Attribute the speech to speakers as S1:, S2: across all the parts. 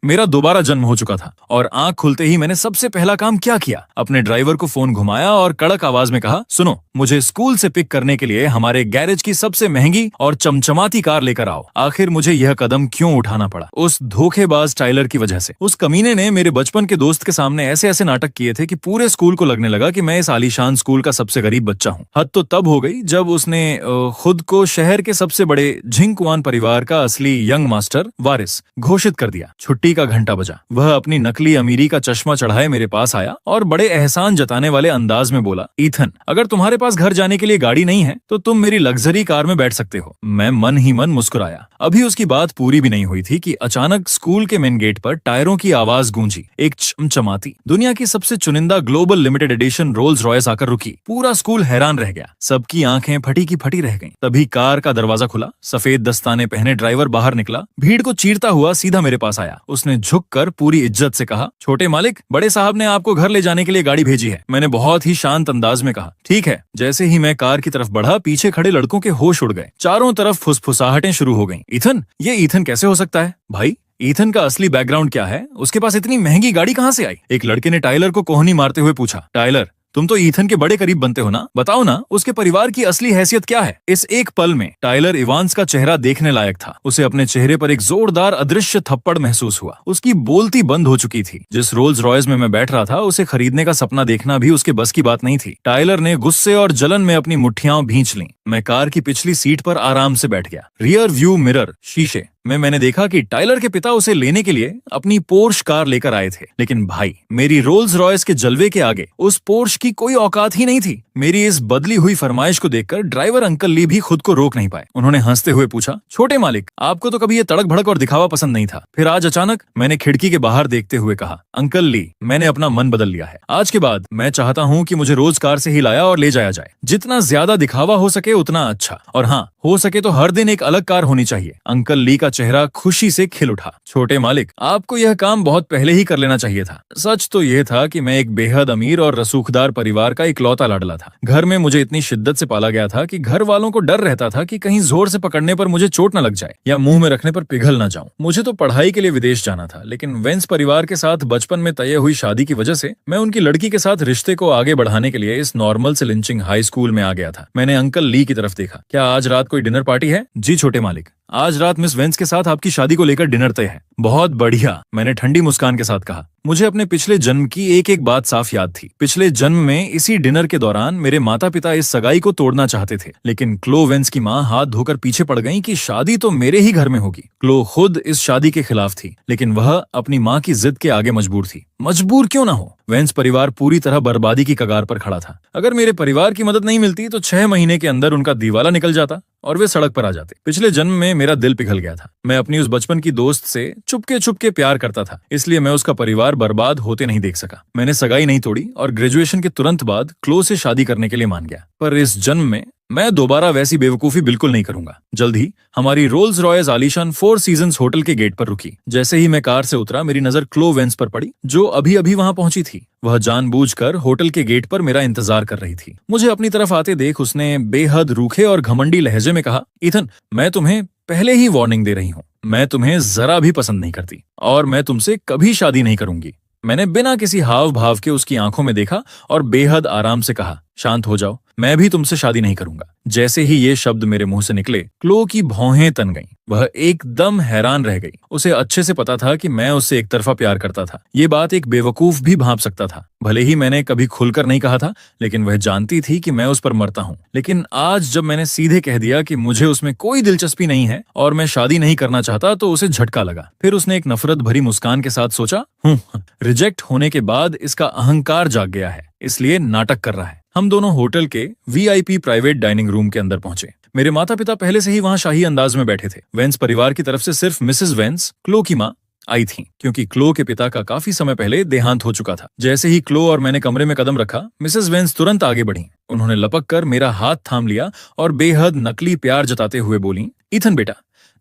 S1: मेरा दोबारा जन्म हो चुका था और आंख खुलते ही मैंने सबसे पहला काम क्या किया, अपने ड्राइवर को फोन घुमाया और कड़क आवाज में कहा, सुनो, मुझे स्कूल से पिक करने के लिए हमारे गैरेज की सबसे महंगी और चमचमाती कार लेकर आओ। आखिर मुझे यह कदम क्यों उठाना पड़ा? उस धोखेबाज टाइलर की वजह से। उस कमीने ने मेरे बचपन के दोस्त के सामने ऐसे ऐसे नाटक किए थे कि पूरे स्कूल को लगने लगा कि मैं इस आलीशान स्कूल का सबसे गरीब बच्चा हूँ। हद तो तब हो गई जब उसने खुद को शहर के सबसे बड़े झिंकवान परिवार का असली यंग मास्टर वारिस घोषित कर दिया। छुट्टी का घंटा बजा। वह अपनी नकली अमीरी का चश्मा चढ़ाए मेरे पास आया और बड़े एहसान जताने वाले अंदाज में बोला, ईथन, अगर तुम्हारे पास घर जाने के लिए गाड़ी नहीं है तो तुम मेरी लग्जरी कार में बैठ सकते हो। मैं मन ही मन मुस्कुराया। अभी उसकी बात पूरी भी नहीं हुई थी कि अचानक स्कूल के मेन गेट पर टायरों की आवाज गूंजी। एक चमचमाती दुनिया की सबसे चुनिंदा global limited edition Rolls Royce आकर रुकी। पूरा स्कूल हैरान रह गया। सबकी आंखें फटी की फटी रह गईं। तभी कार का दरवाजा खुला। सफेद दस्ताने पहने ड्राइवर बाहर निकला। भीड़ को चीरता हुआ सीधा मेरे पास आया। उसने झुककर पूरी इज्जत से कहा, छोटे मालिक, बड़े साहब ने आपको घर ले जाने के लिए गाड़ी भेजी है। मैंने बहुत ही शांत अंदाज में कहा, ठीक है। जैसे ही मैं कार की तरफ बढ़ा, पीछे खड़े लड़कों के होश उड़ गए। चारों तरफ फुसफुसाहटें शुरू हो गईं। ईथन, ये ईथन कैसे हो सकता है? भाई, ईथन का असली बैकग्राउंड क्या है? उसके पास इतनी महंगी गाड़ी कहाँ से आई? एक लड़के ने टाइलर को कोहनी मारते हुए पूछा, टाइलर, तुम तो ईथन के बड़े करीब बनते हो ना, बताओ ना उसके परिवार की असली हैसियत क्या है? इस एक पल में टाइलर इवांस का चेहरा देखने लायक था। उसे अपने चेहरे पर एक जोरदार अदृश्य थप्पड़ महसूस हुआ। उसकी बोलती बंद हो चुकी थी। जिस रोल्स रॉयस में मैं बैठ रहा था, उसे खरीदने का सपना देखना भी उसके बस की बात नहीं थी। टाइलर ने गुस्से और जलन में अपनी मुट्ठियां भींच लीं। मैं कार की पिछली सीट पर आराम से बैठ गया। रियर व्यू मिरर शीशे में मैंने देखा कि टाइलर के पिता उसे लेने के लिए अपनी पोर्श कार लेकर आए थे। लेकिन भाई, मेरी रोल्स रॉयस के जलवे के आगे उस पोर्श की कोई औकात ही नहीं थी। मेरी इस बदली हुई फरमाइश को देखकर ड्राइवर अंकल ली भी खुद को रोक नहीं पाए। उन्होंने हंसते हुए पूछा, छोटे मालिक, आपको तो कभी ये तड़क भड़क और दिखावा पसंद नहीं था, फिर आज अचानक? मैंने खिड़की के बाहर देखते हुए कहा, अंकल ली, मैंने अपना मन बदल लिया है। आज के बाद मैं चाहता हूँ कि मुझे रोज कार से ही लाया और ले जाया जाए। जितना ज्यादा दिखावा हो सके उतना अच्छा, और हाँ, हो सके तो हर दिन एक अलग कार होनी चाहिए। अंकल ली का चेहरा खुशी से खिल उठा। छोटे मालिक, आपको यह काम बहुत पहले ही कर लेना चाहिए था। सच तो यह था कि मैं एक बेहद अमीर और रसूखदार परिवार का इकलौता लाडला था। घर में मुझे इतनी शिद्दत से पाला गया था कि घर वालों को डर रहता था कि कहीं जोर से पकड़ने पर मुझे चोट न लग जाए या मुंह में रखने पर पिघल न जाऊं। मुझे तो पढ़ाई के लिए विदेश जाना था, लेकिन वेंस परिवार के साथ बचपन में तय हुई शादी की वजह से मैं उनकी लड़की के साथ रिश्ते को आगे बढ़ाने के लिए इस नॉर्मल से लिंचिंग हाई स्कूल में आ गया था। मैंने अंकल ली की तरफ देखा। क्या आज रात कोई डिनर पार्टी है? जी छोटे मालिक, आज रात मिस वेंस के साथ आपकी शादी को लेकर डिनर तय है। बहुत बढ़िया, मैंने ठंडी मुस्कान के साथ कहा। मुझे अपने पिछले जन्म की एक एक बात साफ याद थी। पिछले जन्म में इसी डिनर के दौरान मेरे माता पिता इस सगाई को तोड़ना चाहते थे, लेकिन क्लो वेंस की माँ हाथ धोकर पीछे पड़ गईं कि शादी तो मेरे ही घर में होगी। क्लो खुद इस शादी के खिलाफ थी, लेकिन वह अपनी माँ की जिद के आगे मजबूर थी। मजबूर क्यों ना हो? वेंस परिवार पूरी तरह बर्बादी की कगार पर खड़ा था। अगर मेरे परिवार की मदद नहीं मिलती तो 6 महीने के अंदर उनका दीवाला निकल जाता और वे सड़क पर आ जाते। पिछले जन्म में मेरा दिल पिघल गया था। मैं अपनी उस बचपन की दोस्त से चुपके चुपके प्यार करता था, इसलिए मैं उसका परिवार बर्बाद होते नहीं देख सका। मैंने सगाई नहीं तोड़ी और ग्रेजुएशन के तुरंत बाद क्लो से शादी करने के लिए मान गया। पर इस जन्म में मैं दोबारा वैसी बेवकूफी बिल्कुल नहीं करूंगा। जल्द ही हमारी रोल्स रॉयस आलीशान 4 सीजन्स होटल के गेट पर रुकी। जैसे ही मैं कार से उतरा, मेरी नजर क्लो वेंस पर पड़ी, जो अभी अभी वहां पहुंची थी। वह जानबूझकर होटल के गेट पर मेरा इंतजार कर रही थी। मुझे अपनी तरफ आते देख उसने बेहद रूखे और घमंडी लहजे में कहा, ईथन, मैं तुम्हें पहले ही वार्निंग दे रही हूँ। मैं तुम्हें जरा भी पसंद नहीं करती और मैं तुमसे कभी शादी नहीं करूंगी। मैंने बिना किसी हाव भाव के उसकी आंखों में देखा और बेहद आराम से कहा, शांत हो जाओ, मैं भी तुमसे शादी नहीं करूंगा। जैसे ही ये शब्द मेरे मुंह से निकले, क्लो की भौहें तन गईं। वह एकदम हैरान रह गई। उसे अच्छे से पता था कि मैं उससे एक तरफा प्यार करता था। ये बात एक बेवकूफ भी भांप सकता था। भले ही मैंने कभी खुलकर नहीं कहा था, लेकिन वह जानती थी कि मैं उस पर मरता हूँ। लेकिन आज जब मैंने सीधे कह दिया कि मुझे उसमें कोई दिलचस्पी नहीं है और मैं शादी नहीं करना चाहता, तो उसे झटका लगा। फिर उसने एक नफरत भरी मुस्कान के साथ सोचा, रिजेक्ट होने के बाद इसका अहंकार जाग गया है, इसलिए नाटक कर रहा है। हम दोनों होटल के VIP प्राइवेट डाइनिंग रूम के अंदर पहुंचे। मेरे माता पिता पहले से ही वहां शाही अंदाज में बैठे थे। वेंस परिवार की तरफ से सिर्फ मिसेस वेंस, क्लो की माँ, आई थी, क्योंकि क्लो के पिता का काफी समय पहले देहांत हो चुका था। जैसे ही क्लो और मैंने कमरे में कदम रखा, मिसेस वेंस तुरंत आगे बढ़ी। उन्होंने लपक कर मेरा हाथ थाम लिया और बेहद नकली प्यार जताते हुए बोली, ईथन बेटा,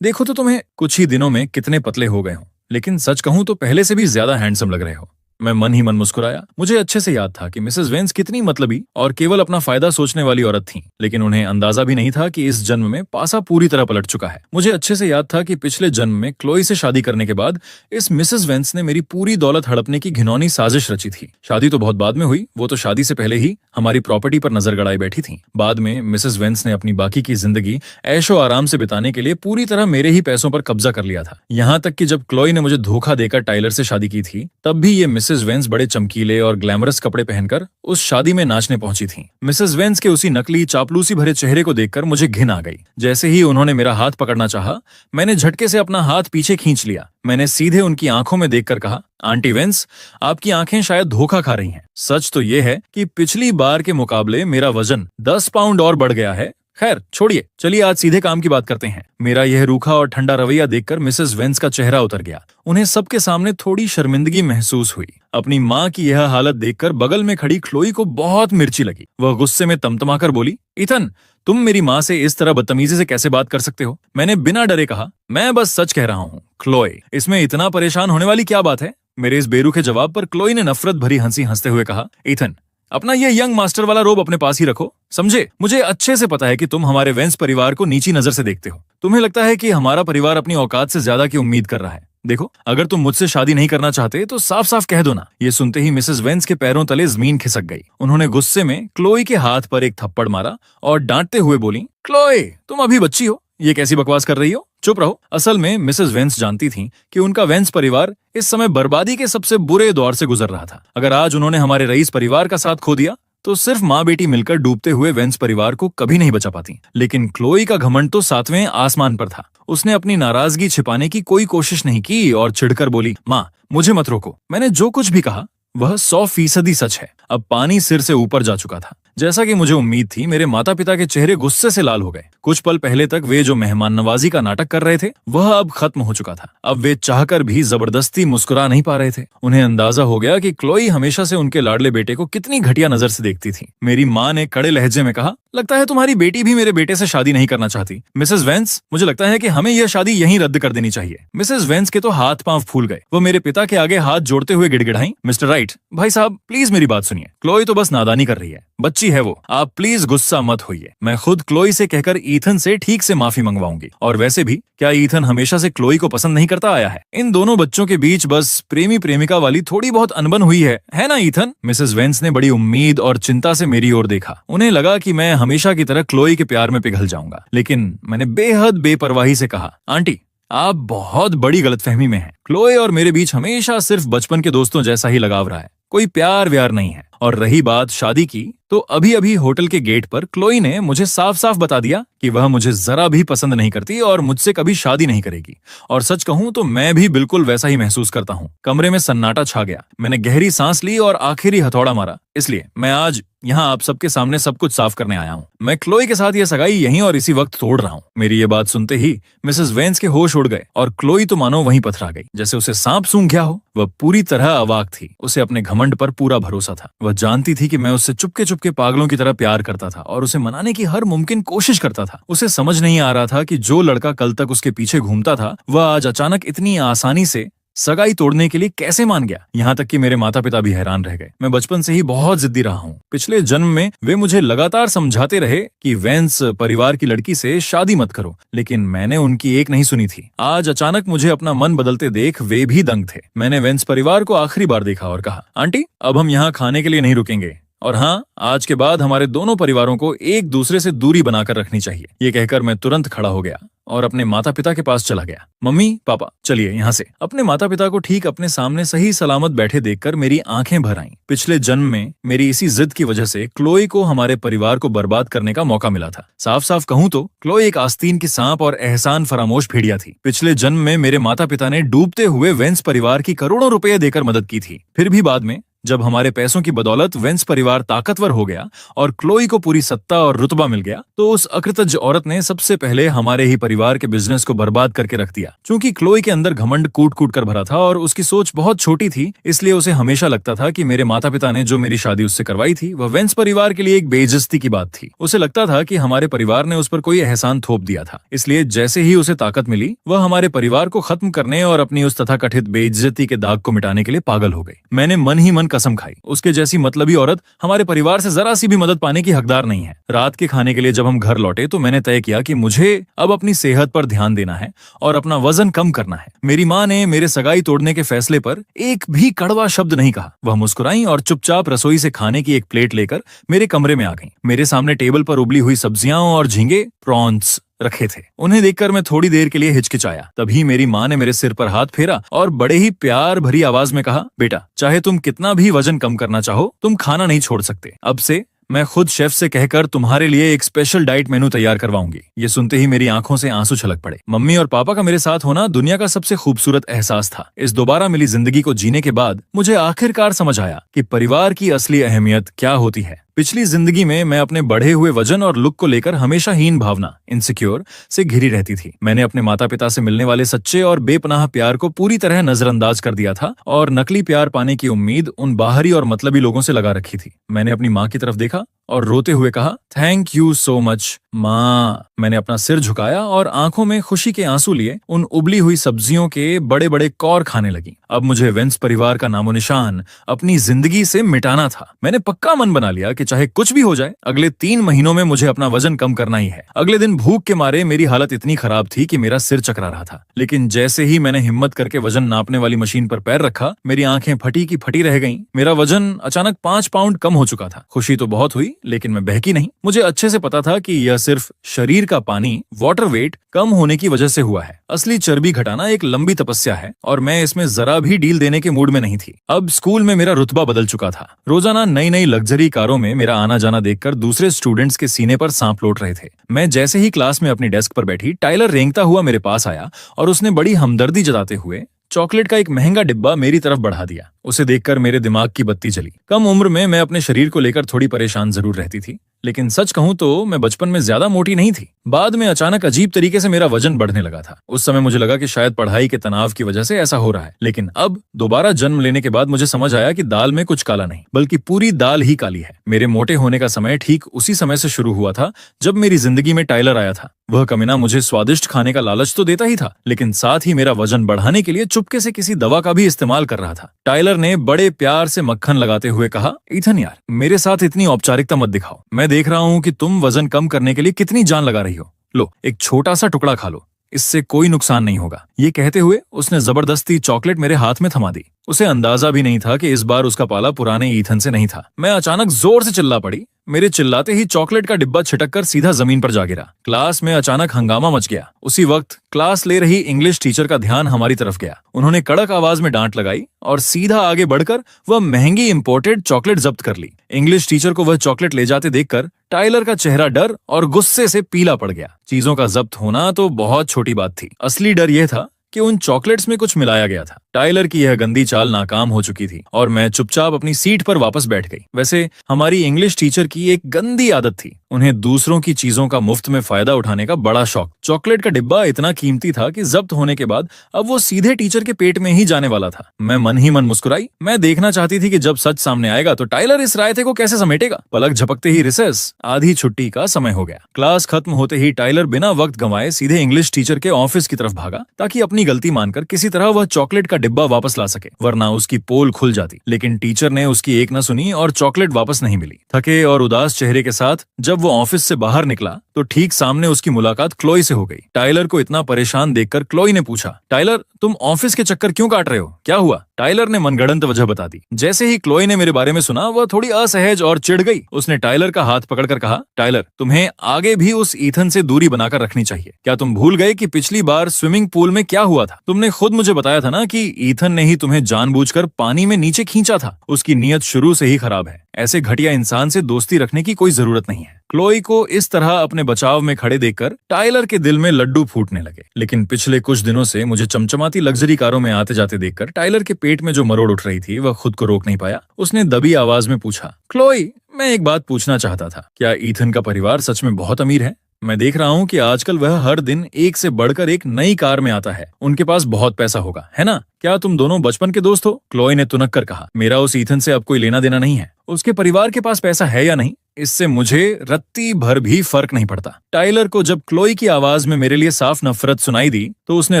S1: देखो तो तुम्हें कुछ ही दिनों में कितने पतले हो गए हो, लेकिन सच कहूं तो पहले से भी ज्यादा हैंडसम लग रहे हो। मैं मन ही मन मुस्कुराया। मुझे अच्छे से याद था कि मिसेस वेंस कितनी मतलबी और केवल अपना फायदा सोचने वाली औरत थीं, लेकिन उन्हें अंदाजा भी नहीं था कि इस जन्म में पासा पूरी तरह पलट चुका है। मुझे अच्छे से याद था कि पिछले जन्म में क्लोई से शादी करने के बाद इस मिसेस वेंस ने मेरी पूरी दौलत हड़पने की घिनौनी साजिश रची थी। शादी तो बहुत बाद में हुई, वो तो शादी से पहले ही हमारी प्रॉपर्टी पर नजर गड़ाई बैठी थी। बाद में मिसेस वेंस ने अपनी बाकी की जिंदगी ऐशो आराम से बिताने के लिए पूरी तरह मेरे ही पैसों पर कब्जा कर लिया था। यहाँ तक कि जब क्लोई ने मुझे धोखा देकर टाइलर से शादी की थी, तब भी ये मिसेस वेंस बड़े चमकीले और ग्लैमरस कपड़े पहनकर उस शादी में नाचने पहुंची थी। मिसेस वेंस के उसी नकली चापलूसी भरे चेहरे को देखकर मुझे घिन आ गई। जैसे ही उन्होंने मेरा हाथ पकड़ना चाहा, मैंने झटके से अपना हाथ पीछे खींच लिया। मैंने सीधे उनकी आंखों में देखकर कहा, आंटी वेंस, आपकी आंखें शायद धोखा खा रही हैं। सच तो ये है कि पिछली बार के मुकाबले मेरा वजन 10 पाउंड और बढ़ गया है। खैर छोड़िए, चलिए आज सीधे काम की बात करते हैं। मेरा यह रूखा और ठंडा रवैया देखकर मिसेस वेंस का चेहरा उतर गया। उन्हें सबके सामने थोड़ी शर्मिंदगी महसूस हुई। अपनी माँ की यह हालत देखकर बगल में खड़ी क्लोई को बहुत मिर्ची लगी। वह गुस्से में तमतमाकर बोली, इथन, तुम मेरी माँ से इस तरह बदतमीजी से कैसे बात कर सकते हो? मैंने बिना डरे कहा, मैं बस सच कह रहा हूँ। क्लोई, इसमें इतना परेशान होने वाली क्या बात है? मेरे इस बेरुखे जवाब पर क्लोई ने नफरत भरी हंसी हंसते हुए कहा, इथन, अपना ये यंग मास्टर वाला रोब अपने पास ही रखो, समझे? मुझे अच्छे से पता है कि तुम हमारे वेंस परिवार को नीची नजर से देखते हो। तुम्हें लगता है कि हमारा परिवार अपनी औकात से ज्यादा की उम्मीद कर रहा है। देखो, अगर तुम मुझसे शादी नहीं करना चाहते तो साफ साफ कह दो ना। ये सुनते ही मिसेस वेंस के पैरों तले जमीन खिसक गई। उन्होंने गुस्से में क्लोई के हाथ पर एक थप्पड़ मारा और डांटते हुए बोली, क्लोई, तुम अभी बच्ची हो, ये कैसी बकवास कर रही हो? चुप रहो। असल में मिसेस वेंस जानती थीं कि उनका वेंस परिवार इस समय बर्बादी के सबसे बुरे दौर से गुजर रहा था। अगर आज उन्होंने हमारे रईस परिवार का साथ खो दिया तो सिर्फ माँ बेटी मिलकर डूबते हुए वेंस परिवार को कभी नहीं बचा पाती। लेकिन क्लोई का घमंड तो 7वें आसमान पर था। उसने अपनी नाराजगी छिपाने की कोई कोशिश नहीं की और चिढ़कर बोली, माँ, मुझे मत रोको। मैंने जो कुछ भी कहा वह 100% सच है। अब पानी सिर से ऊपर जा चुका था। जैसा कि मुझे उम्मीद थी, मेरे माता पिता के चेहरे गुस्से से लाल हो गए। कुछ पल पहले तक वे जो मेहमान नवाजी का नाटक कर रहे थे, वह अब खत्म हो चुका था। अब वे चाहकर भी जबरदस्ती मुस्कुरा नहीं पा रहे थे। उन्हें अंदाजा हो गया कि क्लोई हमेशा से उनके लाडले बेटे को कितनी घटिया नजर से देखती थी। मेरी माँ ने कड़े लहजे में कहा, लगता है तुम्हारी बेटी भी मेरे बेटे से शादी नहीं करना चाहती। मिसेस वेंस, मुझे लगता है कि हमें यह शादी यहीं रद्द कर देनी चाहिए। मिसेस वेंस के तो हाथ पांव फूल गए। वो मेरे पिता के आगे हाथ जोड़ते हुए गिड़गिड़ाई, मिस्टर राइट, भाई साहब प्लीज मेरी बात सुनिए। क्लोई तो बस नादानी कर रही है, बच्ची है वो, आप प्लीज गुस्सा मत होइए। मैं खुद क्लोई से कहकर ईथन से ठीक से माफी मंगवाऊंगी। और वैसे भी क्या ईथन हमेशा से क्लोई को पसंद नहीं करता आया है? इन दोनों बच्चों के बीच बस प्रेमी प्रेमिका वाली थोड़ी बहुत अनबन हुई है ना ईथन? मिसेस वेंस ने बड़ी उम्मीद और चिंता से मेरी ओर देखा। उन्हें लगा कि मैं हमेशा की तरह क्लोई के प्यार में पिघल जाऊंगा। लेकिन मैंने बेहद बेपरवाही से कहा, आंटी, आप बहुत बड़ी गलतफहमी में हैं। क्लोई और मेरे बीच हमेशा सिर्फ बचपन के दोस्तों जैसा ही लगाव रहा है, कोई प्यार व्यार नहीं है। और रही बात शादी की, तो अभी अभी होटल के गेट पर क्लोई ने मुझे साफ साफ बता दिया कि वह मुझे जरा भी पसंद नहीं करती और मुझसे कभी शादी नहीं करेगी। और सच कहूं तो मैं भी बिल्कुल वैसा ही महसूस करता हूं। कमरे में सन्नाटा छा गया। मैंने गहरी सांस ली और आखिरी हथौड़ा मारा। इसलिए मैं आज यहाँ आप सबके सामने सब कुछ साफ करने आया हूँ। मैं क्लोई के साथ ये सगाई यहीं और इसी वक्त तोड़ रहा हूँ। मेरी ये बात सुनते ही मिसेस वेंस के होश उड़ गए और क्लोई तो मानो वहीं पथरा गई, जैसे उसे सांप सूंघ गया हो। वह पूरी तरह अवाक थी। उसे अपने घमंड पर पूरा भरोसा था। वह जानती थी कि मैं उससे चुपके चुपके पागलों की तरह प्यार करता था और उसे मनाने की हर मुमकिन कोशिश करता था। उसे समझ नहीं आ रहा था कि जो लड़का कल तक उसके पीछे घूमता था, वह आज अचानक इतनी आसानी से सगाई तोड़ने के लिए कैसे मान गया। यहाँ तक कि मेरे माता पिता भी हैरान रह गए। मैं बचपन से ही बहुत जिद्दी रहा हूँ। पिछले जन्म में वे मुझे लगातार समझाते रहे कि वेंस परिवार की लड़की से शादी मत करो, लेकिन मैंने उनकी एक नहीं सुनी थी। आज अचानक मुझे अपना मन बदलते देख वे भी दंग थे। मैंने वेंस परिवार को आखिरी बार देखा और कहा, आंटी, अब हम यहाँ खाने के लिए नहीं रुकेंगे। और हाँ, आज के बाद हमारे दोनों परिवारों को एक दूसरे से दूरी बनाकर रखनी चाहिए। ये कहकर मैं तुरंत खड़ा हो गया और अपने माता पिता के पास चला गया। मम्मी, पापा, चलिए यहाँ से। अपने माता पिता को ठीक अपने सामने सही सलामत बैठे देखकर मेरी आंखें भर आईं। पिछले जन्म में मेरी इसी जिद की वजह से क्लोई को हमारे परिवार को बर्बाद करने का मौका मिला था। साफ साफ कहूँ तो क्लोई एक आस्तीन की सांप और एहसान फरामोश भेड़िया थी। पिछले जन्म में मेरे माता पिता ने डूबते हुए वेंस परिवार की करोड़ों रुपए देकर मदद की थी। फिर भी बाद में जब हमारे पैसों की बदौलत वेंस परिवार ताकतवर हो गया और क्लोई को पूरी सत्ता और रुतबा मिल गया, तो उस अकृतज्ञ औरत ने सबसे पहले हमारे ही परिवार के बिजनेस को बर्बाद करके रख दिया। क्योंकि क्लोई के अंदर घमंड कूट कूट कर भरा था और उसकी सोच बहुत छोटी थी, इसलिए उसे हमेशा लगता था कि मेरे माता पिता ने जो मेरी शादी उससे करवाई थी वह वेंस परिवार के लिए एक बेइज्जती की बात थी। उसे लगता था कि हमारे परिवार ने उस पर कोई एहसान थोप दिया था, इसलिए जैसे ही उसे ताकत मिली वह हमारे परिवार को खत्म करने और अपनी उस तथाकथित बेइज्जती के दाग को मिटाने के लिए पागल हो गई। मैंने मन ही मन कसम खाई, उसके जैसी मतलबी औरत हमारे परिवार से जरा सी भी मदद पाने की हकदार नहीं है। रात के खाने के लिए जब हम घर लौटे तो मैंने तय किया कि मुझे अब अपनी सेहत पर ध्यान देना है और अपना वजन कम करना है। मेरी माँ ने मेरे सगाई तोड़ने के फैसले पर एक भी कड़वा शब्द नहीं कहा। वह मुस्कुराई और चुपचाप रसोई से खाने की एक प्लेट लेकर मेरे कमरे में आ गईं। मेरे सामने टेबल पर उबली हुई सब्जियां और झींगे प्रॉन्स रखे थे। उन्हें देखकर मैं थोड़ी देर के लिए हिचकिचाया। तभी मेरी माँ ने मेरे सिर पर हाथ फेरा और बड़े ही प्यार भरी आवाज में कहा, बेटा, चाहे तुम कितना भी वजन कम करना चाहो, तुम खाना नहीं छोड़ सकते। अब से मैं खुद शेफ से कहकर तुम्हारे लिए एक स्पेशल डाइट मेनू तैयार करवाऊंगी। ये सुनते ही मेरी आंखों से आंसू छलक पड़े। मम्मी और पापा का मेरे साथ होना दुनिया का सबसे खूबसूरत एहसास था। इस दोबारा मिली जिंदगी को जीने के बाद मुझे आखिरकार समझ आया कि परिवार की असली अहमियत क्या होती है। पिछली जिंदगी में मैं अपने बढ़े हुए वजन और लुक को लेकर हमेशा हीन भावना, इनसिक्योर से घिरी रहती थी। मैंने अपने माता पिता से मिलने वाले सच्चे और बेपनाह प्यार को पूरी तरह नजरअंदाज कर दिया था और नकली प्यार पाने की उम्मीद उन बाहरी और मतलबी लोगों से लगा रखी थी। मैंने अपनी माँ की तरफ देखा और रोते हुए कहा, थैंक यू सो मच माँ। मैंने अपना सिर झुकाया और आंखों में खुशी के आंसू लिए उन उबली हुई सब्जियों के बड़े बड़े कौर खाने लगी। अब मुझे वेंस परिवार का नामो निशान अपनी जिंदगी से मिटाना था। मैंने पक्का मन बना लिया कि चाहे कुछ भी हो जाए, अगले 3 महीनों में मुझे अपना वजन कम करना ही है। अगले दिन भूख के मारे मेरी हालत इतनी खराब थी कि मेरा सिर चकरा रहा था। लेकिन जैसे ही मैंने हिम्मत करके वजन नापने वाली मशीन पर पैर रखा, मेरी आंखें फटी की फटी रह गईं। मेरा वजन अचानक 5 पाउंड कम हो चुका था। खुशी तो बहुत हुई, लेकिन मैं बहकी नहीं। मुझे अच्छे से पता था कि यह सिर्फ शरीर का पानी, वाटर वेट कम होने की वजह से हुआ है। असली चर्बी घटाना एक लंबी तपस्या है और मैं इसमें जरा भी डील देने के मूड में नहीं थी। अब स्कूल में मेरा रुतबा बदल चुका था। रोजाना नई नई लग्जरी कारों में मेरा आना जाना देखकर दूसरे स्टूडेंट्स के सीने पर सांप लौट रहे थे। मैं जैसे ही क्लास में अपनी डेस्क पर बैठी, टाइलर रेंगता हुआ मेरे पास आया और उसने बड़ी हमदर्दी जताते हुए चॉकलेट का एक महंगा डिब्बा मेरी तरफ बढ़ा दिया। उसे देखकर मेरे दिमाग की बत्ती जली। कम उम्र में मैं अपने शरीर को लेकर थोड़ी परेशान जरूर रहती थी, लेकिन सच कहूं तो मैं बचपन में ज्यादा मोटी नहीं थी। बाद में अचानक अजीब तरीके से मेरा वजन बढ़ने लगा था। उस समय मुझे लगा कि शायद पढ़ाई के तनाव की वजह से ऐसा हो रहा है, लेकिन अब दोबारा जन्म लेने के बाद मुझे समझ आया कि दाल में कुछ काला नहीं, बल्कि पूरी दाल ही काली है। मेरे मोटे होने का समय ठीक उसी समय से शुरू हुआ था जब मेरी जिंदगी में टाइलर आया था। वह कमीना मुझे स्वादिष्ट खाने का लालच तो देता ही था, लेकिन साथ ही मेरा वजन बढ़ाने के लिए चुपके से किसी दवा का भी इस्तेमाल कर रहा था। टाइलर ने बड़े प्यार से मक्खन लगाते हुए कहा, ईथन यार, मेरे साथ इतनी औपचारिकता मत दिखाओ। मैं देख रहा हूँ कि तुम वजन कम करने के लिए कितनी जान लगा रही हो। लो, एक छोटा सा टुकड़ा खा लो, इससे कोई नुकसान नहीं होगा। ये कहते हुए उसने जबरदस्ती चॉकलेट मेरे हाथ में थमा दी। उसे अंदाजा भी नहीं था कि इस बार उसका पाला पुराने ईथन से नहीं था। मैं अचानक जोर से चिल्ला पड़ी। मेरे चिल्लाते ही चॉकलेट का डिब्बा छिटककर सीधा जमीन पर जा गिरा। क्लास में अचानक हंगामा मच गया। उसी वक्त क्लास ले रही इंग्लिश टीचर का ध्यान हमारी तरफ गया। उन्होंने कड़क आवाज में डांट लगाई और सीधा आगे बढ़कर वह महंगी इंपोर्टेड चॉकलेट जब्त कर ली। इंग्लिश टीचर को वह चॉकलेट ले जाते देखकर टाइलर का चेहरा डर और गुस्से से पीला पड़ गया। चीजों का जब्त होना तो बहुत छोटी बात थी। असली डर यह था कि उन चॉकलेट्स में कुछ मिलाया गया था। टाइलर की यह गंदी चाल नाकाम हो चुकी थी और मैं चुपचाप अपनी सीट पर वापस बैठ गई। वैसे हमारी इंग्लिश टीचर की एक गंदी आदत थी, उन्हें दूसरों की चीजों का मुफ्त में फायदा उठाने का बड़ा शौक। चॉकलेट का डिब्बा इतना कीमती था कि जब्त होने के बाद अब वो सीधे टीचर के पेट में ही जाने वाला था। मैं मन ही मन मुस्कुराई। मैं देखना चाहती थी कि जब सच सामने आएगा तो टाइलर इस रायते को कैसे समेटेगा। पलक झपकते ही रिसेस, आधी छुट्टी का समय हो गया। क्लास खत्म होते ही टाइलर बिना वक्त गंवाए सीधे इंग्लिश टीचर के ऑफिस की तरफ भागा ताकि अपनी गलती मानकर किसी तरह वह चॉकलेट का डिब्बा वापस ला सके, वरना उसकी पोल खुल जाती। लेकिन टीचर ने उसकी एक न सुनी और चॉकलेट वापस नहीं मिली। थके और उदास चेहरे के साथ जब वो ऑफिस से बाहर निकला तो ठीक सामने उसकी मुलाकात क्लोई से हो गई। टाइलर को इतना परेशान देखकर क्लोई ने पूछा, टाइलर, तुम ऑफिस के चक्कर क्यों काट रहे हो? क्या हुआ? टाइलर ने मनगढ़ंत वजह बता दी। जैसे ही क्लोई ने मेरे बारे में सुना, वह थोड़ी असहज और चिढ़ गई। उसने टाइलर का हाथ पकड़कर कहा, टाइलर, तुम्हें आगे भी उस ईथन से दूरी बनाकर रखनी चाहिए। क्या तुम भूल गए कि पिछली बार स्विमिंग पूल में क्या हुआ था? तुमने खुद मुझे बताया था ना कि ईथन ने ही तुम्हें जानबूझकर पानी में नीचे खींचा था। उसकी नीयत शुरू से ही खराब है। ऐसे घटिया इंसान से दोस्ती रखने की कोई जरूरत नहीं है। क्लोई को इस तरह अपने बचाव में खड़े देखकर टाइलर के दिल में लड्डू फूटने लगे। लेकिन पिछले कुछ दिनों से मुझे चमचमाती लग्जरी कारों में आते जाते देखकर टाइलर के पेट में जो मरोड़ उठ रही थी वह खुद को रोक नहीं पाया। उसने दबी आवाज में पूछा, क्लोई, मैं एक बात पूछना चाहता था, क्या ईथन का परिवार सच में बहुत अमीर है? मैं देख रहा हूँ कि आजकल वह हर दिन एक से बढ़कर एक नई कार में आता है। उनके पास बहुत पैसा होगा, है ना? क्या तुम दोनों बचपन के दोस्त हो? क्लोई ने तुनक कर कहा, मेरा उस ईथन से अब कोई लेना देना नहीं है। उसके परिवार के पास पैसा है या नहीं, इससे मुझे रत्ती भर भी फर्क नहीं पड़ता। टाइलर को जब क्लोई की आवाज में मेरे लिए साफ नफरत सुनाई दी तो उसने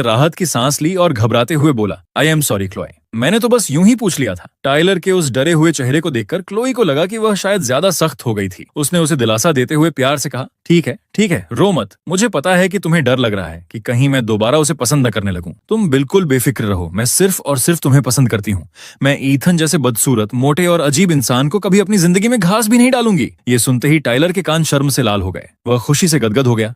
S1: राहत की सांस ली और घबराते हुए बोला, आई एम सॉरी क्लोई, मैंने तो बस यूं ही पूछ लिया था। टाइलर के उस डरे हुए चेहरे को देखकर क्लोई को लगा कि वह शायद ज्यादा सख्त हो गई थी। उसने उसे दिलासा देते हुए प्यार से कहा, ठीक है, रो मत। मुझे पता है कि तुम्हें डर लग रहा है कि कहीं मैं दोबारा उसे पसंद न करने लगूं। तुम बिल्कुल बेफिक्र रहो, मैं सिर्फ और सिर्फ तुम्हें पसंद करती हूँ। मैं ईथन जैसे बदसूरत, मोटे और अजीब इंसान को कभी अपनी जिंदगी में घास भी नहीं डालूंगी। ये सुनते ही टाइलर के कान शर्म से लाल हो गए। वह खुशी से गदगद हो गया।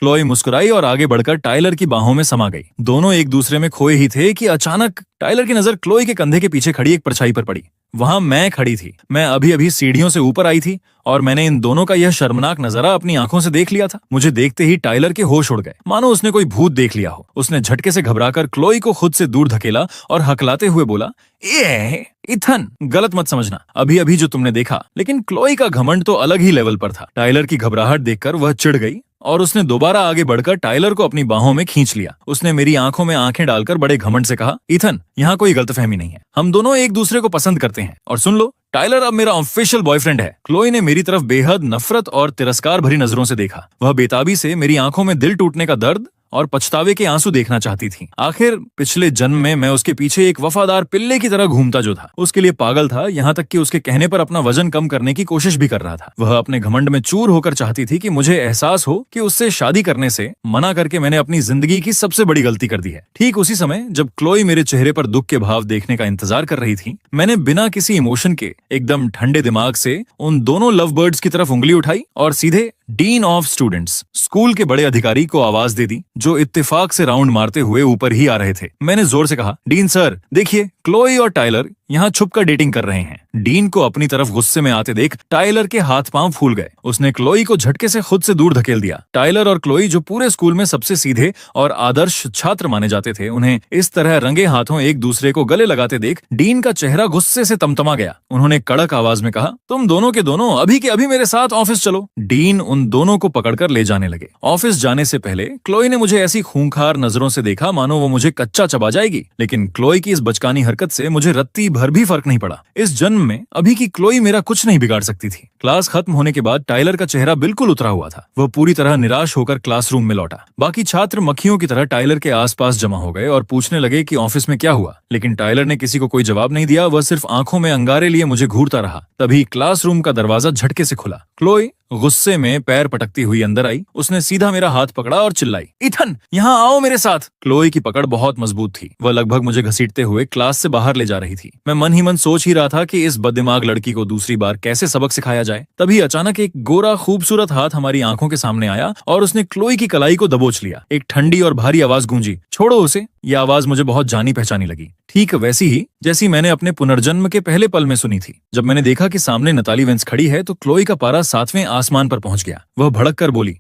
S1: क्लोई मुस्कुराई और आगे बढ़कर टाइलर की बाहों में समा गई। दोनों एक दूसरे में खोए ही थे कि अचानक टाइलर की नजर क्लोई के कंधे के पीछे खड़ी एक परछाई पर पड़ी। वहां मैं खड़ी थी। मैं अभी अभी सीढ़ियों से ऊपर आई थी और मैंने इन दोनों का यह शर्मनाक नजारा अपनी आंखों से देख लिया था। मुझे देखते ही टाइलर के होश उड़ गए, मानो उसने कोई भूत देख लिया हो। उसने झटके से घबराकर क्लोई को खुद से दूर धकेला और हकलाते हुए बोला, ये इथन, गलत मत समझना, अभी अभी जो तुमने देखा। लेकिन क्लोई का घमंड तो अलग ही लेवल पर था। टाइलर की घबराहट देखकर वह चिढ़ गई और उसने दोबारा आगे बढ़कर टाइलर को अपनी बाहों में खींच लिया। उसने मेरी आंखों में आंखें डालकर बड़े घमंड से कहा, ईथन, यहाँ कोई गलतफहमी नहीं है। हम दोनों एक दूसरे को पसंद करते हैं। और सुन लो, टाइलर अब मेरा ऑफिशियल बॉयफ्रेंड है। क्लोई ने मेरी तरफ बेहद नफरत और तिरस्कार भरी नजरों से देखा। वह बेताबी से मेरी आंखों में दिल टूटने का दर्द और पछतावे के आंसू देखना चाहती थी। आखिर पिछले जन्म में मैं उसके पीछे एक वफादार पिल्ले की तरह घूमता जो था, उसके लिए पागल था, यहाँ तक कि उसके कहने पर अपना वजन कम करने की कोशिश भी कर रहा था। वह अपने घमंड में चूर होकर चाहती थी कि मुझे एहसास हो कि उससे शादी करने से मना करके मैंने अपनी जिंदगी की सबसे बड़ी गलती कर दी है। ठीक उसी समय जब क्लोई मेरे चेहरे पर दुख के भाव देखने का इंतजार कर रही थी, मैंने बिना किसी इमोशन के एकदम ठंडे दिमाग से उन दोनों लव बर्ड्स की तरफ उंगली उठाई और सीधे डीन ऑफ स्टूडेंट्स, स्कूल के बड़े अधिकारी को आवाज दे दी, जो इत्तेफाक से राउंड मारते हुए ऊपर ही आ रहे थे। मैंने जोर से कहा, डीन सर, देखिए, क्लोई और टाइलर यहाँ छुपकर डेटिंग कर रहे हैं। डीन को अपनी तरफ गुस्से में आते देख टाइलर के हाथ पांव फूल गए। उसने क्लोई को झटके से खुद से दूर धकेल दिया। टाइलर और क्लोई, जो पूरे स्कूल में सबसे सीधे और आदर्श छात्र माने जाते थे, उन्हें इस तरह रंगे हाथों एक दूसरे को गले लगाते देख डीन का चेहरा गुस्से से तमतमा गया। उन्होंने कड़क आवाज में कहा, तुम दोनों के दोनों अभी के अभी मेरे साथ ऑफिस चलो। डीन उन दोनों को पकड़कर ले जाने लगे। ऑफिस जाने से पहले क्लोई ने मुझे ऐसी खूंखार नजरों से देखा मानो वो मुझे कच्चा चबा जाएगी। लेकिन क्लोई की इस बचकानी हरकत से मुझे रत्ती भर भी फर्क नहीं पड़ा। इस जन्म में अभी की क्लोई मेरा कुछ नहीं बिगाड़ सकती थी। क्लास खत्म होने के बाद टाइलर का चेहरा बिल्कुल उतरा हुआ था। वह पूरी तरह निराश होकर क्लासरूम में लौटा। बाकी छात्र मक्खियों की तरह टाइलर के आसपास जमा हो गए और पूछने लगे कि ऑफिस में क्या हुआ। लेकिन टाइलर ने किसी को कोई जवाब नहीं दिया। वह सिर्फ आंखों में अंगारे लिए मुझे घूरता रहा। तभी क्लासरूम का दरवाजा झटके से खुला। क्लोई गुस्से में पैर पटकती हुई अंदर आई। उसने सीधा मेरा हाथ पकड़ा और चिल्लाई, इथन, यहाँ आओ मेरे साथ। क्लोई की पकड़ बहुत मजबूत थी। वह लगभग मुझे घसीटते हुए क्लास से बाहर ले जा रही थी। मैं मन ही मन सोच ही रहा था कि इस बददिमाग लड़की को दूसरी बार कैसे सबक सिखाया जाए। तभी अचानक एक गोरा खूबसूरत हाथ हमारी आंखों के सामने आया और उसने क्लोई की कलाई को दबोच लिया। एक ठंडी और भारी आवाज गूंजी, छोड़ो उसे। यह आवाज मुझे बहुत जानी पहचानी लगी, ठीक वैसी ही जैसी मैंने अपने पुनर्जन्म के पहले पल में सुनी थी। जब मैंने देखा कि सामने नताली वेंस खड़ी है तो क्लोई का पारा 7वें आसमान पर पहुंच गया। वह भड़क कर बोली,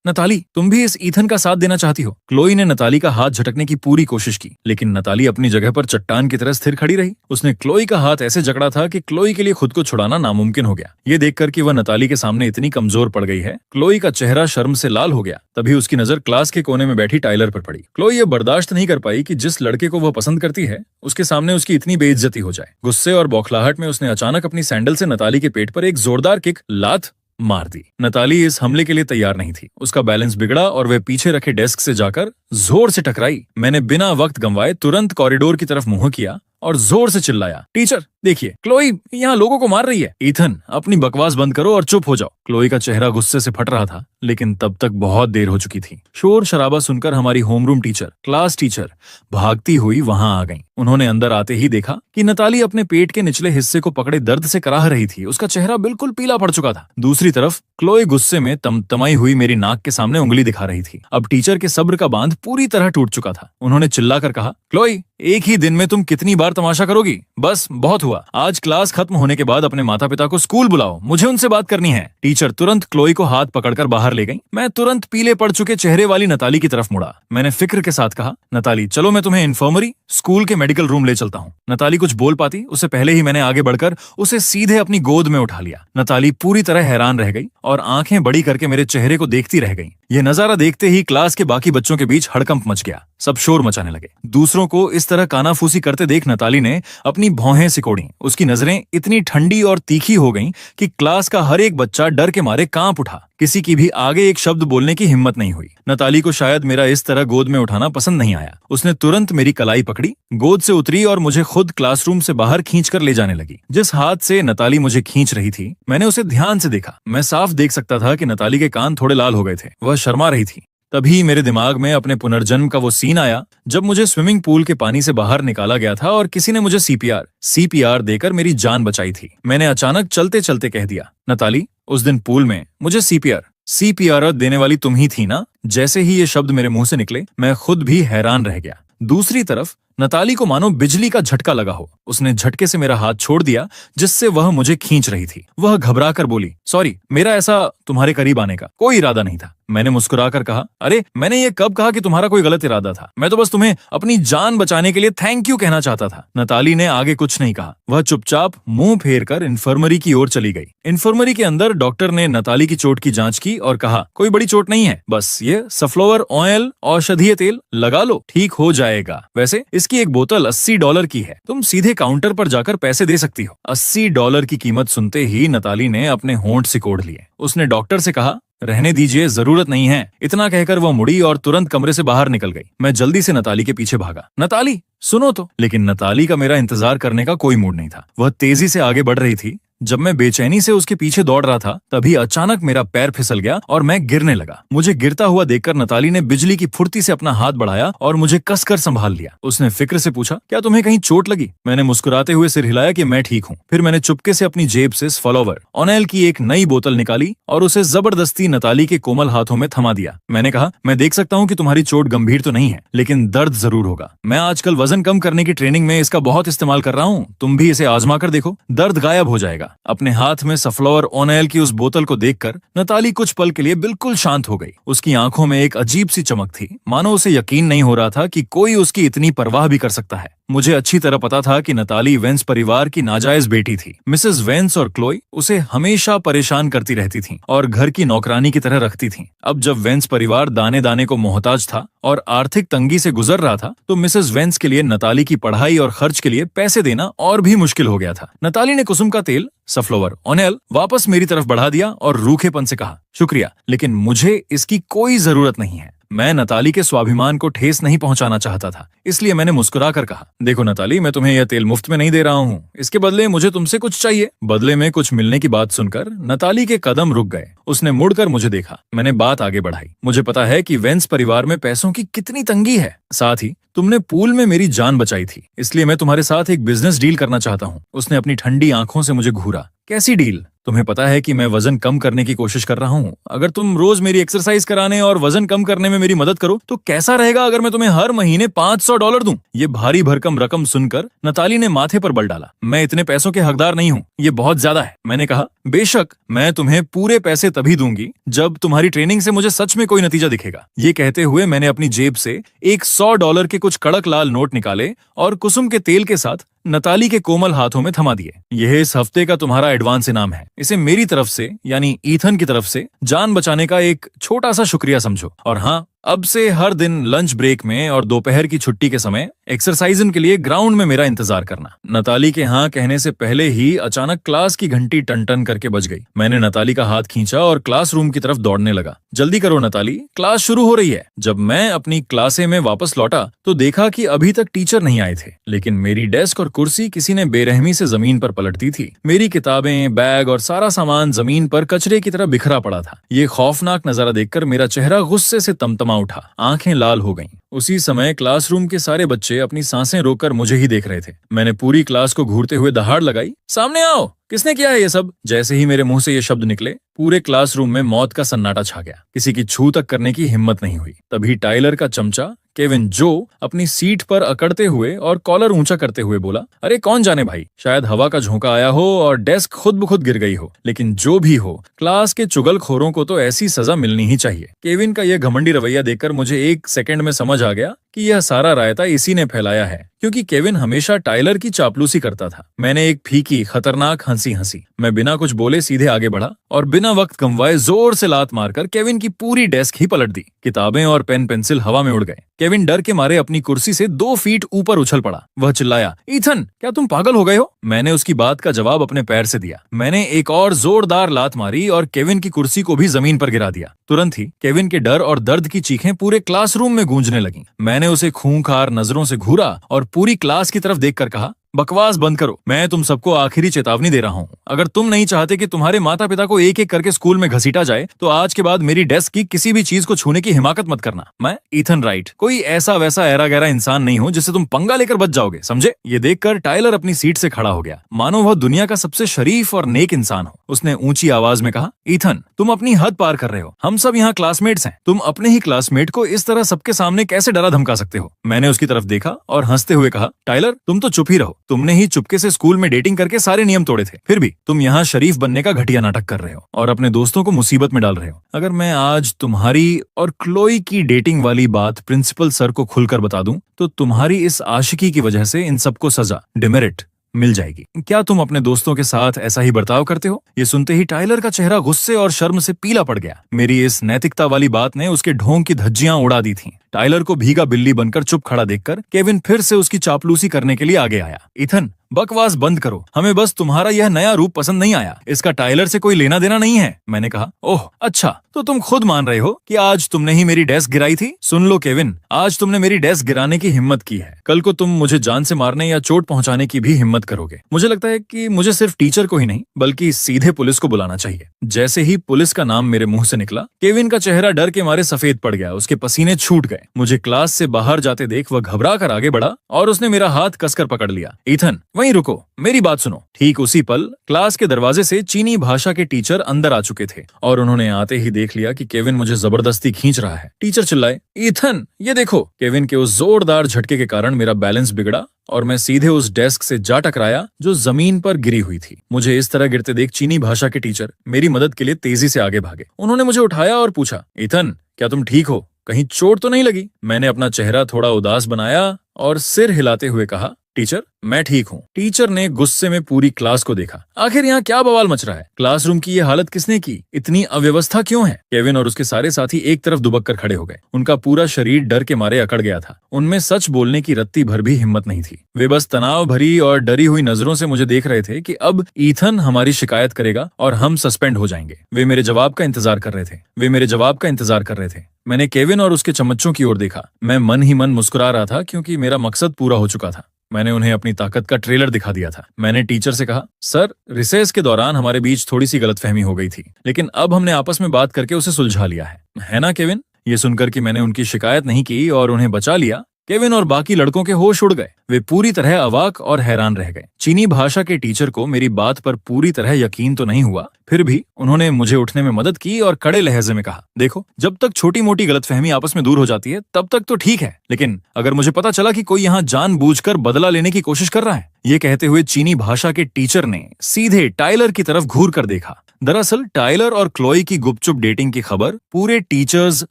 S1: नताली, तुम भी इस ईथन का साथ देना चाहती हो? क्लोई ने नताली का हाथ झटकने की पूरी कोशिश की, लेकिन नताली अपनी जगह पर चट्टान की तरह स्थिर खड़ी रही। उसने क्लोई का हाथ ऐसे जकड़ा था कि क्लोई के लिए खुद को छुड़ाना नामुमकिन हो गया। ये देखकर कि वह नताली के सामने इतनी कमजोर पड़ गई है, क्लोई का चेहरा शर्म से लाल हो गया। तभी उसकी नजर क्लास के कोने में बैठी टाइलर पर पड़ी। क्लोई ये बर्दाश्त नहीं कर पाई कि जिस लड़के को वह पसंद करती है उसके सामने उसकी इतनी बेइज्जती हो जाए। गुस्से और बौखलाहट में उसने अचानक अपनी सैंडल से नताली के पेट पर एक जोरदार किक, लात मार दी। नताली इस हमले के लिए तैयार नहीं थी। उसका बैलेंस बिगड़ा और वह पीछे रखे डेस्क से जाकर जोर से टकराई। मैंने बिना वक्त गंवाए तुरंत कॉरिडोर की तरफ मुंह किया और जोर से चिल्लाया, टीचर देखिए, क्लोई यहाँ लोगों को मार रही है। ईथन, अपनी बकवास बंद करो और चुप हो जाओ। क्लोई का चेहरा गुस्से से फट रहा था, लेकिन तब तक बहुत देर हो चुकी थी। शोर शराबा सुनकर हमारी होमरूम टीचर, क्लास टीचर भागती हुई वहां आ गईं। उन्होंने अंदर आते ही देखा कि नताली अपने पेट के निचले हिस्से को पकड़े दर्द से कराह रही थी। उसका चेहरा बिल्कुल पीला पड़ चुका था। दूसरी तरफ क्लोई गुस्से में तमतमाई हुई मेरी नाक के सामने उंगली दिखा रही थी। अब टीचर के सब्र का बांध पूरी तरह टूट चुका था। उन्होंने चिल्लाकर कहा, क्लोई, एक ही दिन में तुम कितनी बार तमाशा करोगी? बस बहुत हुआ। आज क्लास खत्म होने के बाद अपने माता पिता को स्कूल बुलाओ, मुझे उनसे बात करनी है। टीचर तुरंत क्लोई को हाथ पकड़कर बाहर ले गई। मैं तुरंत पीले पड़ चुके चेहरे वाली नताली की तरफ मुड़ा। मैंने फिक्र के साथ कहा, नताली, चलो मैं तुम्हें इन्फर्मरी, स्कूल के मेडिकल रूम ले चलता हूँ। नताली कुछ बोल पाती उससे पहले ही मैंने आगे बढ़कर उसे सीधे अपनी गोद में उठा लिया। नताली पूरी तरह हैरान रह गई और आंखें बड़ी करके मेरे चेहरे को देखती रह गई। ये नजारा देखते ही क्लास के बाकी बच्चों के बीच हड़कंप मच गया। सब शोर मचाने लगे। दूसरों को इस तरह कानाफूसी करते देख नताली ने अपनी भौहें सिकोड़ी। उसकी नजरें इतनी ठंडी और तीखी हो गईं कि क्लास का हर एक बच्चा डर के मारे कांप उठा। किसी की भी आगे एक शब्द बोलने की हिम्मत नहीं हुई। नताली को शायद मेरा इस तरह गोद में उठाना पसंद नहीं आया। उसने तुरंत मेरी कलाई पकड़ी, गोद से उतरी और मुझे खुद क्लासरूम से बाहर खींचकर ले जाने लगी। जिस हाथ से नताली मुझे खींच रही थी, मैंने उसे ध्यान से देखा। मैं साफ देख सकता था कि नताली के कान थोड़े लाल हो गए थे। वह शर्मा रही थी। तभी मेरे दिमाग में अपने पुनर्जन्म का वो सीन आया जब मुझे स्विमिंग पूल के पानी से बाहर निकाला गया था और किसी ने मुझे सीपीआर देकर मेरी जान बचाई थी। मैंने अचानक चलते चलते कह दिया, नताली, उस दिन पूल में मुझे सीपीआर देने वाली तुम ही थी ना? जैसे ही ये शब्द मेरे मुंह से निकले, मैं खुद भी हैरान रह गया। दूसरी तरफ नताली को मानो बिजली का झटका लगा हो। उसने झटके से मेरा हाथ छोड़ दिया जिससे वह मुझे खींच रही थी। वह घबराकर बोली, सॉरी, मेरा ऐसा तुम्हारे करीब आने का कोई इरादा नहीं था। मैंने मुस्कुराकर कहा, अरे मैंने ये कब कहा कि तुम्हारा कोई गलत इरादा था? मैं तो बस तुम्हें अपनी जान बचाने के लिए थैंक यू कहना चाहता था। नताली ने आगे कुछ नहीं कहा। वह चुपचाप मुंह फेर कर इन्फर्मरी की ओर चली गई। इन्फर्मरी के अंदर डॉक्टर ने नताली की चोट की जांच की और कहा, कोई बड़ी चोट नहीं है, बस ये सनफ्लावर ऑयल औषधीय तेल लगा लो, ठीक हो जाएगा। वैसे इसकी एक बोतल $80 की है, तुम सीधे काउंटर पर जाकर पैसे दे सकती हो। $80 की कीमत सुनते ही नताली ने अपने होंठ सिकोड़ लिए। उसने डॉक्टर से कहा, रहने दीजिए, जरूरत नहीं है। इतना कहकर वह मुड़ी और तुरंत कमरे से बाहर निकल गई। मैं जल्दी से नताली के पीछे भागा। नताली, सुनो तो। लेकिन नताली का मेरा इंतजार करने का कोई मूड नहीं था। वह तेजी से आगे बढ़ रही थी। जब मैं बेचैनी से उसके पीछे दौड़ रहा था, तभी अचानक मेरा पैर फिसल गया और मैं गिरने लगा। मुझे गिरता हुआ देखकर नताली ने बिजली की फुर्ती से अपना हाथ बढ़ाया और मुझे कसकर संभाल लिया। उसने फिक्र से पूछा, क्या तुम्हें कहीं चोट लगी? मैंने मुस्कुराते हुए सिर हिलाया कि मैं ठीक हूँ। फिर मैंने चुपके से अपनी जेब से सनफ्लावर ऑयल की एक नई बोतल निकाली और उसे जबरदस्ती नताली के कोमल हाथों में थमा दिया। मैंने कहा, मैं देख सकता हूँ कि तुम्हारी चोट गंभीर तो नहीं है, लेकिन दर्द जरूर होगा। मैं आजकल वजन कम करने की ट्रेनिंग में इसका बहुत इस्तेमाल कर रहा हूँ। तुम भी इसे आजमा कर देखो, दर्द गायब हो जाएगा। अपने हाथ में सनफ्लावर ऑयल की उस बोतल को देखकर नताली कुछ पल के लिए बिल्कुल शांत हो गई। उसकी आंखों में एक अजीब सी चमक थी, मानो उसे यकीन नहीं हो रहा था कि कोई उसकी इतनी परवाह भी कर सकता है। मुझे अच्छी तरह पता था कि नताली वेंस परिवार की नाजायज बेटी थी। मिसेस वेंस और क्लोई उसे हमेशा परेशान करती रहती थीं और घर की नौकरानी की तरह रखती थीं। अब जब वेंस परिवार दाने दाने को मोहताज था और आर्थिक तंगी से गुजर रहा था, तो मिसेस वेंस के लिए नताली की पढ़ाई और खर्च के लिए पैसे देना और भी मुश्किल हो गया था। नताली ने कुसुम का तेल, सनफ्लावर ऑयल वापस मेरी तरफ बढ़ा दिया और रूखेपन से कहा, शुक्रिया, लेकिन मुझे इसकी कोई जरूरत नहीं है। मैं नताली के स्वाभिमान को ठेस नहीं पहुंचाना चाहता था, इसलिए मैंने मुस्कुराकर कहा, देखो नताली, मैं तुम्हें यह तेल मुफ्त में नहीं दे रहा हूँ। इसके बदले मुझे तुमसे कुछ चाहिए। बदले में कुछ मिलने की बात सुनकर नताली के कदम रुक गए। उसने मुड़कर मुझे देखा। मैंने बात आगे बढ़ाई, मुझे पता है कि वेंस परिवार में पैसों की कितनी तंगी है। साथ ही तुमने पूल में मेरी जान बचाई थी, इसलिए मैं तुम्हारे साथ एक बिजनेस डील करना चाहता हूँ। उसने अपनी ठंडी आंखों से मुझे घूरा। कैसी डील? तुम्हें पता है कि मैं वजन कम करने की कोशिश कर रहा हूँ। अगर तुम रोज मेरी एक्सरसाइज कराने और वजन कम करने में मेरी मदद करो, तो कैसा रहेगा अगर मैं तुम्हें हर महीने $500 दूं? ये भारी भरकम रकम सुनकर नताली ने माथे पर बल डाला। मैं इतने पैसों के हकदार नहीं हूँ, ये बहुत ज्यादा है। मैंने कहा, बेशक, मैं तुम्हें पूरे पैसे तभी दूंगी जब तुम्हारी ट्रेनिंग से मुझे सच में कोई नतीजा दिखेगा। ये कहते हुए मैंने अपनी जेब से एक $100 के कुछ कड़क लाल नोट निकाले और कुसुम के तेल के साथ नताली के कोमल हाथों में थमा दिए। यह इस हफ्ते का तुम्हारा एडवांस इनाम है। इसे मेरी तरफ से, यानी ईथन की तरफ से, जान बचाने का एक छोटा सा शुक्रिया समझो। और हाँ, अब से हर दिन लंच ब्रेक में और दोपहर की छुट्टी के समय एक्सरसाइजन के लिए ग्राउंड में मेरा इंतजार करना। नताली के हाँ कहने से पहले ही अचानक क्लास की घंटी टन टन करके बज गई। मैंने नताली का हाथ खींचा और क्लासरूम की तरफ दौड़ने लगा। जल्दी करो नताली, क्लास शुरू हो रही है। जब मैं अपनी क्लासे में वापस लौटा तो देखा कि अभी तक टीचर नहीं आए थे, लेकिन मेरी डेस्क और कुर्सी किसी ने बेरहमी से जमीन पर पलट दी थी। मेरी किताबें, बैग और सारा सामान जमीन पर कचरे की तरह बिखरा पड़ा था। ये खौफनाक नजारा देखकर मेरा चेहरा गुस्से से तमतमा उठा, आंखें लाल हो गईं। उसी समय क्लासरूम के सारे बच्चे अपनी सांसें रोककर मुझे ही देख रहे थे। मैंने पूरी क्लास को घूरते हुए दहाड़ लगाई, सामने आओ, किसने किया है ये सब? जैसे ही मेरे मुंह से ये शब्द निकले, पूरे क्लासरूम में मौत का सन्नाटा छा गया। किसी की छू तक करने की हिम्मत नहीं हुई। तभी टाइलर का चमचा केविन जो अपनी सीट पर अकड़ते हुए और कॉलर ऊंचा करते हुए बोला, अरे कौन जाने भाई, शायद हवा का झोंका आया हो और डेस्क खुद ब खुद गिर गई हो, लेकिन जो भी हो, क्लास के चुगलखोरों को तो ऐसी सजा मिलनी ही चाहिए। केविन का यह घमंडी रवैया देखकर मुझे एक सेकंड में समझ आ गया कि यह सारा रायता इसी ने फैलाया है, क्योंकि केविन हमेशा टाइलर की चापलूसी करता था। मैंने एक फीकी खतरनाक हंसी हंसी। मैं बिना कुछ बोले सीधे आगे बढ़ा और बिना वक्त गंवाए जोर से लात मारकर केविन की पूरी डेस्क ही पलट दी। किताबें और पेन पेंसिल हवा में उड़ गए। केविन डर के मारे अपनी कुर्सी से 2 फीट ऊपर उछल पड़ा। वह चिल्लाया, ईथन, क्या तुम पागल हो गए हो? मैंने उसकी बात का जवाब अपने पैर से दिया। मैंने एक और जोरदार लात मारी और केविन की कुर्सी को भी जमीन पर गिरा दिया। तुरंत ही केविन के डर और दर्द की चीखें पूरे क्लासरूम में गूंजने लगीं। मैंने उसे खूंखार नजरों से घूरा और पूरी क्लास की तरफ देखकर कहा, बकवास बंद करो। मैं तुम सबको आखिरी चेतावनी दे रहा हूँ। अगर तुम नहीं चाहते कि तुम्हारे माता पिता को एक एक करके स्कूल में घसीटा जाए, तो आज के बाद मेरी डेस्क की किसी भी चीज को छूने की हिमाकत मत करना। मैं ईथन राइट, कोई ऐसा वैसा ऐरा गहरा इंसान नहीं हूँ जिससे तुम पंगा लेकर बच जाओगे, समझे? ये देखकर टाइलर अपनी सीट से खड़ा हो गया, मानो वह दुनिया का सबसे शरीफ और नेक इंसान हो। उसने ऊंची आवाज में कहा, ईथन, तुम अपनी हद पार कर रहे हो। हम सब यहाँ क्लासमेट्स हैं। तुम अपने ही क्लासमेट को इस तरह सबके सामने कैसे डरा धमका सकते हो? मैंने उसकी तरफ देखा और हंसते हुए कहा, टाइलर, तुम तो चुप ही रहो। तुमने ही चुपके से स्कूल में डेटिंग करके सारे नियम तोड़े थे, फिर भी तुम यहाँ शरीफ बनने का घटिया नाटक कर रहे हो और अपने दोस्तों को मुसीबत में डाल रहे हो। अगर मैं आज तुम्हारी और क्लोई की डेटिंग वाली बात प्रिंसिपल सर को खुलकर बता दूं, तो तुम्हारी इस आशिकी की वजह से इन सबको सजा, डिमेरिट मिल जाएगी। क्या तुम अपने दोस्तों के साथ ऐसा ही बर्ताव करते हो? ये सुनते ही टाइलर का चेहरा गुस्से और शर्म से पीला पड़ गया। मेरी इस नैतिकता वाली बात ने उसके ढोंग की धज्जियां उड़ा दी थीं। टाइलर को भीगा बिल्ली बनकर चुप खड़ा देखकर केविन फिर से उसकी चापलूसी करने के लिए आगे आया। ईथन, बकवास बंद करो। हमें बस तुम्हारा यह नया रूप पसंद नहीं आया। इसका टाइलर से कोई लेना देना नहीं है। मैंने कहा, ओह अच्छा, तो तुम खुद मान रहे हो कि आज तुमने ही मेरी डेस्क गिराई थी? सुन लो केविन, आज तुमने मेरी डेस्क गिराने की हिम्मत की है, कल को तुम मुझे जान से मारने या चोट पहुंचाने की भी हिम्मत करोगे। मुझे लगता है कि मुझे सिर्फ टीचर को ही नहीं, बल्कि सीधे पुलिस को बुलाना चाहिए। जैसे ही पुलिस का नाम मेरे मुंह से निकला, केविन का चेहरा डर के मारे सफेद पड़ गया। उसके पसीने छूट गए। मुझे क्लास से बाहर जाते देख वह घबरा कर आगे बढ़ा और उसने मेरा हाथ कसकर पकड़ लिया। ईथन, वहीं रुको, मेरी बात सुनो। ठीक उसी पल क्लास के दरवाजे से चीनी भाषा के टीचर अंदर आ चुके थे और उन्होंने आते ही देख लिया कि केविन मुझे जबरदस्ती खींच रहा है। टीचर चिल्लाए, ईथन, ये देखो। केविन के उस जोरदार झटके के कारण मेरा बैलेंस बिगड़ा और मैं सीधे उस डेस्क से जा टकराया जो जमीन पर गिरी हुई थी। मुझे इस तरह गिरते देख चीनी भाषा के टीचर मेरी मदद के लिए तेजी से आगे भागे। उन्होंने मुझे उठाया और पूछा, ईथन, क्या तुम ठीक हो? कहीं चोट तो नहीं लगी? मैंने अपना चेहरा थोड़ा उदास बनाया और सिर हिलाते हुए कहा, टीचर, मैं ठीक हूँ। टीचर ने गुस्से में पूरी क्लास को देखा। आखिर यहाँ क्या बवाल मच रहा है? क्लासरूम की ये हालत किसने की? इतनी अव्यवस्था क्यों है? केविन और उसके सारे साथी एक तरफ दुबक कर खड़े हो गए। उनका पूरा शरीर डर के मारे अकड़ गया था। उनमें सच बोलने की रत्ती भर भी हिम्मत नहीं थी। वे बस तनाव भरी और डरी हुई नजरों से मुझे देख रहे थे कि अब ईथन हमारी शिकायत करेगा और हम सस्पेंड हो जाएंगे। वे मेरे जवाब का इंतजार कर रहे थे। मैंने केविन और उसके चमच्चों की ओर देखा। मैं मन ही मन मुस्कुरा रहा था क्योंकि मेरा मकसद पूरा हो चुका था। मैंने उन्हें अपनी ताकत का ट्रेलर दिखा दिया था। मैंने टीचर से कहा, सर, रिसेस के दौरान हमारे बीच थोड़ी सी गलतफहमी हो गई थी, लेकिन अब हमने आपस में बात करके उसे सुलझा लिया है ना केविन? ये सुनकर कि मैंने उनकी शिकायत नहीं की और उन्हें बचा लिया, केविन और बाकी लड़कों के होश उड़ गए। वे पूरी तरह अवाक और हैरान रह गए। चीनी भाषा के टीचर को मेरी बात पर पूरी तरह यकीन तो नहीं हुआ, फिर भी उन्होंने मुझे उठने में मदद की और कड़े लहजे में कहा, देखो, जब तक छोटी मोटी गलतफहमी आपस में दूर हो जाती है तब तक तो ठीक है, लेकिन अगर मुझे पता चला कि कोई यहाँ जानबूझकर बदला लेने की कोशिश कर रहा है। ये कहते हुए चीनी भाषा के टीचर ने सीधे टाइलर की तरफ घूर कर देखा। दरअसल टाइलर और क्लोई की गुपचुप डेटिंग की खबर पूरे टीचर्स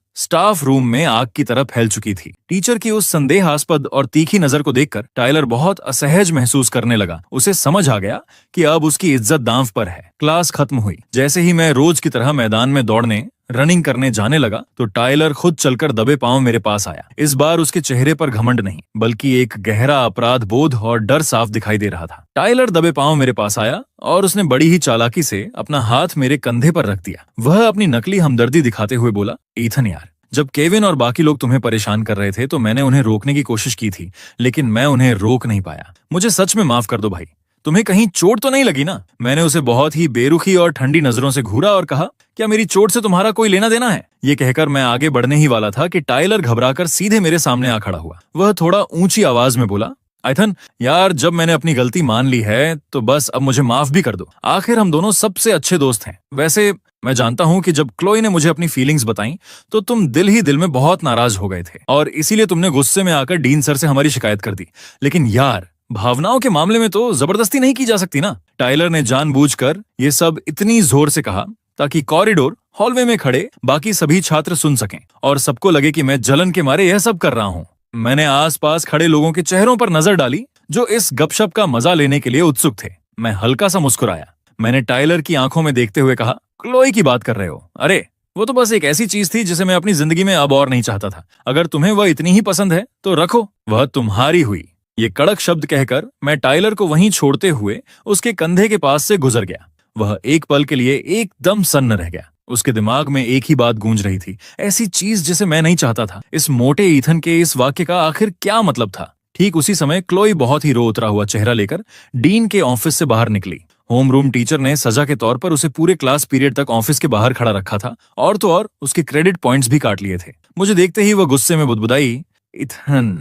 S1: स्टाफ रूम में आग की तरह फैल चुकी थी। टीचर की उस संदेहास्पद और तीखी नजर को देखकर टाइलर बहुत असहज महसूस करने लगा। उसे समझ आ गया कि अब उसकी इज्जत दांव पर है। क्लास खत्म हुई। जैसे ही मैं रोज की तरह मैदान में दौड़ने रनिंग करने जाने लगा तो टाइलर खुद चलकर दबे पांव मेरे पास आया। इस बार उसके चेहरे पर घमंड नहीं, बल्कि एक गहरा अपराध बोध और डर साफ दिखाई दे रहा था। टाइलर दबे पांव मेरे पास आया और उसने बड़ी ही चालाकी से अपना हाथ मेरे कंधे पर रख दिया। वह अपनी नकली हमदर्दी दिखाते हुए बोला, ईथन यार, जब केविन और बाकी लोग तुम्हें परेशान कर रहे थे तो मैंने उन्हें रोकने की कोशिश की थी, लेकिन मैं उन्हें रोक नहीं पाया। मुझे सच में माफ कर दो भाई। तुम्हें कहीं चोट तो नहीं लगी ना? मैंने उसे बहुत ही बेरुखी और ठंडी नजरों से घूरा और कहा, क्या मेरी चोट से तुम्हारा कोई लेना देना है? ये कहकर मैं आगे बढ़ने ही वाला था कि टाइलर घबराकर सीधे मेरे सामने आ खड़ा हुआ। वह थोड़ा ऊंची आवाज में बोला, आइथन यार, जब मैंने अपनी गलती मान ली है तो बस अब मुझे माफ भी कर दो। आखिर हम दोनों सबसे अच्छे दोस्त हैं। वैसे मैं जानता हूं कि जब क्लोई ने मुझे अपनी फीलिंग्स बताई तो तुम दिल ही दिल में बहुत नाराज हो गए थे और इसीलिए तुमने गुस्से में आकर डीन सर से हमारी शिकायत कर दी। लेकिन यार, भावनाओं के मामले में तो जबरदस्ती नहीं की जा सकती ना। टाइलर ने जानबूझकर ये सब इतनी जोर से कहा ताकि कॉरिडोर हॉलवे में खड़े बाकी सभी छात्र सुन सकें और सबको लगे कि मैं जलन के मारे यह सब कर रहा हूं। मैंने आसपास खड़े लोगों के चेहरों पर नजर डाली जो इस गपशप का मजा लेने के लिए उत्सुक थे। मैं हल्का सा मुस्कुराया। मैंने टाइलर की आंखों में देखते हुए कहा, क्लोई की बात कर रहे हो? अरे वो तो बस एक ऐसी चीज थी जिसे मैं अपनी जिंदगी में अब और नहीं चाहता था। अगर तुम्हें वह इतनी ही पसंद है तो रखो, वह तुम्हारी हुई। ये कड़क शब्द कहकर मैं टाइलर को वहीं छोड़ते हुए उसके कंधे के पास से गुजर गया। वह एक पल के लिए एकदम सन्न रह गया। उसके दिमाग में एक ही बात गूंज रही थी, ऐसी चीज जिसे मैं नहीं चाहता था। इस मोटे ईथन के इस वाक्य का आखिर क्या मतलब था? ठीक उसी समय क्लोई बहुत ही रो उतरा हुआ चेहरा लेकर डीन के ऑफिस से बाहर निकली। होम रूम टीचर ने सजा के तौर पर उसे पूरे क्लास पीरियड तक ऑफिस के बाहर खड़ा रखा था और तो और उसके क्रेडिट पॉइंट्स भी काट लिए थे। मुझे देखते ही वह गुस्से में बुदबुदाई, ईथन।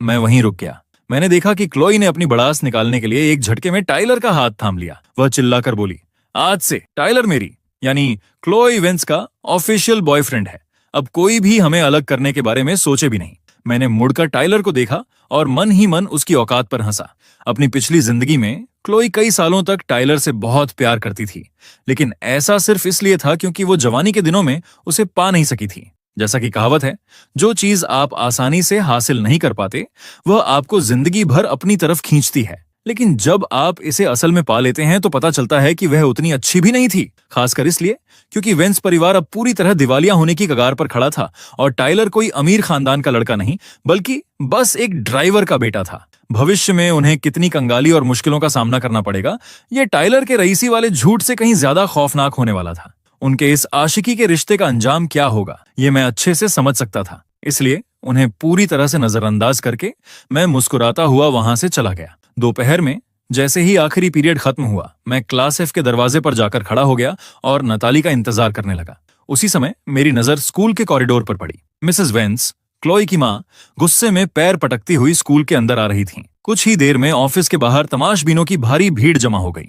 S1: मैं वहीं रुक गया। मैंने देखा कि क्लोई ने अपनी बड़ास निकालने के लिए एक झटके में टाइलर का हाथ थाम लिया। वह चिल्लाकर बोली, आज से टाइलर मेरी यानी क्लोई वेंस का ऑफिशियल बॉयफ्रेंड है। अब कोई भी हमें अलग करने के बारे में सोचे भी नहीं। मैंने मुड़कर टाइलर को देखा और मन ही मन उसकी औकात पर हंसा। अपनी पिछली जिंदगी में क्लोई कई सालों तक टाइलर से बहुत प्यार करती थी, लेकिन ऐसा सिर्फ इसलिए था क्योंकि वो जवानी के दिनों में उसे पा नहीं सकी थी। जैसा कि कहावत है, जो चीज आप आसानी से हासिल नहीं कर पाते वह आपको जिंदगी भर अपनी तरफ खींचती है, लेकिन जब आप इसे असल में पा लेते हैं तो पता चलता है कि वह उतनी अच्छी भी नहीं थी। खासकर इसलिए क्योंकि वेंस परिवार अब पूरी तरह दिवालिया होने की कगार पर खड़ा था और टाइलर कोई अमीर खानदान का लड़का नहीं बल्कि बस एक ड्राइवर का बेटा था। भविष्य में उन्हें कितनी कंगाली और मुश्किलों का सामना करना पड़ेगा, ये टाइलर के रईसी वाले झूठ से कहीं ज्यादा खौफनाक होने वाला था। उनके इस आशिकी के रिश्ते का अंजाम क्या होगा ये मैं अच्छे से समझ सकता था। इसलिए उन्हें पूरी तरह से नजरअंदाज करके मैं मुस्कुराता हुआ वहां से चला गया। दोपहर में जैसे ही आखिरी पीरियड खत्म हुआ, मैं क्लास एफ के दरवाजे पर जाकर खड़ा हो गया और नताली का इंतजार करने लगा। उसी समय मेरी नजर स्कूल के कॉरिडोर पर पड़ी। मिसेस वेंस, क्लोई की माँ, गुस्से में पैर पटकती हुई स्कूल के अंदर आ रही थीं। कुछ ही देर में ऑफिस के बाहर तमाशबीनों की भारी भीड़ जमा हो गई।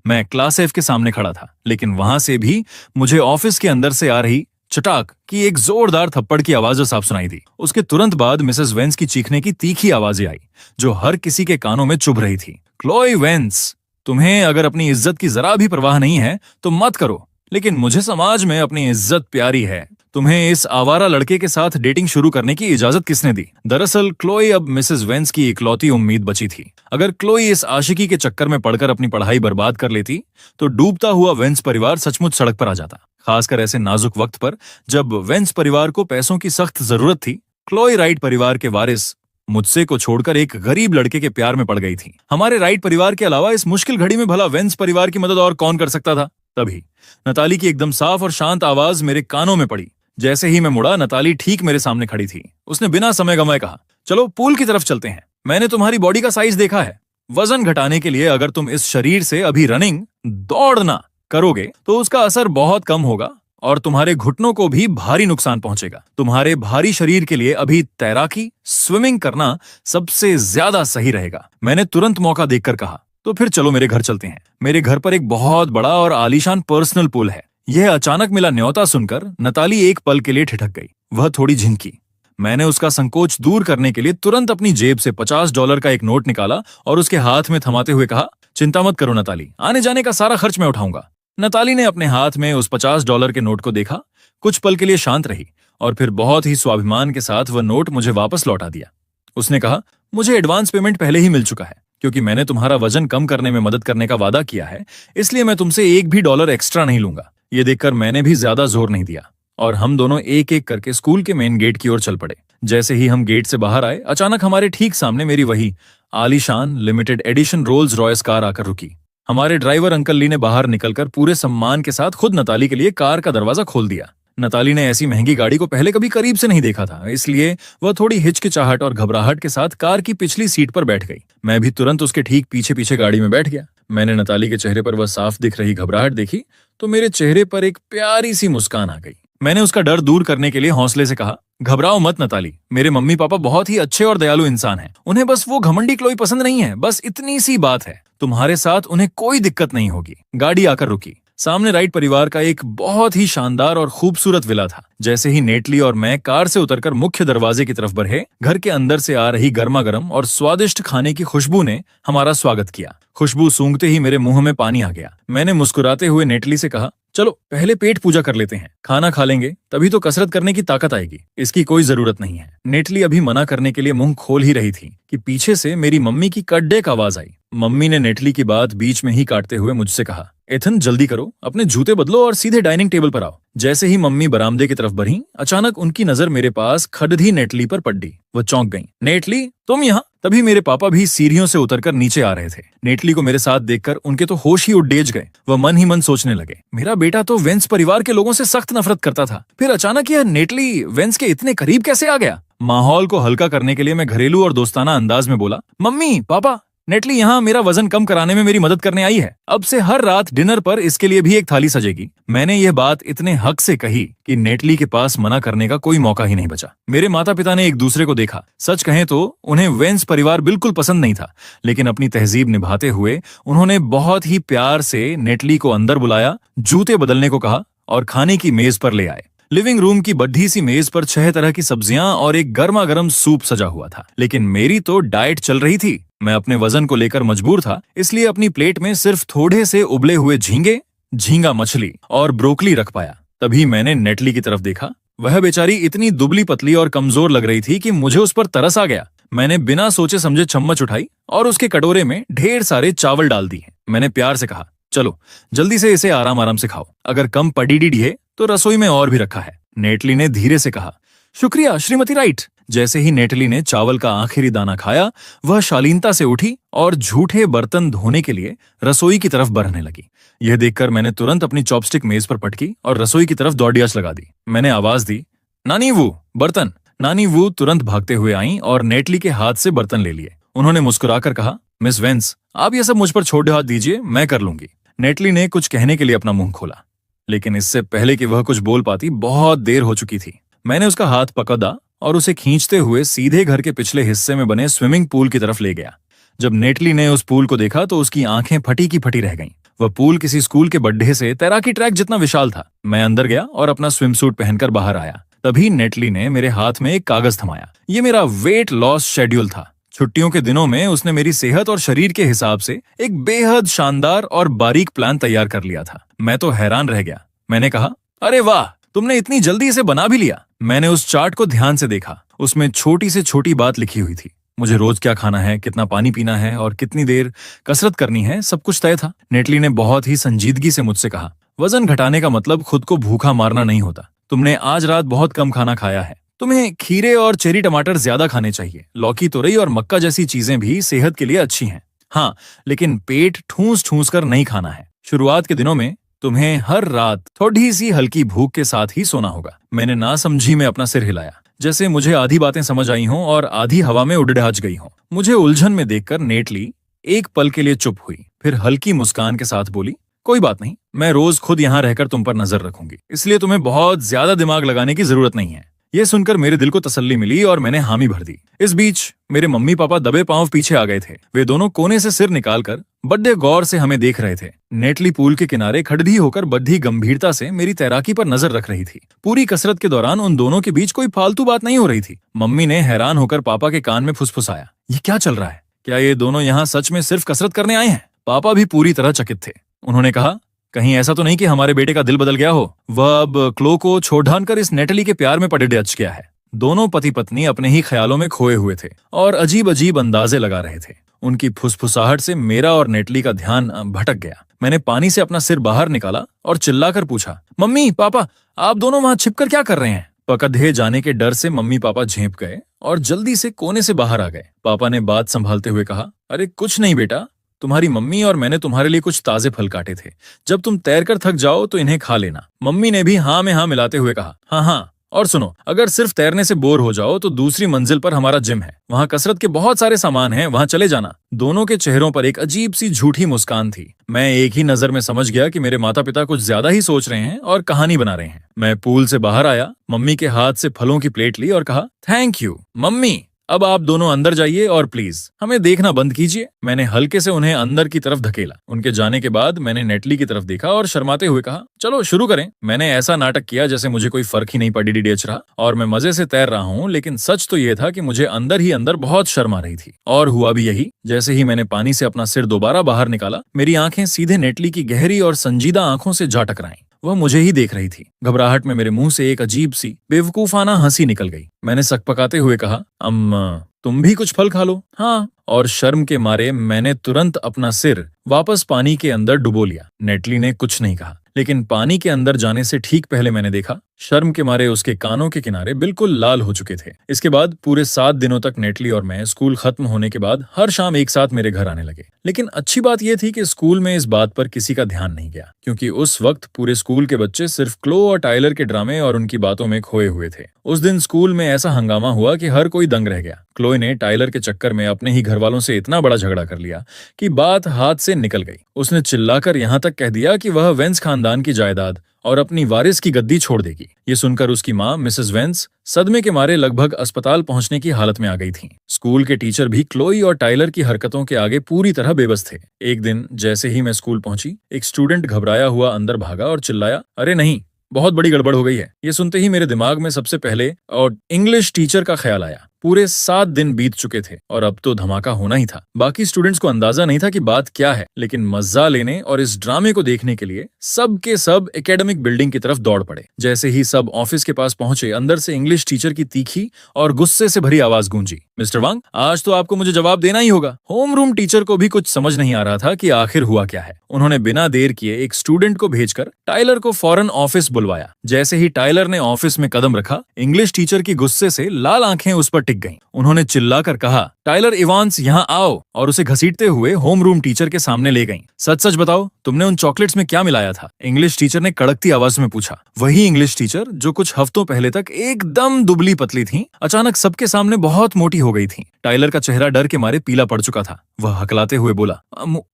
S1: मैं क्लास एफ के सामने खड़ा था, लेकिन वहां से भी मुझे ऑफिस के अंदर से आ रही चटाक की एक जोरदार थप्पड़ की आवाज साफ सुनाई दी। उसके तुरंत बाद मिसेस वेंस की चीखने की तीखी आवाजें आई जो हर किसी के कानों में चुभ रही थी। क्लोई वेंस, तुम्हें अगर अपनी इज्जत की जरा भी परवाह नहीं है तो मत करो, लेकिन मुझे समाज में अपनी इज्जत प्यारी है। तुम्हें इस आवारा लड़के के साथ डेटिंग शुरू करने की इजाजत किसने दी? दरअसल क्लोई अब मिसेस वेंस की इकलौती उम्मीद बची थी। अगर क्लोई इस आशिकी के चक्कर में पड़कर अपनी पढ़ाई बर्बाद कर लेती तो डूबता हुआ वेंस परिवार सचमुच सड़क पर आ जाता। खासकर ऐसे नाजुक वक्त पर जब वेंस परिवार को पैसों की सख्त जरूरत थी। क्लोई राइट परिवार के वारिस मुझसे को छोड़कर एक गरीब लड़के के प्यार में पड़ गई थी। हमारे राइट परिवार के अलावा इस मुश्किल घड़ी में भला वेंस परिवार की मदद और कौन कर सकता था? तभी नताली की एकदम साफ और शांत आवाज मेरे कानों में पड़ी। जैसे ही मैं मुड़ा, नताली ठीक मेरे सामने खड़ी थी। उसने बिना समय गंवाए कहा, चलो पूल की तरफ चलते हैं। मैंने तुम्हारी बॉडी का साइज देखा है। वजन घटाने के लिए अगर तुम इस शरीर से अभी रनिंग, दौड़ना करोगे तो उसका असर बहुत कम होगा और तुम्हारे घुटनों को भी भारी नुकसान पहुंचेगा। तुम्हारे भारी शरीर के लिए अभी तैराकी, स्विमिंग करना सबसे ज्यादा सही रहेगा। मैंने तुरंत मौका देखकर कहा, तो फिर चलो मेरे घर चलते हैं। मेरे घर पर एक बहुत बड़ा और आलीशान पर्सनल पूल है। यह अचानक मिला न्योता सुनकर नताली एक पल के लिए ठिठक गई। वह थोड़ी झिनकी। मैंने उसका संकोच दूर करने के लिए तुरंत अपनी जेब से $50 का एक नोट निकाला और उसके हाथ में थमाते हुए कहा, चिंता मत करो नताली, आने जाने का सारा खर्च मैं उठाऊंगा। नताली ने अपने हाथ में उस $50 के नोट को देखा, कुछ पल के लिए शांत रही और फिर बहुत ही स्वाभिमान के साथ वह नोट मुझे वापस लौटा दिया। उसने कहा, मुझे एडवांस पेमेंट पहले ही मिल चुका है क्योंकि मैंने तुम्हारा वजन कम करने में मदद करने का वादा किया है, इसलिए मैं तुमसे एक भी डॉलर एक्स्ट्रा नहीं लूंगा। ये देखकर मैंने भी ज्यादा जोर नहीं दिया और हम दोनों एक एक करके स्कूल के मेन गेट की ओर चल पड़े। जैसे ही हम गेट से बाहर आए, अचानक हमारे ठीक सामने मेरी वही आलीशान limited edition Rolls Royce car आकर रुकी। हमारे ड्राइवर अंकल ली ने बाहर निकलकर पूरे सम्मान के साथ खुद नताली के लिए कार का दरवाजा खोल दिया। नताली ने ऐसी महंगी गाड़ी को पहले कभी करीब से नहीं देखा था, इसलिए वह थोड़ी हिचकिचाहट और घबराहट के साथ कार की पिछली सीट पर बैठ गई। मैं भी तुरंत उसके ठीक पीछे पीछे गाड़ी में बैठ गया। मैंने नताली के चेहरे पर वह साफ दिख रही घबराहट देखी तो मेरे चेहरे पर एक प्यारी सी मुस्कान आ गई। मैंने उसका डर दूर करने के लिए हौसले से कहा, घबराओ मत नताली, मेरे मम्मी पापा बहुत ही अच्छे और दयालु इंसान हैं। उन्हें बस वो घमंडी क्लोई पसंद नहीं है, बस इतनी सी बात है। तुम्हारे साथ उन्हें कोई दिक्कत नहीं होगी। गाड़ी आकर रुकी। सामने राइट परिवार का एक बहुत ही शानदार और खूबसूरत विला था। जैसे ही नेटली और मैं कार से उतरकर मुख्य दरवाजे की तरफ बढ़े, घर के अंदर से आ रही गर्मा गर्म और स्वादिष्ट खाने की खुशबू ने हमारा स्वागत किया। खुशबू सूंघते ही मेरे मुंह में पानी आ गया। मैंने मुस्कुराते हुए नेटली से कहा, चलो पहले पेट पूजा कर लेते हैं, खाना खा लेंगे तभी तो कसरत करने की ताकत आएगी। इसकी कोई जरूरत नहीं है। नेटली अभी मना करने के लिए मुंह खोल ही रही थी कि पीछे से मेरी मम्मी की कड्डेक आवाज आई। मम्मी ने नेटली की बात बीच में ही काटते हुए मुझसे कहा, एथन जल्दी करो, अपने जूते बदलो और सीधे डाइनिंग टेबल पर आओ। जैसे ही मम्मी बरामदे की तरफ बढ़ी, अचानक उनकी नजर मेरे पास खड़दी नेटली पर पड़ी। वो चौंक गईं। नेटली, तुम यहाँ? तभी मेरे पापा भी सीढ़ियों से उतरकर नीचे आ रहे थे। नेटली को मेरे साथ देखकर उनके तो होश ही उडेज गए। वह मन ही मन सोचने लगे, मेरा बेटा तो वेंस परिवार के लोगों से सख्त नफरत करता था, फिर अचानक यह नेटली वेंस के इतने करीब कैसे आ गया? माहौल को हल्का करने के लिए मैं घरेलू और दोस्ताना अंदाज में बोला, मम्मी पापा, नेटली यहाँ मेरा वजन कम कराने में मेरी मदद करने आई है। अब से हर रात डिनर पर इसके लिए भी एक थाली सजेगी। मैंने यह बात इतने हक से कही कि नेटली के पास मना करने का कोई मौका ही नहीं बचा। मेरे माता पिता ने एक दूसरे को देखा। सच कहें तो उन्हें वेंस परिवार बिल्कुल पसंद नहीं था, लेकिन अपनी तहजीब निभाते हुए उन्होंने बहुत ही प्यार से नेटली को अंदर बुलाया, जूते बदलने को कहा और खाने की मेज पर ले आए। लिविंग रूम की बड्ढी सी मेज पर 6 तरह की सब्जियां और एक गर्मा गर्म सूप सजा हुआ था, लेकिन मेरी तो डाइट चल रही थी। मैं अपने वजन को लेकर मजबूर था, इसलिए अपनी प्लेट में सिर्फ थोड़े से उबले हुए झींगे, झींगा मछली और ब्रोकली रख पाया। तभी मैंने नेटली की तरफ देखा। वह बेचारी इतनी दुबली पतली और कमजोर लग रही थी कि मुझे उस पर तरस आ गया। मैंने बिना सोचे समझे चम्मच उठाई और उसके कटोरे में ढेर सारे चावल डाल दिए। मैंने प्यार से कहा, चलो जल्दी से इसे आराम आराम से खाओ, अगर कम पड़ी है तो रसोई में और भी रखा है। नेटली ने धीरे से कहा, शुक्रिया श्रीमती राइट। जैसे ही नेटली ने चावल का आखिरी दाना खाया, वह शालीनता से उठी और झूठे बर्तन धोने के लिए रसोई की तरफ बढ़ने लगी। यह देखकर मैंने तुरंत अपनी चॉपस्टिक मेज पर पटकी और रसोई की तरफ दौड़ियाच लगा दी। मैंने आवाज दी, नानी वो बर्तन। नानी वो तुरंत भागते हुए आईं और नेटली के हाथ से बर्तन ले लिए। उन्होंने मुस्कुराकर कहा, मिस वेंस, आप ये सब मुझ पर छोड़ दीजिए, मैं कर लूंगी। नेटली ने कुछ कहने के लिए अपना मुंह खोला, लेकिन इससे पहले कि वह कुछ बोल पाती बहुत देर हो चुकी थी। मैंने उसका हाथ पकड़ा और उसे खींचते हुए सीधे घर के पिछले हिस्से में बने स्विमिंग पूल की तरफ ले गया। जब नेटली ने उस पूल को देखा तो उसकी आंखें फटी की फटी रह गईं। वह पूल किसी स्कूल के बड्ढे से तैराकी ट्रैक जितना विशाल था। मैं अंदर गया और अपना स्विमसूट पहनकर बाहर आया। तभी नेटली ने मेरे हाथ में एक कागज थमाया। ये मेरा वेट लॉस शेड्यूल था। छुट्टियों के दिनों में उसने मेरी सेहत और शरीर के हिसाब से एक बेहद शानदार और बारीक प्लान तैयार कर लिया था। मैं तो हैरान रह गया। मैंने कहा, अरे वाह, तुमने इतनी जल्दी इसे बना भी लिया। मैंने उस चार्ट को ध्यान से देखा। उसमें छोटी से छोटी बात लिखी हुई थी। मुझे रोज क्या खाना है, कितना पानी पीना है और कितनी देर कसरत करनी है, सब कुछ तय था। नेटली ने बहुत ही संजीदगी से मुझसे कहा, वजन घटाने का मतलब खुद को भूखा मारना नहीं होता। तुमने आज रात बहुत कम खाना खाया है। तुम्हें खीरे और चेरी टमाटर ज्यादा खाने चाहिए। लौकी, तुरई और मक्का जैसी चीजें भी सेहत के लिए अच्छी हैं। हाँ, लेकिन पेट ठूंस ठूंस कर नहीं खाना है। शुरुआत के दिनों में तुम्हें हर रात थोड़ी सी हल्की भूख के साथ ही सोना होगा। मैंने नासमझी में अपना सिर हिलाया, जैसे मुझे आधी बातें समझ आई हों और आधी हवा में उड़ाज गई हों। मुझे उलझन में देखकर नेटली एक पल के लिए चुप हुई, फिर हल्की मुस्कान के साथ बोली, कोई बात नहीं, मैं रोज खुद यहाँ रहकर तुम पर नजर रखूंगी, इसलिए तुम्हें बहुत ज्यादा दिमाग लगाने की जरूरत नहीं है। यह सुनकर मेरे दिल को तसल्ली मिली और मैंने हामी भर दी। इस बीच मेरे मम्मी पापा दबे पांव पीछे आ गए थे। वे दोनों कोने से सिर निकालकर बड़े गौर से हमें देख रहे थे। नेटली पूल के किनारे खड़ी होकर बड़ी गंभीरता से मेरी तैराकी पर नजर रख रही थी। पूरी कसरत के दौरान उन दोनों के बीच कोई फालतू बात नहीं हो रही थी। मम्मी ने हैरान होकर पापा के कान में फुसफुसाया, ये क्या चल रहा है? क्या ये दोनों यहाँ सच में सिर्फ कसरत करने आए हैं? पापा भी पूरी तरह चकित थे। उन्होंने कहा, कहीं ऐसा तो नहीं कि हमारे बेटे का दिल बदल गया हो? वह अब क्लो को छोड़ ढांकर इस नेटली के प्यार में पड़े अच गया है। दोनों पति पत्नी अपने ही ख्यालों में खोए हुए थे और अजीब अजीब अंदाजे लगा रहे थे। उनकी फुसफुसाहट से मेरा और नेटली का ध्यान भटक गया। मैंने पानी से अपना सिर बाहर निकाला और चिल्लाकर पूछा, मम्मी पापा, आप दोनों वहां छिपकर क्या कर रहे हैं? पकड़े जाने के डर से मम्मी पापा झेंप गए और जल्दी से कोने से बाहर आ गए। पापा ने बात संभालते हुए कहा, अरे कुछ नहीं बेटा, तुम्हारी मम्मी और मैंने तुम्हारे लिए कुछ ताजे फल काटे थे। जब तुम तैरकर थक जाओ तो इन्हें खा लेना। मम्मी ने भी हाँ में हाँ मिलाते हुए कहा, हाँ हाँ, और सुनो, अगर सिर्फ तैरने से बोर हो जाओ तो दूसरी मंजिल पर हमारा जिम है, वहाँ कसरत के बहुत सारे सामान हैं, वहाँ चले जाना। दोनों के चेहरों पर एक अजीब सी झूठी मुस्कान थी। मैं एक ही नजर में समझ गया कि मेरे माता पिता कुछ ज्यादा ही सोच रहे हैं और कहानी बना रहे हैं। मैं पूल से बाहर आया, मम्मी के हाथ से फलों की प्लेट ली और कहा, थैंक यू मम्मी, अब आप दोनों अंदर जाइए और प्लीज हमें देखना बंद कीजिए। मैंने हल्के से उन्हें अंदर की तरफ धकेला। उनके जाने के बाद मैंने नेटली की तरफ देखा और शर्माते हुए कहा, चलो शुरू करें। मैंने ऐसा नाटक किया जैसे मुझे कोई फर्क ही नहीं पड़ी डीडेच रहा और मैं मजे से तैर रहा हूँ, लेकिन सच तो ये था कि मुझे अंदर ही अंदर बहुत शर्म आ रही थी। और हुआ भी यही। जैसे ही मैंने पानी से अपना सिर दोबारा बाहर निकाला, मेरी आंखें सीधे नेटली की गहरी और संजीदा आंखों से जा टकराईं। वह मुझे ही देख रही थी। घबराहट में मेरे मुंह से एक अजीब सी बेवकूफाना हंसी निकल गई। मैंने सकपकाते हुए कहा, अम्मा तुम भी कुछ फल खा लो। हाँ, और शर्म के मारे मैंने तुरंत अपना सिर वापस पानी के अंदर डुबो लिया। नेटली ने कुछ नहीं कहा, लेकिन पानी के अंदर जाने से ठीक पहले मैंने देखा, शर्म के मारे उसके कानों के किनारे बिल्कुल लाल हो चुके थे। इसके बाद पूरे 7 दिनों तक नेटली और मैं स्कूल खत्म होने के बाद हर शाम एक साथ मेरे घर आने लगे। लेकिन अच्छी बात यह थी कि स्कूल में इस बात पर किसी का ध्यान नहीं गया, क्योंकि उस वक्त पूरे स्कूल के बच्चे सिर्फ क्लो और टाइलर के ड्रामे और उनकी बातों में खोए हुए थे। उस दिन स्कूल में ऐसा हंगामा हुआ कि हर कोई दंग रह गया। क्लोई ने टाइलर के चक्कर में अपने ही घर वालों से इतना बड़ा झगड़ा कर लिया कि बात हाथ से निकल गई। उसने चिल्लाकर यहाँ तक कह दिया कि वह वेंस खानदान की जायदाद और अपनी वारिस की गद्दी छोड़ देगी। ये सुनकर उसकी माँ मिसेस वेंस सदमे के मारे लगभग अस्पताल पहुंचने की हालत में आ गई थी। स्कूल के टीचर भी क्लोई और टाइलर की हरकतों के आगे पूरी तरह बेबस थे। एक दिन जैसे ही मैं स्कूल पहुंची, एक स्टूडेंट घबराया हुआ अंदर भागा और चिल्लाया, अरे नहीं, बहुत बड़ी गड़बड़ हो गई है। ये सुनते ही मेरे दिमाग में सबसे पहले और इंग्लिश टीचर का ख्याल आया। पूरे 7 दिन बीत चुके थे और अब तो धमाका होना ही था। बाकी स्टूडेंट्स को अंदाजा नहीं था कि बात क्या है, लेकिन मजा लेने और इस ड्रामे को देखने के लिए सब के सब एकेडमिक बिल्डिंग की तरफ दौड़ पड़े। जैसे ही सब ऑफिस के पास पहुंचे, अंदर से इंग्लिश टीचर की तीखी और गुस्से से भरी आवाज गूंजी, मिस्टर वांग, आज तो आपको मुझे जवाब देना ही होगा। होम रूम टीचर को भी कुछ समझ नहीं आ रहा था कि आखिर हुआ क्या है। उन्होंने बिना देर किए एक स्टूडेंट को भेजकर टाइलर को फौरन ऑफिस बुलवाया। जैसे ही टाइलर ने ऑफिस में कदम रखा, इंग्लिश टीचर की गुस्से से लाल आंखें उस पर टिक गईं। उन्होंने चिल्लाकर कहा, टाइलर इवांस यहाँ आओ, और उसे घसीटते हुए होम रूम टीचर के सामने ले गईं। सच सच बताओ, तुमने उन चॉकलेट्स में क्या मिलाया था? इंग्लिश टीचर ने कड़कती आवाज में पूछा। वही इंग्लिश टीचर जो कुछ हफ्तों पहले तक एकदम दुबली पतली थी, अचानक सबके सामने बहुत मोटी हो गई थी। टाइलर का चेहरा डर के मारे पीला पड़ चुका था। वह हकलाते हुए बोला,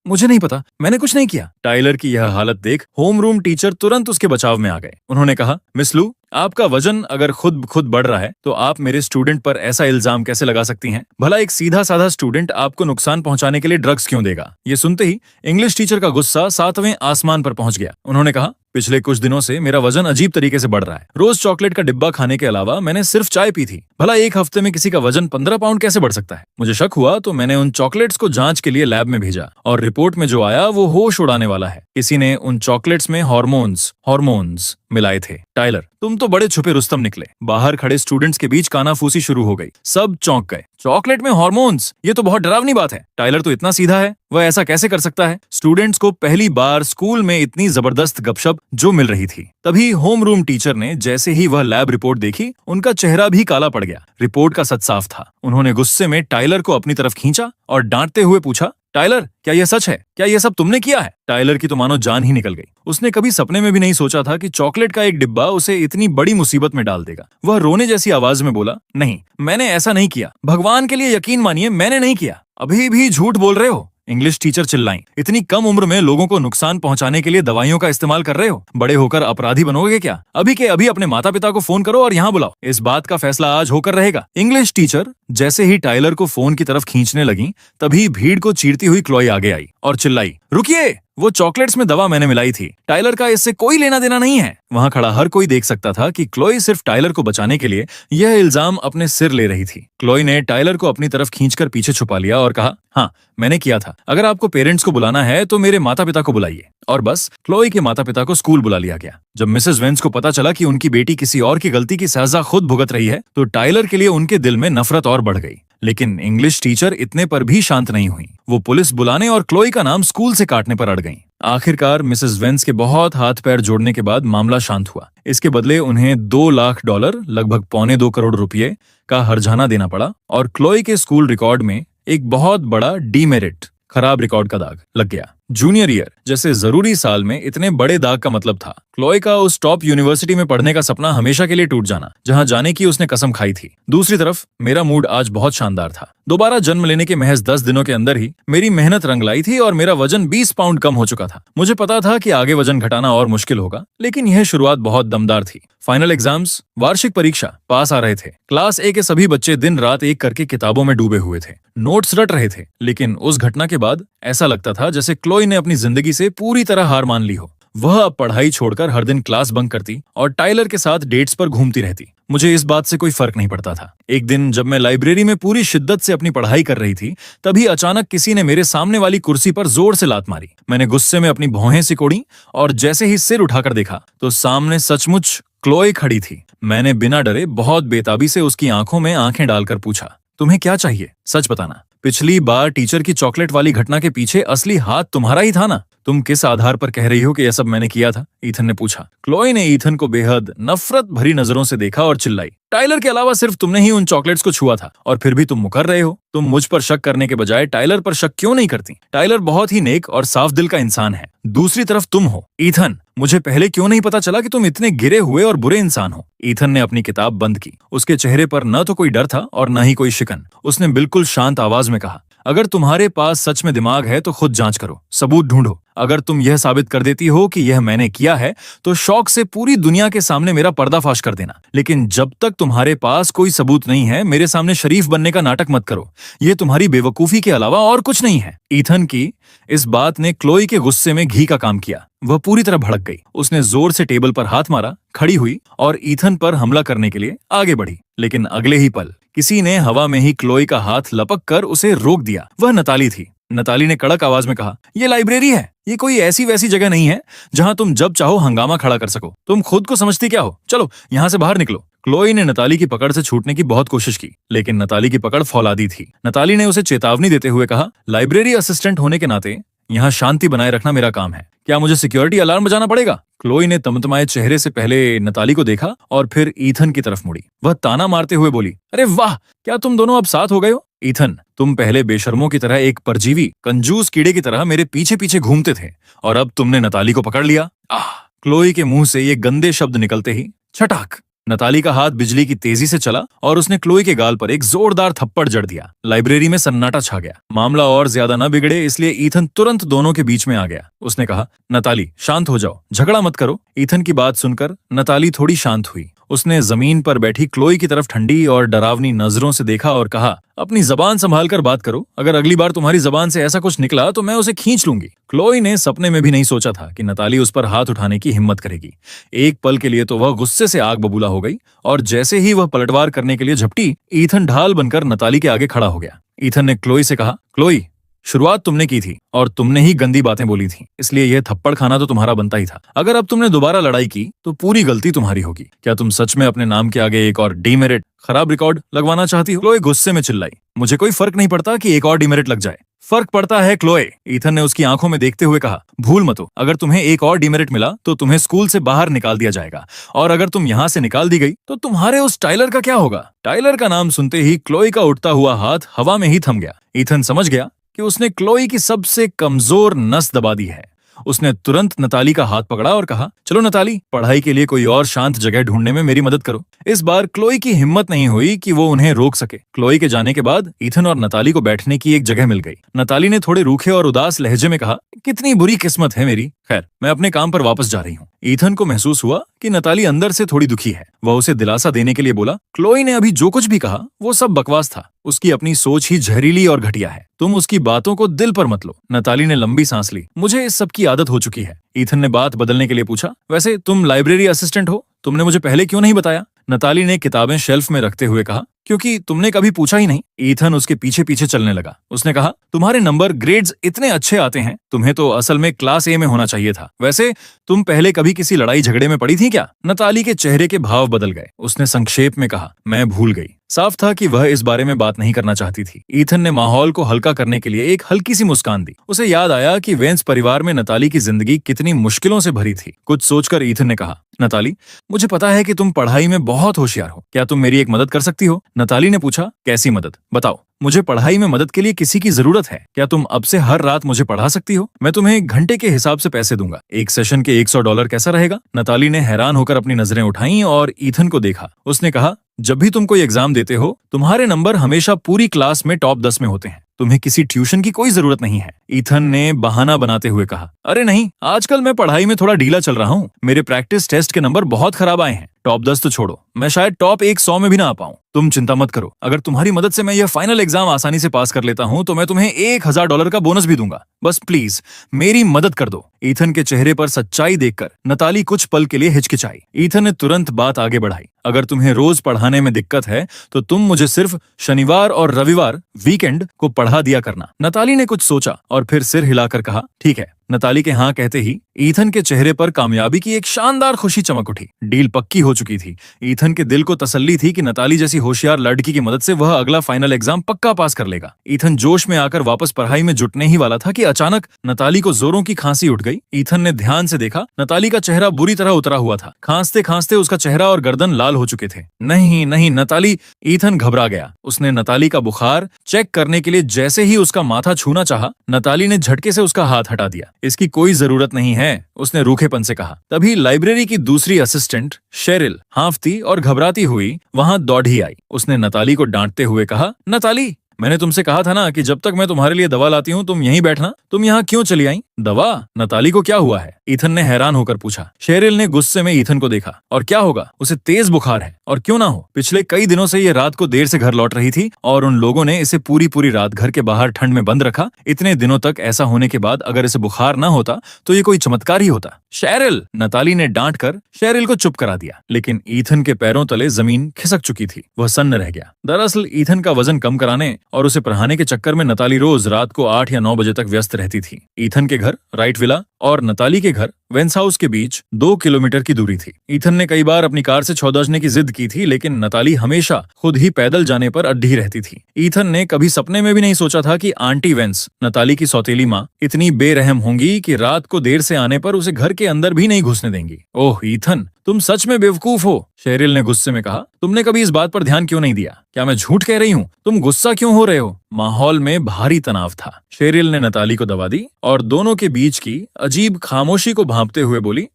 S1: मुझे नहीं पता, मैंने कुछ नहीं किया। टाइलर की यह हालत देख होम रूम टीचर तुरंत उसके बचाव में आ गए। उन्होंने कहा, मिस लू, आपका वजन अगर खुद बढ़ रहा है तो आप मेरे स्टूडेंट पर ऐसा इल्जाम कैसे लगा सकती हैं? भला एक सीधा साधा स्टूडेंट आपको नुकसान पहुंचाने के लिए ड्रग्स क्यों देगा? ये सुनते ही इंग्लिश टीचर का गुस्सा 7वें आसमान पर पहुंच गया। उन्होंने कहा, पिछले कुछ दिनों से मेरा वजन अजीब तरीके से बढ़ रहा है। रोज चॉकलेट का डिब्बा खाने के अलावा मैंने सिर्फ चाय पी थी। भला एक हफ्ते में किसी का वजन 15 पाउंड कैसे बढ़ सकता है? मुझे शक हुआ तो मैंने उन चॉकलेट्स को जांच के लिए लैब में भेजा और रिपोर्ट में जो आया वो होश उड़ाने वाला है। किसी ने उन चॉकलेट्स में हॉर्मोन्स मिलाए थे। टाइलर, तुम तो बड़े छुपे रुस्तम निकले। बाहर खड़े स्टूडेंट्स के बीच कानाफूसी शुरू हो गई। सब चौंक गए। चॉकलेट में हॉर्मोन्स, ये तो बहुत डरावनी बात है। टाइलर तो इतना सीधा है, वह ऐसा कैसे कर सकता है? स्टूडेंट्स को पहली बार स्कूल में इतनी जबरदस्त गपशप जो मिल रही थी। तभी होम रूम टीचर ने जैसे ही वह लैब रिपोर्ट देखी, उनका चेहरा भी काला पड़ गया। रिपोर्ट का सच साफ था। उन्होंने गुस्से में टाइलर को अपनी तरफ खींचा और डांटते हुए पूछा, टाइलर, क्या यह सच है? क्या यह सब तुमने किया है? टाइलर की तो मानो जान ही निकल गई। उसने कभी सपने में भी नहीं सोचा था कि चॉकलेट का एक डिब्बा उसे इतनी बड़ी मुसीबत में डाल देगा। वह रोने जैसी आवाज में बोला, नहीं, मैंने ऐसा नहीं किया। भगवान के लिए यकीन मानिए, मैंने नहीं किया। अभी भी झूठ बोल रहे हो। इंग्लिश टीचर चिल्लाई, इतनी कम उम्र में लोगों को नुकसान पहुंचाने के लिए दवाइयों का इस्तेमाल कर रहे हो? बड़े होकर अपराधी बनोगे क्या? अभी के अभी अपने माता पिता को फोन करो और यहाँ बुलाओ। इस बात का फैसला आज होकर रहेगा। इंग्लिश टीचर जैसे ही टाइलर को फोन की तरफ खींचने लगी, तभी भीड़ को चीरती हुई क्लोई आगे आई और चिल्लाई, रुकिए, वो चॉकलेट्स में दवा मैंने मिलाई थी। टाइलर का इससे कोई लेना देना नहीं है। वहां खड़ा हर कोई देख सकता था कि क्लोई सिर्फ टाइलर को बचाने के लिए यह इल्जाम अपने सिर ले रही थी। क्लोई ने टाइलर को अपनी तरफ खींचकर पीछे छुपा लिया और कहा, हाँ, मैंने किया था। अगर आपको पेरेंट्स को बुलाना है तो मेरे माता पिता को बुलाइए। और बस क्लोई के माता पिता को स्कूल बुला लिया गया। जब मिसेस वेंस को पता चला कि उनकी बेटी किसी और की गलती की सजा खुद भुगत रही है, तो टाइलर के लिए उनके दिल में नफरत और बढ़ गई। लेकिन इंग्लिश टीचर इतने पर भी शांत नहीं हुई। वो पुलिस बुलाने और क्लोई का नाम स्कूल से काटने पर अड़ गईं। आखिरकार मिसेस वेंस के बहुत हाथ पैर जोड़ने के बाद मामला शांत हुआ। इसके बदले उन्हें $2 लाख, लगभग $2.25 करोड़ का हर्जाना देना पड़ा और क्लोई के स्कूल रिकॉर्ड में एक बहुत बड़ा डीमेरिट, खराब रिकॉर्ड का दाग लग गया। जूनियर ईयर जैसे जरूरी साल में इतने बड़े दाग का मतलब था क्लोए का उस टॉप यूनिवर्सिटी में पढ़ने का सपना हमेशा के लिए टूट जाना, जहां जाने की उसने कसम खाई थी। दूसरी तरफ मेरा मूड आज बहुत शानदार था। दोबारा जन्म लेने के महज 10 दिनों के अंदर ही मेरी मेहनत रंग लाई थी और मेरा वजन 20 पाउंड कम हो चुका था। मुझे पता था कि आगे वजन घटाना और मुश्किल होगा, लेकिन यह शुरुआत बहुत दमदार थी। फाइनल एग्जाम्स, वार्षिक परीक्षा, पास आ रहे थे। क्लास ए के सभी बच्चे दिन रात एक करके किताबों में डूबे हुए थे, नोट्स रट रहे थे। लेकिन उस घटना के बाद ऐसा लगता था जैसे क्लोई ने अपनी जिंदगी से पूरी तरह हार मान ली हो। वह अब पढ़ाई छोड़कर हर दिन क्लास बंक करती और टाइलर के साथ डेट्स पर घूमती रहती। मुझे इस बात से कोई फर्क नहीं पड़ता था। एक दिन जब मैं लाइब्रेरी में पूरी शिद्दत से अपनी पढ़ाई कर रही थी, तभी अचानक किसी ने मेरे सामने वाली कुर्सी पर जोर से लात मारी। मैंने गुस्से में अपनी भौहें सिकोड़ी और जैसे ही सिर उठाकर देखा तो सामने सचमुच क्लोए खड़ी थी। मैंने बिना डरे बहुत बेताबी से उसकी आंखों में आंखें डालकर पूछा, तुम्हें क्या चाहिए? सच बताना। पिछली बार टीचर की चॉकलेट वाली घटना के पीछे असली हाथ तुम्हारा ही था ना? तुम किस आधार पर कह रही हो कि यह सब मैंने किया था? ईथन ने पूछा। क्लोए ने ईथन को बेहद नफरत भरी नजरों से देखा और चिल्लाई, टाइलर के अलावा सिर्फ तुमने ही उन चॉकलेट्स को छुआ था और फिर भी तुम मुकर रहे हो। तुम मुझ पर शक करने के बजाय टाइलर पर शक क्यों नहीं करती? टाइलर बहुत ही नेक और साफ दिल का इंसान है। दूसरी तरफ तुम हो। ईथन, मुझे पहले क्यों नहीं पता चला कि तुम इतने गिरे हुए और बुरे इंसान हो? ईथन ने अपनी किताब बंद की। उसके चेहरे पर न तो कोई डर था और न ही कोई शिकन। उसने बिल्कुल शांत आवाज में कहा, अगर तुम्हारे पास सच में दिमाग है तो खुद जांच करो, सबूत ढूंढो। अगर तुम यह साबित कर देती हो कि यह मैंने किया है तो शौक से पूरी दुनिया के सामने मेरा पर्दाफाश कर देना। लेकिन जब तक तुम्हारे पास कोई सबूत नहीं है, मेरे सामने शरीफ बनने का नाटक मत करो। यह तुम्हारी बेवकूफी के अलावा और कुछ नहीं है। ईथन की इस बात ने क्लोई के गुस्से में घी का काम किया। वह पूरी तरह भड़क गई। उसने जोर से टेबल पर हाथ मारा, खड़ी हुई और ईथन पर हमला करने के लिए आगे बढ़ी। लेकिन अगले ही पल किसी ने हवा में ही क्लोई का हाथ लपक कर उसे रोक दिया। वह नताली थी। नताली ने कड़क आवाज में कहा, यह लाइब्रेरी है, ये कोई ऐसी वैसी जगह नहीं है जहां तुम जब चाहो हंगामा खड़ा कर सको। तुम खुद को समझती क्या हो? चलो यहाँ से बाहर निकलो। क्लोई ने नताली की पकड़ से छूटने की बहुत कोशिश की, लेकिन नताली की पकड़ फौलादी थी। नताली ने उसे चेतावनी देते हुए कहा, लाइब्रेरी असिस्टेंट होने के नाते यहाँ शांति बनाए रखना मेरा काम है। क्या मुझे सिक्योरिटी अलार्म बजाना पड़ेगा? क्लोई ने तमतमाए चेहरे से पहले नताली को देखा और फिर ईथन की तरफ मुड़ी। वह ताना मारते हुए बोली, अरे वाह, क्या तुम दोनों अब साथ हो गए हो? ईथन, तुम पहले बेशर्मों की तरह एक परजीवी कंजूस कीड़े की तरह मेरे पीछे पीछे घूमते थे और अब तुमने नताली को पकड़ लिया। क्लोई के मुंह से ये गंदे शब्द निकलते ही छटाक नताली का हाथ बिजली की तेजी से चला और उसने क्लोई के गाल पर एक जोरदार थप्पड़ जड़ दिया। लाइब्रेरी में सन्नाटा छा गया। मामला और ज्यादा न बिगड़े इसलिए ईथन तुरंत दोनों के बीच में आ गया। उसने कहा, नताली शांत हो जाओ, झगड़ा मत करो। ईथन की बात सुनकर नताली थोड़ी शांत हुई। उसने जमीन पर बैठी क्लोई की तरफ ठंडी और डरावनी नजरों से देखा और कहा, अपनी जबान संभाल कर बात करो। अगर अगली बार तुम्हारी जबान से ऐसा कुछ निकला तो मैं उसे खींच लूंगी। क्लोई ने सपने में भी नहीं सोचा था कि नताली उस पर हाथ उठाने की हिम्मत करेगी। एक पल के लिए तो वह गुस्से से आग बबूला हो गई और जैसे ही वह पलटवार करने के लिए झपटी, ईथन ढाल बनकर नताली के आगे खड़ा हो गया। ईथन ने क्लोई से कहा, क्लोई, शुरुआत तुमने की थी और तुमने ही गंदी बातें बोली थी, इसलिए यह थप्पड़ खाना तो तुम्हारा बनता ही था। अगर अब तुमने दोबारा लड़ाई की तो पूरी गलती तुम्हारी होगी। क्या तुम सच में अपने नाम के आगे एक और डीमेरिट खराब रिकॉर्ड लगवाना चाहती हो? क्लोई गुस्से में चिल्लाई, मुझे कोई फर्क नहीं पड़ता कि एक और डीमेरिट लग जाए। फर्क पड़ता है क्लोए, ईथन ने उसकी आंखों में देखते हुए कहा। भूल मतो, अगर तुम्हें एक और डीमेरिट मिला तो तुम्हें स्कूल से बाहर निकाल दिया जाएगा और अगर तुम यहाँ से निकाल दी गई तो तुम्हारे उस टाइलर का क्या होगा? टाइलर का नाम सुनते ही क्लोई का उठता हुआ हाथ हवा में ही थम गया। ईथन समझ गया कि उसने क्लोई की सबसे कमजोर नस दबा दी है। उसने तुरंत नताली का हाथ पकड़ा और कहा, चलो नताली, पढ़ाई के लिए कोई और शांत जगह ढूंढने में मेरी मदद करो। इस बार क्लोई की हिम्मत नहीं हुई कि वो उन्हें रोक सके। क्लोई के जाने के बाद ईथन और नताली को बैठने की एक जगह मिल गई। नताली ने थोड़े रूखे और उदास लहजे में कहा, कितनी बुरी किस्मत है मेरी। खैर, मैं अपने काम पर वापस जा रही हूँ। ईथन को महसूस हुआ कि नताली अंदर से थोड़ी दुखी है। वह उसे दिलासा देने के लिए बोला, क्लोई ने अभी जो कुछ भी कहा वो सब बकवास था। उसकी अपनी सोच ही जहरीली और घटिया है। तुम उसकी बातों को दिल पर मत लो। नताली ने लंबी सांस ली। मुझे इस सब की आदत हो चुकी है। ईथन ने बात बदलने के लिए पूछा, वैसे तुम लाइब्रेरी असिस्टेंट हो, तुमने मुझे पहले क्यों नहीं बताया? नताली ने किताबें शेल्फ में रखते हुए कहा, क्योंकि तुमने कभी पूछा ही नहीं। ईथन उसके पीछे पीछे चलने लगा। उसने कहा, तुम्हारे नंबर ग्रेड्स इतने अच्छे आते हैं, तुम्हें तो असल में क्लास ए में होना चाहिए था। वैसे तुम पहले कभी किसी लड़ाई झगड़े में पड़ी थी क्या? नताली के चेहरे के भाव बदल गए। उसने संक्षेप में कहा, मैं भूल गई। साफ था कि वह इस बारे में बात नहीं करना चाहती थी। ईथन ने माहौल को हल्का करने के लिए एक हल्की सी मुस्कान दी। उसे याद आया कि वेंस परिवार में नताली की जिंदगी कितनी मुश्किलों से भरी थी। कुछ सोचकर ईथन ने कहा, नताली, मुझे पता है कि तुम पढ़ाई में बहुत होशियार हो। क्या तुम मेरी एक मदद कर सकती हो? नताली ने पूछा, कैसी मदद? बताओ, मुझे पढ़ाई में मदद के लिए किसी की जरूरत है। क्या तुम अब से हर रात मुझे पढ़ा सकती हो? मैं तुम्हें एक घंटे के हिसाब से पैसे दूंगा। एक सेशन के $100 कैसा रहेगा? नताली ने हैरान होकर अपनी नजरें उठाईं और ईथन को देखा। उसने कहा, जब भी तुम कोई एग्जाम देते हो, तुम्हारे नंबर हमेशा पूरी क्लास में टॉप 10 में होते हैं। तुम्हें किसी ट्यूशन की कोई जरूरत नहीं है। ईथन ने बहाना बनाते हुए कहा, अरे नहीं, आजकल मैं पढ़ाई में थोड़ा ढीला चल रहा हूँ। मेरे प्रैक्टिस टेस्ट के नंबर बहुत खराब आए हैं। टॉप 10 तो छोड़ो, मैं शायद टॉप 100 में भी ना आ पाऊं। तुम चिंता मत करो, अगर तुम्हारी मदद से मैं यह फाइनल एग्जाम आसानी से पास कर लेता हूं तो मैं तुम्हें $1000 का बोनस भी दूंगा। बस प्लीज मेरी मदद कर दो। ईथन के चेहरे पर सच्चाई देखकर नताली कुछ पल के लिए हिचकिचाई। ईथन ने तुरंत बात आगे बढ़ाई, अगर तुम्हें रोज पढ़ाने में दिक्कत है तो तुम मुझे सिर्फ शनिवार और रविवार वीकेंड को पढ़ा दिया करना। नताली ने कुछ सोचा और फिर सिर हिलाकर कहा, ठीक है। नताली के हाँ कहते ही ईथन के चेहरे पर कामयाबी की एक शानदार खुशी चमक उठी। डील पक्की हो चुकी थी। ईथन के दिल को तसल्ली थी कि नताली जैसी होशियार लड़की की मदद से वह अगला फाइनल एग्जाम पक्का पास कर लेगा। ईथन जोश में आकर वापस पढ़ाई में जुटने ही वाला था कि अचानक नताली को जोरों की खांसी उठ गई। ईथन ने ध्यान से देखा, नताली का चेहरा बुरी तरह उतरा हुआ था। खांसते खांसते उसका चेहरा और गर्दन लाल हो चुके थे। नहीं नहीं नताली! ईथन घबरा गया। उसने नताली का बुखार चेक करने के लिए जैसे ही उसका माथा छूना चाहा, नताली ने झटके से उसका हाथ हटा दिया। इसकी कोई जरूरत नहीं है, उसने रूखेपन से कहा। तभी लाइब्रेरी की दूसरी असिस्टेंट शेरिल हांफती और घबराती हुई वहां दौड़ी आई। उसने नताली को डांटते हुए कहा, नताली, मैंने तुमसे कहा था ना कि जब तक मैं तुम्हारे लिए दवा लाती हूँ तुम यहीं बैठना। तुम यहाँ क्यों चली आई? दवा? नताली को क्या हुआ है? ईथन ने हैरान होकर पूछा। शेरिल ने गुस्से में ईथन को देखा। और क्या होगा? उसे तेज बुखार है। और क्यों ना हो, पिछले कई दिनों से ये रात को देर से घर लौट रही थी और उन लोगों ने इसे पूरी पूरी रात घर के बाहर ठंड में बंद रखा। इतने दिनों तक ऐसा होने के बाद अगर इसे बुखार ना होता तो ये कोई चमत्कार ही होता। शेरिल! नताली ने डांट कर शेरिल को चुप करा दिया, लेकिन ईथन के पैरों तले जमीन खिसक चुकी थी। वह सन्न रह गया। दरअसल ईथन का वजन कम कराने और उसे पढ़ाने के चक्कर में नताली रोज रात को 8 या 9 बजे तक व्यस्त रहती थी। ईथन के घर राइट विला और नताली के घर वेंस हाउस के बीच 2 किलोमीटर की दूरी थी। ईथन ने कई बार अपनी कार से छौदाजने की जिद की थी, लेकिन नताली हमेशा खुद ही पैदल जाने पर अड्डी रहती थी। ईथन ने कभी सपने में भी नहीं सोचा था कि आंटी वेंस, नताली की सौतेली माँ, इतनी बेरहम होंगी कि रात को देर से आने पर उसे घर के अंदर भी नहीं घुसने देंगी। ओह ईथन, तुम सच में बेवकूफ हो, शेरिल ने गुस्से में कहा। तुमने कभी इस बात पर ध्यान क्यों नहीं दिया? क्या मैं झूठ कह रही हूँ? तुम गुस्सा क्यों हो रहे हो? माहौल में भारी तनाव था। शेरिल ने नताली को दवा दी और दोनों के बीच की अजीब खामोशी को भांपते हुए बोली,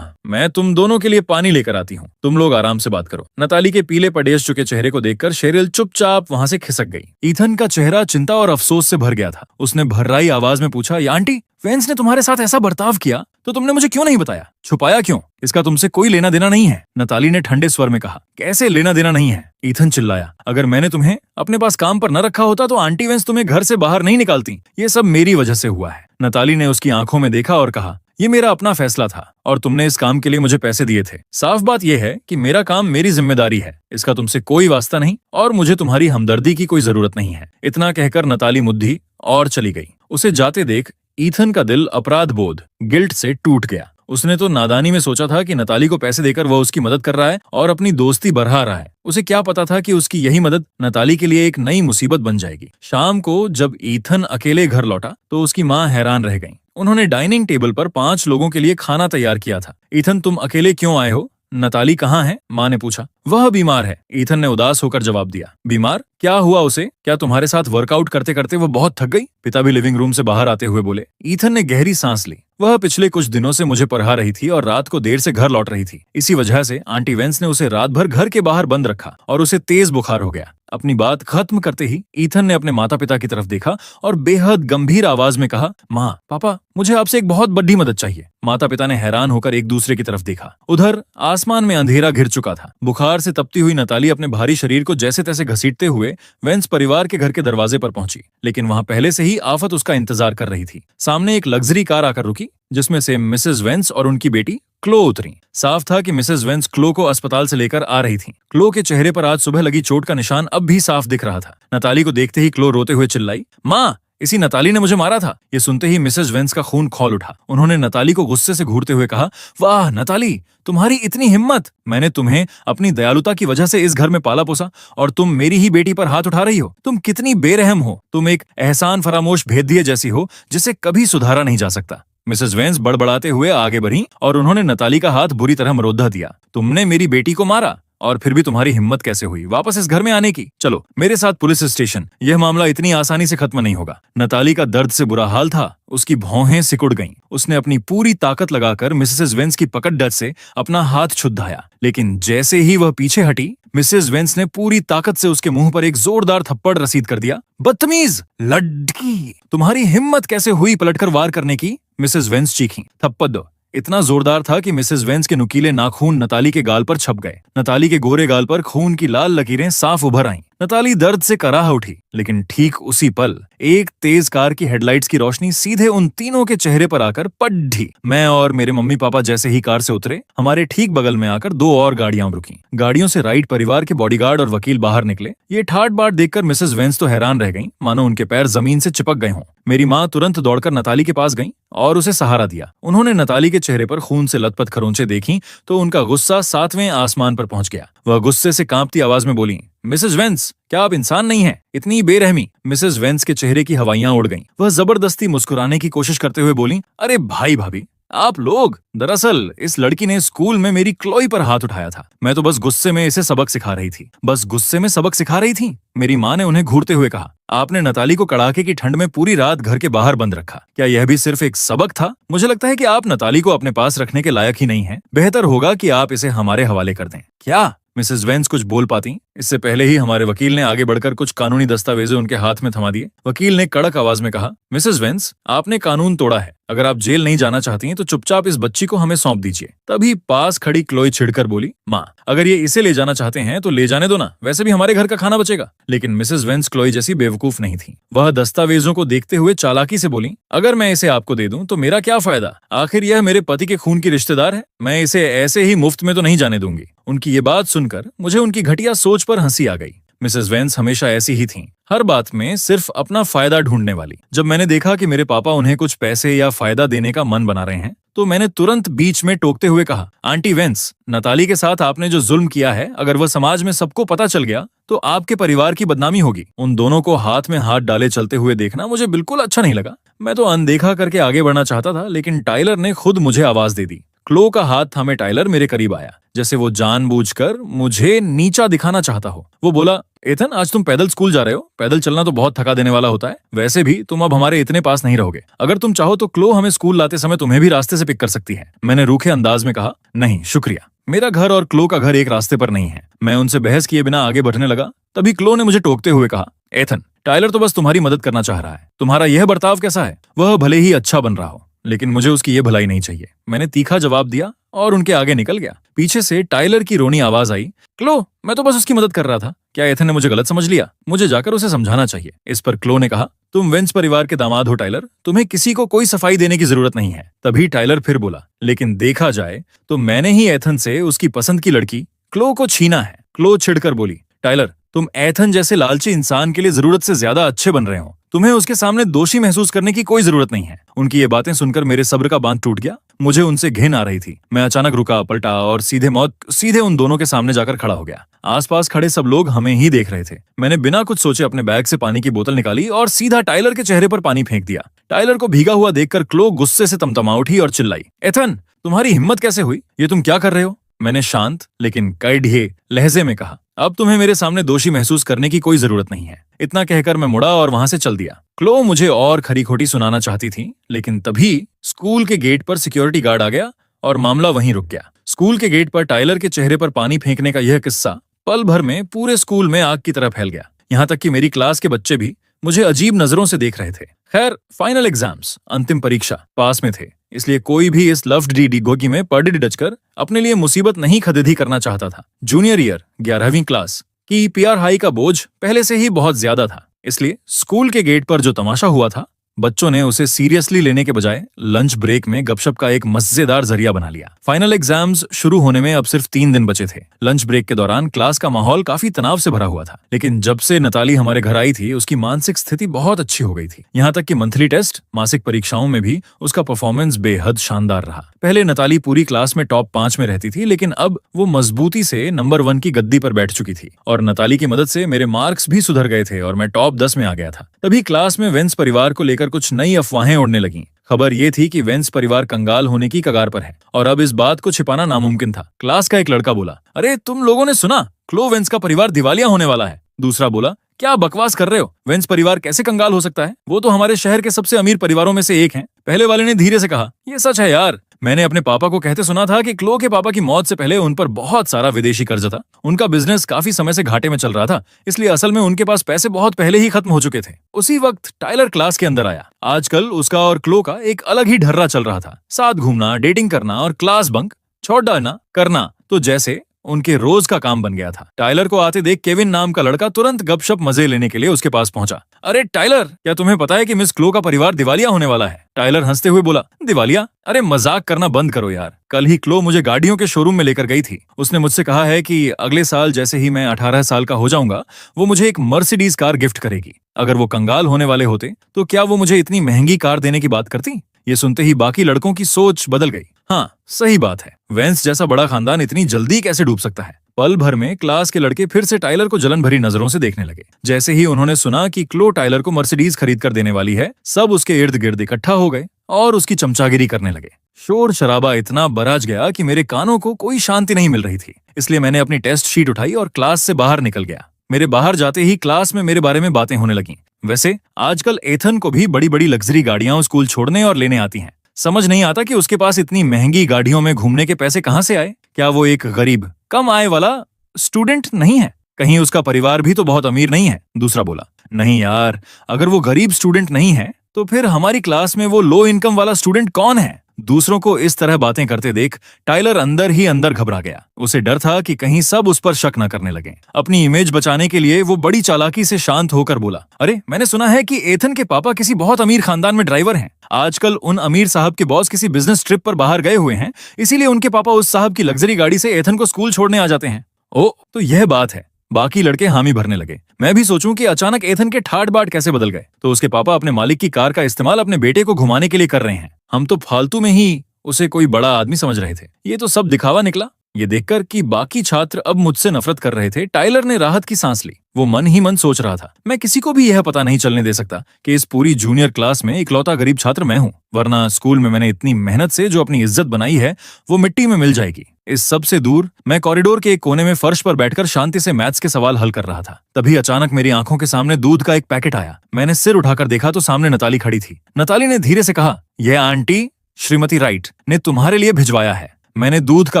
S1: मैं तुम दोनों के लिए पानी लेकर आती हूँ। तुम लोग आराम से बात करो। नताली के पीले पडेस चुके चेहरे को देखकर शेरिल चुपचाप वहां से खिसक गई। ईथन का चेहरा चिंता और अफसोस से भर गया था। उसने भर्राई आवाज में पूछा, या आंटी, वेंस ने तुम्हारे साथ ऐसा बर्ताव किया तो तुमने मुझे क्यों नहीं बताया? छुपाया क्यों? इसका तुमसे कोई लेना देना नहीं है, नताली ने ठंडे स्वर में कहा। कैसे लेना देना नहीं है? ईथन चिल्लाया। अगर मैंने तुम्हें अपने पास काम पर न रखा होता तो आंटी वेंस तुम्हें घर से बाहर नहीं निकालती। ये सब मेरी वजह से हुआ है। नताली ने उसकी आंखों में देखा और कहा, ये मेरा अपना फैसला था और तुमने इस काम के लिए मुझे पैसे दिए थे। साफ बात यह है कि मेरा काम मेरी जिम्मेदारी है। इसका तुमसे कोई वास्ता नहीं और मुझे तुम्हारी हमदर्दी की कोई जरूरत नहीं है। इतना कहकर नताली मुद्दी और चली गई। उसे जाते देख ईथन का दिल अपराध बोध, गिल्ट से टूट गया। उसने तो नादानी में सोचा था कि नताली को पैसे देकर वह उसकी मदद कर रहा है और अपनी दोस्ती बढ़ा रहा है। उसे क्या पता था कि उसकी यही मदद नताली के लिए एक नई मुसीबत बन जाएगी। शाम को जब ईथन अकेले घर लौटा तो उसकी माँ हैरान रह गई। उन्होंने डाइनिंग टेबल पर 5 लोगों के लिए खाना तैयार किया था। ईथन, तुम अकेले क्यों आए हो? नताली कहाँ है? माँ ने पूछा। वह बीमार है, ईथन ने उदास होकर जवाब दिया। बीमार? क्या हुआ उसे? क्या तुम्हारे साथ वर्कआउट करते करते वो बहुत थक गई? पिता भी लिविंग रूम से बाहर आते हुए बोले। ईथन ने गहरी सांस ली। वह पिछले कुछ दिनों से मुझे पढ़ा रही थी और रात को देर से घर लौट रही थी। इसी वजह से आंटी वेंस ने उसे रात भर घर के बाहर बंद रखा और उसे तेज बुखार हो गया। अपनी बात खत्म करते ही ईथन ने अपने माता पिता की तरफ देखा और बेहद गंभीर आवाज में कहा, माँ, पापा, मुझे आपसे एक बहुत बड़ी मदद चाहिए। माता पिता ने हैरान होकर एक दूसरे की तरफ देखा। उधर आसमान में अंधेरा घिर चुका था। बुखार से तपती हुई नताली अपने भारी शरीर को जैसे तैसे घसीटते हुए वेंस परिवार के घर के दरवाजे पर पहुंची, लेकिन वहां पहले से ही आफत उसका इंतजार कर रही थी। सामने एक लग्जरी कार आकर रुकी जिसमें से मिसेस वेंस और उनकी बेटी क्लो उतरी। साफ था कि मिसेस वेंस क्लो को अस्पताल से लेकर आ रही थी। क्लो के चेहरे पर आज सुबह लगी चोट का निशान अब भी साफ दिख रहा था। नताली को देखते ही क्लो रोते हुए चिल्लाई, माँ, इसी नताली ने मुझे मारा था। ये सुनते ही मिसेस वेंस का खून खौल उठा। उन्होंने नताली को गुस्से से घूरते हुए कहा, वाह नताली, तुम्हारी इतनी हिम्मत! मैंने तुम्हें अपनी दयालुता की वजह से इस घर में पाला पोसा और तुम मेरी ही बेटी पर हाथ उठा रही हो। तुम कितनी बेरहम हो। तुम एक एहसान फरामोश भेदिए जैसी हो जिसे कभी सुधारा नहीं जा सकता। मिसेस वेंस बड़बड़ाते हुए आगे बढ़ी और उन्होंने नताली का हाथ बुरी तरह मरोद्धा दिया। तुमने मेरी बेटी को मारा और फिर भी तुम्हारी हिम्मत कैसे हुई वापस इस घर में आने की? चलो मेरे साथ पुलिस स्टेशन। यह मामला इतनी आसानी से खत्म नहीं होगा। नताली का दर्द से बुरा हाल था, उसकी भौहें सिकुड़ गईं। उसने अपनी पूरी ताकत लगाकर मिसेस वेंस की पकड़ से अपना हाथ छुड़ाया, लेकिन जैसे ही वह पीछे हटी, मिसेस वेंस ने पूरी ताकत से उसके मुंह पर एक जोरदार थप्पड़ रसीद कर दिया। बदतमीज लड़की, तुम्हारी हिम्मत कैसे हुई पलटकर वार करने की? मिसेस वेंस चीखीं। थप्पड़ दो। इतना जोरदार था कि मिसेस वेंस के नुकीले नाखून नताली के गाल पर छप गए। नताली के गोरे गाल पर खून की लाल लकीरें साफ उभर आईं। नताली दर्द से कराह उठी, लेकिन ठीक उसी पल एक तेज कार की हेडलाइट्स की रोशनी सीधे उन तीनों के चेहरे पर आकर पड़ी। मैं और मेरे मम्मी पापा जैसे ही कार से उतरे, हमारे ठीक बगल में आकर दो और गाड़ियां रुकीं। गाड़ियों से राइट परिवार के बॉडीगार्ड और वकील बाहर निकले। ये ठाट बाट देखकर मिसेस वेंस तो हैरान रह गईं, मानो उनके पैर जमीन से चिपक गए हों। मेरी माँ तुरंत दौड़कर नताली के पास गईं और उसे सहारा दिया। उन्होंने नताली के चेहरे पर खून से लथपथ खरोंचें देखीं तो उनका गुस्सा 7वें आसमान पर पहुंच गया। वह गुस्से से कांपती आवाज में बोली, मिसेस वेंस, क्या आप इंसान नहीं हैं? इतनी बेरहमी! मिसेस वेंस के चेहरे की हवाइयां उड़ गईं। वह जबरदस्ती मुस्कुराने की कोशिश करते हुए बोली, अरे भाई भाभी, आप लोग, दरअसल इस लड़की ने स्कूल में मेरी क्लोई पर हाथ उठाया था। मैं तो बस गुस्से में इसे सबक सिखा रही थी। बस गुस्से में सबक सिखा रही थी? मेरी माँ ने उन्हें घूरते हुए कहा। आपने नताली को कड़ाके की ठंड में पूरी रात घर के बाहर बंद रखा। क्या यह भी सिर्फ एक सबक था? मुझे लगता है कि आप नताली को अपने पास रखने के लायक ही नहीं हैं। बेहतर होगा कि आप इसे हमारे हवाले कर दें। क्या? मिसेस वेंस कुछ बोल पाती, इससे पहले ही हमारे वकील ने आगे बढ़कर कुछ कानूनी दस्तावेज उनके हाथ में थमा दिए। वकील ने कड़क आवाज में कहा, मिसेस वेंस, आपने कानून तोड़ा है। अगर आप जेल नहीं जाना चाहती हैं तो चुपचाप इस बच्ची को हमें सौंप दीजिए। तभी पास खड़ी क्लोई छिड़कर बोली, माँ, अगर ये इसे ले जाना चाहते हैं तो ले जाने दो ना, वैसे भी हमारे घर का खाना बचेगा। लेकिन मिसेस वेंस क्लोई जैसी बेवकूफ नहीं थी। वह दस्तावेजों को देखते हुए चालाकी से बोली, अगर मैं इसे आपको दे दूं तो मेरा क्या फायदा? आखिर यह मेरे पति के खून की रिश्तेदार है। मैं इसे ऐसे ही मुफ्त में तो नहीं जाने दूंगी। उनकी ये बात सुनकर मुझे उनकी घटिया सोच पर हंसी आ गई। मिसेस वेंस हमेशा ऐसी ही थीं, हर बात में सिर्फ अपना फायदा ढूंढने वाली। जब मैंने देखा कि मेरे पापा उन्हें कुछ पैसे या फायदा देने का मन बना रहे हैं, तो मैंने तुरंत बीच में टोकते हुए कहा, आंटी वेंस, नताली के साथ आपने जो जुल्म किया है, अगर वह समाज में सबको पता चल गया तो आपके परिवार की बदनामी होगी। उन दोनों को हाथ में हाथ डाले चलते हुए देखना मुझे बिल्कुल अच्छा नहीं लगा। मैं तो अनदेखा करके आगे बढ़ना चाहता था, लेकिन टाइलर ने खुद मुझे आवाज दे दी। क्लो का हाथ थामे टाइलर मेरे करीब आया, जैसे वो जानबूझकर मुझे नीचा दिखाना चाहता हो। वो बोला, एथन, आज तुम पैदल स्कूल जा रहे हो? पैदल चलना तो बहुत थका देने वाला होता है। वैसे भी तुम अब हमारे इतने पास नहीं रहोगे। अगर तुम चाहो तो क्लो हमें स्कूल लाते समय तुम्हें भी रास्ते से पिक कर सकती है। मैंने रूखे अंदाज में कहा, नहीं शुक्रिया, मेरा घर और क्लो का घर एक रास्ते पर नहीं है। मैं उनसे बहस किए बिना आगे बढ़ने लगा, तभी क्लो ने मुझे टोकते हुए कहा, एथन, टाइलर तो बस तुम्हारी मदद करना चाह रहा है। तुम्हारा यह बर्ताव कैसा है? वह भले ही अच्छा बन रहा हो, लेकिन मुझे उसकी ये भलाई नहीं चाहिए। मैंने तीखा जवाब दिया और उनके आगे निकल गया। पीछे से टाइलर की रोनी आवाज आई, क्लो, मैं तो बस उसकी मदद कर रहा था। क्या एथन ने मुझे गलत समझ लिया? मुझे जाकर उसे समझाना चाहिए। इस पर क्लो ने कहा, तुम वेंस परिवार के दामाद हो टाइलर, तुम्हें किसी को कोई सफाई देने की जरूरत नहीं है। तभी टाइलर फिर बोला, लेकिन देखा जाए तो मैंने ही एथन से उसकी पसंद की लड़की क्लो को छीना है। क्लो छिड़कर बोली, टाइलर, तुम एथन जैसे लालची इंसान के लिए जरूरत से ज्यादा अच्छे बन रहे हो। तुम्हें उसके सामने दोषी महसूस करने की कोई जरूरत नहीं है। उनकी ये बातें सुनकर मेरे सब्र का बांध टूट गया। मुझे उनसे घिन आ रही थी। मैं अचानक रुका, पलटा और सीधे उन दोनों के सामने जाकर खड़ा हो गया। आसपास खड़े सब लोग हमें ही देख रहे थे। मैंने बिना कुछ सोचे अपने बैग से पानी की बोतल निकाली और सीधा टाइलर के चेहरे पर पानी फेंक दिया। टाइलर को भीगा हुआ देखकर क्लो गुस्से से तमतमा उठी और चिल्लाई, एथन, तुम्हारी हिम्मत कैसे हुई? ये तुम क्या कर रहे हो? मैंने शांत लेकिन कड़े लहजे में कहा, अब तुम्हें मेरे सामने दोषी महसूस करने की कोई जरूरत नहीं है। इतना कहकर मैं मुड़ा और वहां से चल दिया। क्लो मुझे और खरी खोटी सुनाना चाहती थी, लेकिन तभी स्कूल के गेट पर सिक्योरिटी गार्ड आ गया और मामला वहीं रुक गया। स्कूल के गेट पर टाइलर के चेहरे पर पानी फेंकने का यह किस्सा पल भर में पूरे स्कूल में आग की तरह फैल गया। यहाँ तक कि मेरी क्लास के बच्चे भी मुझे अजीब नजरों से देख रहे थे। खैर, फाइनल एग्जाम्स, अंतिम परीक्षा पास में थे, इसलिए कोई भी इस लफ्ड डी डिगोगी में पढ़ डचकर अपने लिए मुसीबत नहीं खदेदी करना चाहता था। जूनियर ईयर 11वीं क्लास की पीआर हाई का बोझ पहले से ही बहुत ज्यादा था, इसलिए स्कूल के गेट पर जो तमाशा हुआ था, बच्चों ने उसे सीरियसली लेने के बजाय लंच ब्रेक में गपशप का एक मजेदार जरिया बना लिया। फाइनल एग्जाम्स शुरू होने में अब सिर्फ 3 दिन बचे थे। लंच ब्रेक के दौरान क्लास का माहौल काफी तनाव से भरा हुआ था, लेकिन जब से नताली हमारे घर आई थी, उसकी मानसिक स्थिति बहुत अच्छी हो गई थी। यहाँ तक कि मंथली टेस्ट, मासिक परीक्षाओं में भी उसका परफॉर्मेंस बेहद शानदार रहा। पहले नताली पूरी क्लास में टॉप 5 में रहती थी, लेकिन अब वो मजबूती से नंबर 1 की गद्दी पर बैठ चुकी थी और नताली की मदद से मेरे मार्क्स भी सुधर गए थे और मैं टॉप 10 में आ गया था। तभी क्लास में वेंस परिवार को लेकर कुछ नई अफवाहें उड़ने लगीं। खबर ये थी कि वेंस परिवार कंगाल होने की कगार पर है और अब इस बात को छिपाना नामुमकिन था। क्लास का एक लड़का बोला, अरे तुम लोगों ने सुना, क्लो वेंस का परिवार दिवालिया होने वाला है। दूसरा बोला, क्या बकवास कर रहे हो, वेंस परिवार कैसे कंगाल हो सकता है, वो तो हमारे शहर के सबसे अमीर परिवारों में से एक हैं। पहले वाले ने धीरे से कहा, ये सच है यार, मैंने अपने पापा को कहते सुना था कि क्लो के पापा की मौत से पहले उन पर बहुत सारा विदेशी कर्ज था। उनका बिजनेस काफी समय से घाटे में चल रहा था, इसलिए असल में उनके पास पैसे बहुत पहले ही खत्म हो चुके थे। उसी वक्त टाइलर क्लास के अंदर आया। आजकल उसका और क्लो का एक अलग ही ढर्रा चल रहा था, साथ घूमना, डेटिंग करना और क्लास बंक छोड़ डालना करना तो जैसे उनके रोज का काम बन गया था। टाइलर को आते देख केविन नाम का लड़का तुरंत गपशप मजे लेने के लिए उसके पास पहुंचा। अरे टाइलर, क्या तुम्हें पता है कि मिस क्लो का परिवार दिवालिया होने वाला है? टाइलर हंसते हुए बोला, दिवालिया? अरे मजाक करना बंद करो यार, कल ही क्लो मुझे गाड़ियों के शोरूम में लेकर गई थी। उसने मुझसे कहा है कि अगले साल जैसे ही मैं 18 साल का हो जाऊंगा वो मुझे एक मर्सिडीज कार गिफ्ट करेगी। अगर वो कंगाल होने वाले होते तो क्या वो मुझे इतनी महंगी कार देने की बात करती? ये सुनते ही बाकी लड़कों की सोच बदल गई। हाँ, सही बात है, वेंस जैसा बड़ा खानदान इतनी जल्दी कैसे डूब सकता है? पल भर में क्लास के लड़के फिर से टाइलर को जलन भरी नजरों से देखने लगे। जैसे ही उन्होंने सुना कि क्लो टाइलर को मर्सिडीज खरीद कर देने वाली है, सब उसके इर्द गिर्द इकट्ठा हो गए और उसकी चमचागिरी करने लगे। शोर शराबा इतना बरज गया कि मेरे कानों को कोई शांति नहीं मिल रही थी, इसलिए मैंने अपनी टेस्ट शीट उठाई और क्लास से बाहर निकल गया। मेरे बाहर जाते ही क्लास में मेरे बारे में बातें होने लगी। वैसे आजकल एथन को भी बड़ी बड़ी लग्जरी गाड़ियां स्कूल छोड़ने और लेने आती हैं। समझ नहीं आता कि उसके पास इतनी महंगी गाड़ियों में घूमने के पैसे कहाँ से आए। क्या वो एक गरीब कम आय वाला स्टूडेंट नहीं है? कहीं उसका परिवार भी तो बहुत अमीर नहीं है? दूसरा बोला, नहीं यार, अगर वो गरीब स्टूडेंट नहीं है तो फिर हमारी क्लास में वो लो इनकम वाला स्टूडेंट कौन है? दूसरों को इस तरह बातें करते देख टाइलर अंदर ही अंदर घबरा गया। उसे डर था कि कहीं सब उस पर शक न करने लगे। अपनी इमेज बचाने के लिए वो बड़ी चालाकी से शांत होकर बोला, अरे मैंने सुना है कि एथन के पापा किसी बहुत अमीर खानदान में ड्राइवर हैं। आजकल उन अमीर साहब के बॉस किसी बिजनेस ट्रिप पर बाहर गए हुए हैं, इसीलिए उनके पापा उस साहब की लग्जरी गाड़ी से एथन को स्कूल छोड़ने आ जाते हैं। ओ, तो यह बात है। बाकी लड़के हामी भरने लगे। मैं भी सोचूं कि अचानक एथन के ठाट बाट कैसे बदल गए, तो उसके पापा अपने मालिक की कार का इस्तेमाल अपने बेटे को घुमाने के लिए कर रहे हैं। हम तो फालतू में ही उसे कोई बड़ा आदमी समझ रहे थे, ये तो सब दिखावा निकला। ये देखकर कि बाकी छात्र अब मुझसे नफरत कर रहे थे, टाइलर ने राहत की सांस ली। वो मन ही मन सोच रहा था, मैं किसी को भी यह पता नहीं चलने दे सकता कि इस पूरी जूनियर क्लास में इकलौता गरीब छात्र मैं हूँ, वरना स्कूल में मैंने इतनी मेहनत से जो अपनी इज्जत बनाई है वो मिट्टी में मिल जाएगी। इस सब से दूर मैं कॉरिडोर के एक कोने में फर्श पर बैठकर शांति से मैथ्स के सवाल हल कर रहा था। तभी अचानक मेरी आंखों के सामने दूध का एक पैकेट आया। मैंने सिर उठाकर देखा तो सामने नताली खड़ी थी। नताली ने धीरे से कहा, यह आंटी श्रीमती राइट ने तुम्हारे लिए भिजवाया है। मैंने दूध का